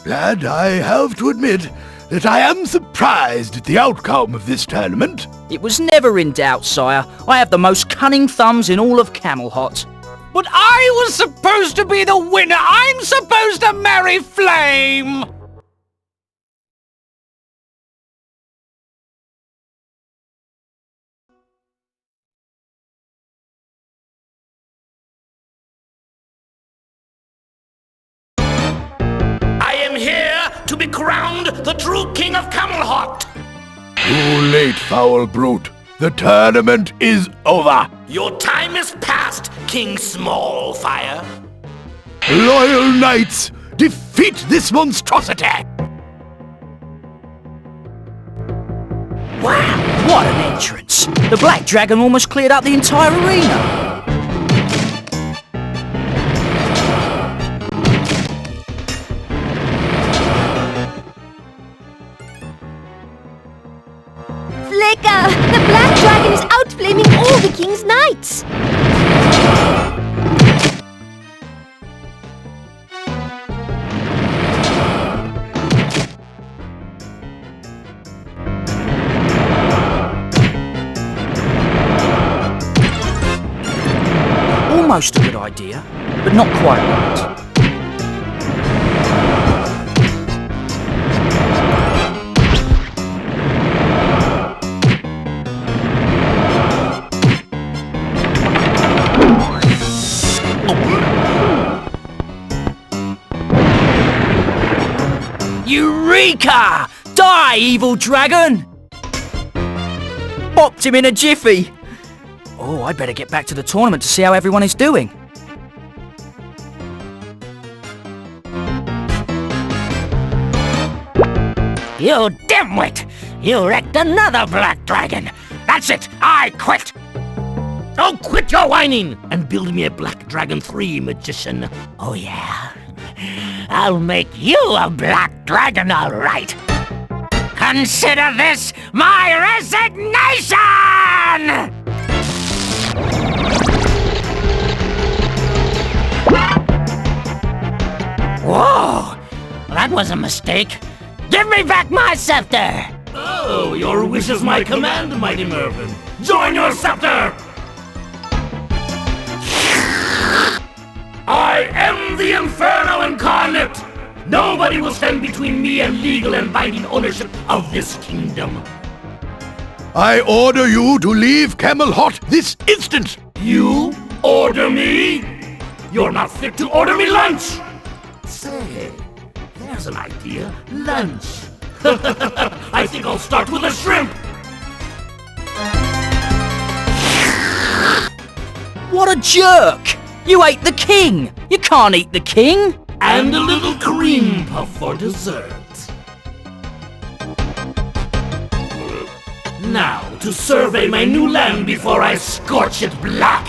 And I have to admit that I am surprised at the outcome of this tournament. It was never in doubt, sire. I have the most cunning thumbs in all of Camel Hot. But I was supposed to be the winner! I'm supposed to marry Flame! I am here to be crowned the true king of Camel Hot. Too late, foul brute. The tournament is over. Your time is past, King Smallfire. Loyal knights, defeat this monstrosity! Wow, what an entrance! The Black Dragon almost cleared out the entire arena. Flicker, the Black Dragon is outflaming all the King's knights! Almost a good idea, but not quite right. Eureka! Die, evil dragon! Popped him in a jiffy. Oh, I'd better get back to the tournament to see how everyone is doing. You dimwit! You wrecked another black dragon! That's it! I quit! Oh, quit your whining and build me a Black Dragon 3, magician. Oh, yeah? I'll make you a black dragon, all right! Consider this my resignation! Whoa! That was a mistake. Give me back my scepter! Oh, your wish is my command, mighty Mervyn. Join your scepter! I am the Inferno Incarnate! Nobody will stand between me and legal and binding ownership of this kingdom. I order you to leave Camelot this instant! You order me? You're not fit to order me lunch! Say, there's an idea. Lunch. I think I'll start with a shrimp. What a jerk! You ate the king! You can't eat the king! And a little cream puff for dessert. Now, to survey my new land before I scorch it black.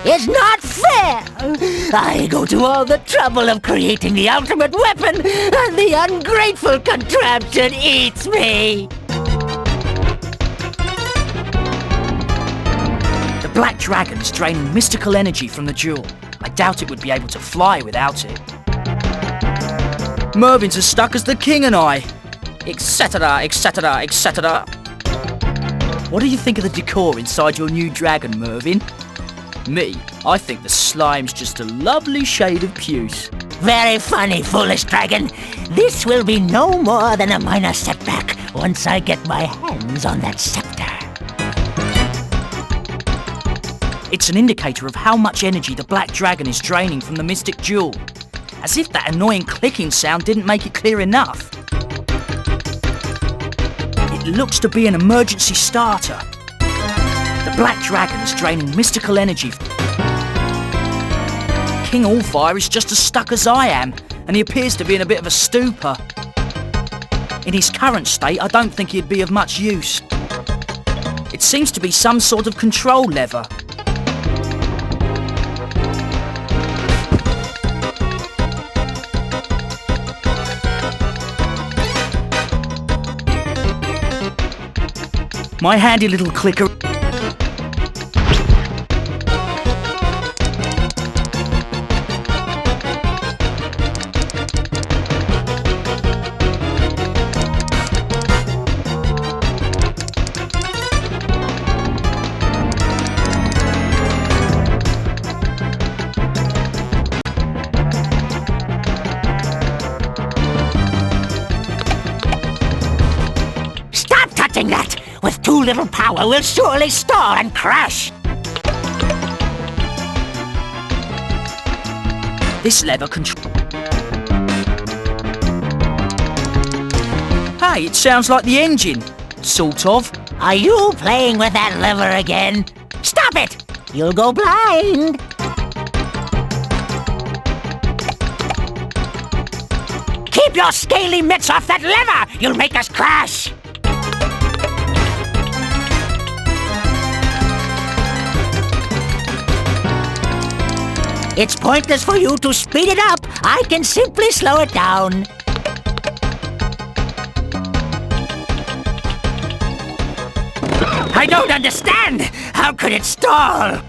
It's not fair! I go to all the trouble of creating the ultimate weapon, and the ungrateful contraption eats me! The black dragon's draining mystical energy from the jewel. I doubt it would be able to fly without it. Mervyn's as stuck as the king and I. Etc, etc, etc. What do you think of the decor inside your new dragon, Mervyn? Me, I think the slime's just a lovely shade of puce. Very funny, foolish dragon. This will be no more than a minor setback once I get my hands on that scepter. It's an indicator of how much energy the black dragon is draining from the mystic jewel. As if that annoying clicking sound didn't make it clear enough. It looks to be an emergency starter. The black dragon is draining mystical energy. King Allfire is just as stuck as I am, and he appears to be in a bit of a stupor. In his current state, I don't think he'd be of much use. It seems to be some sort of control lever. My handy little clicker... That! With too little power, we'll surely stall and crash! This lever control... Hey, it sounds like the engine. Sort of. Are you playing with that lever again? Stop it! You'll go blind! Keep your scaly mitts off that lever! You'll make us crash! It's pointless for you to speed it up. I can simply slow it down. I don't understand. How could it stall?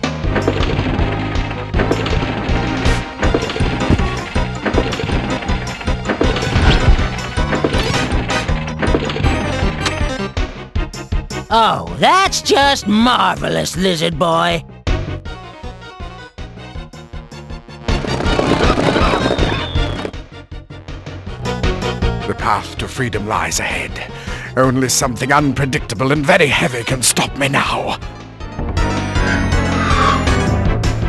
Oh, that's just marvelous, lizard boy. The path to freedom lies ahead. Only something unpredictable and very heavy can stop me now.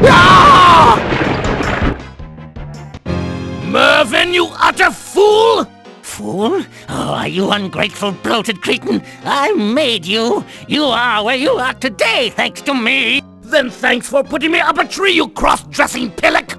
Ah! Mervyn, you utter fool! Fool? Oh, you ungrateful, bloated cretin! I made you! You are where you are today, thanks to me! Then thanks for putting me up a tree, you cross-dressing pillock!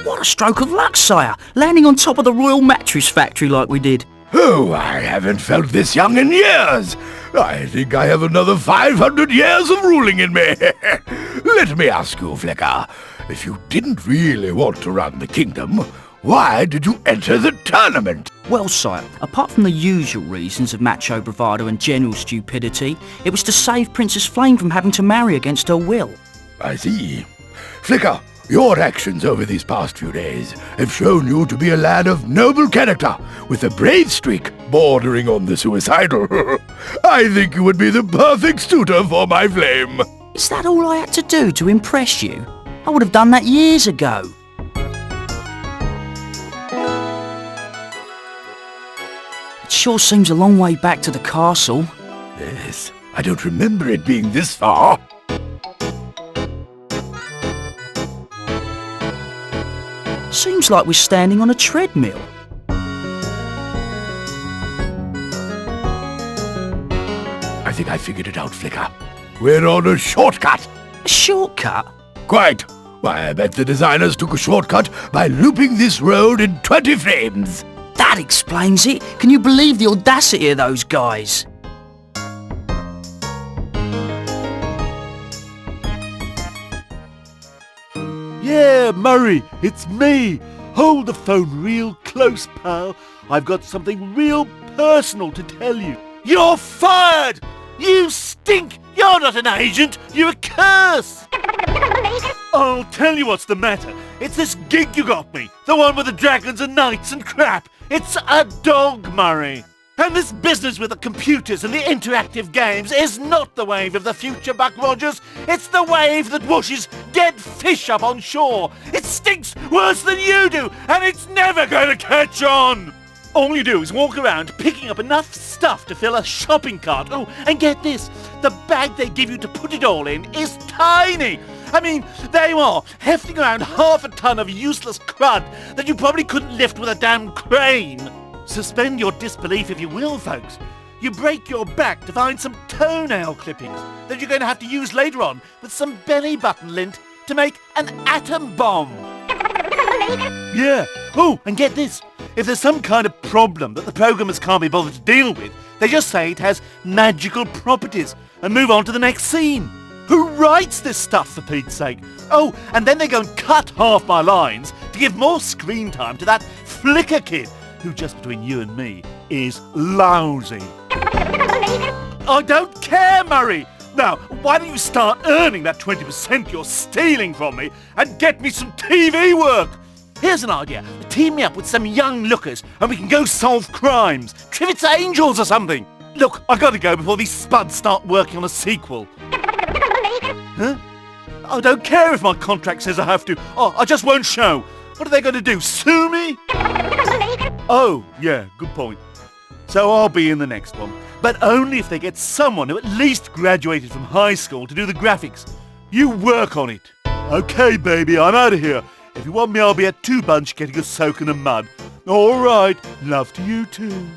What a stroke of luck, sire! Landing on top of the Royal Mattress Factory like we did. Oh, I haven't felt this young in years. I think I have another 500 years of ruling in me. Let me ask you, Flicker, if you didn't really want to run the kingdom, why did you enter the tournament? Well, sire, apart from the usual reasons of macho bravado and general stupidity, it was to save Princess Flame from having to marry against her will. I see. Flicker, your actions over these past few days have shown you to be a lad of noble character, with a brave streak bordering on the suicidal. I think you would be the perfect suitor for my Flame. Is that all I had to do to impress you? I would have done that years ago. It sure seems a long way back to the castle. Yes, I don't remember it being this far. Seems like we're standing on a treadmill. I think I figured it out, Flicker. We're on a shortcut. A shortcut? Quite. Why, I bet the designers took a shortcut by looping this road in 20 frames. That explains it. Can you believe the audacity of those guys? Yeah, Murray, it's me. Hold the phone real close, pal. I've got something real personal to tell you. You're fired! You stink! You're not an agent, you're a curse! I'll tell you what's the matter. It's this gig you got me. The one with the dragons and knights and crap. It's a dog, Murray. And this business with the computers and the interactive games is not the wave of the future, Buck Rogers. It's the wave that washes dead fish up on shore. It stinks worse than you do, and it's never going to catch on. All you do is walk around picking up enough stuff to fill a shopping cart. Oh, and get this, the bag they give you to put it all in is tiny. I mean, there you are, hefting around half a ton of useless crud that you probably couldn't lift with a damn crane. Suspend your disbelief if you will, folks. You break your back to find some toenail clippings that you're going to have to use later on with some belly button lint to make an atom bomb. Yeah. Oh, and get this. If there's some kind of problem that the programmers can't be bothered to deal with, they just say it has magical properties and move on to the next scene. Who writes this stuff, for Pete's sake? Oh, and then they go and cut half my lines to give more screen time to that Flicker kid, who, just between you and me, is lousy. I don't care, Murray! Now, why don't you start earning that 20% you're stealing from me and get me some TV work? Here's an idea. Team me up with some young lookers and we can go solve crimes. Trivets Angels or something. Look, I gotta go before these spuds start working on a sequel. Huh? I don't care if my contract says I have to. Oh, I just won't show. What are they going to do, sue me? Oh, yeah, good point. So I'll be in the next one. But only if they get someone who at least graduated from high school to do the graphics. You work on it. Okay, baby, I'm out of here. If you want me, I'll be at 2 Bunch getting a soak in the mud. All right, love to you too.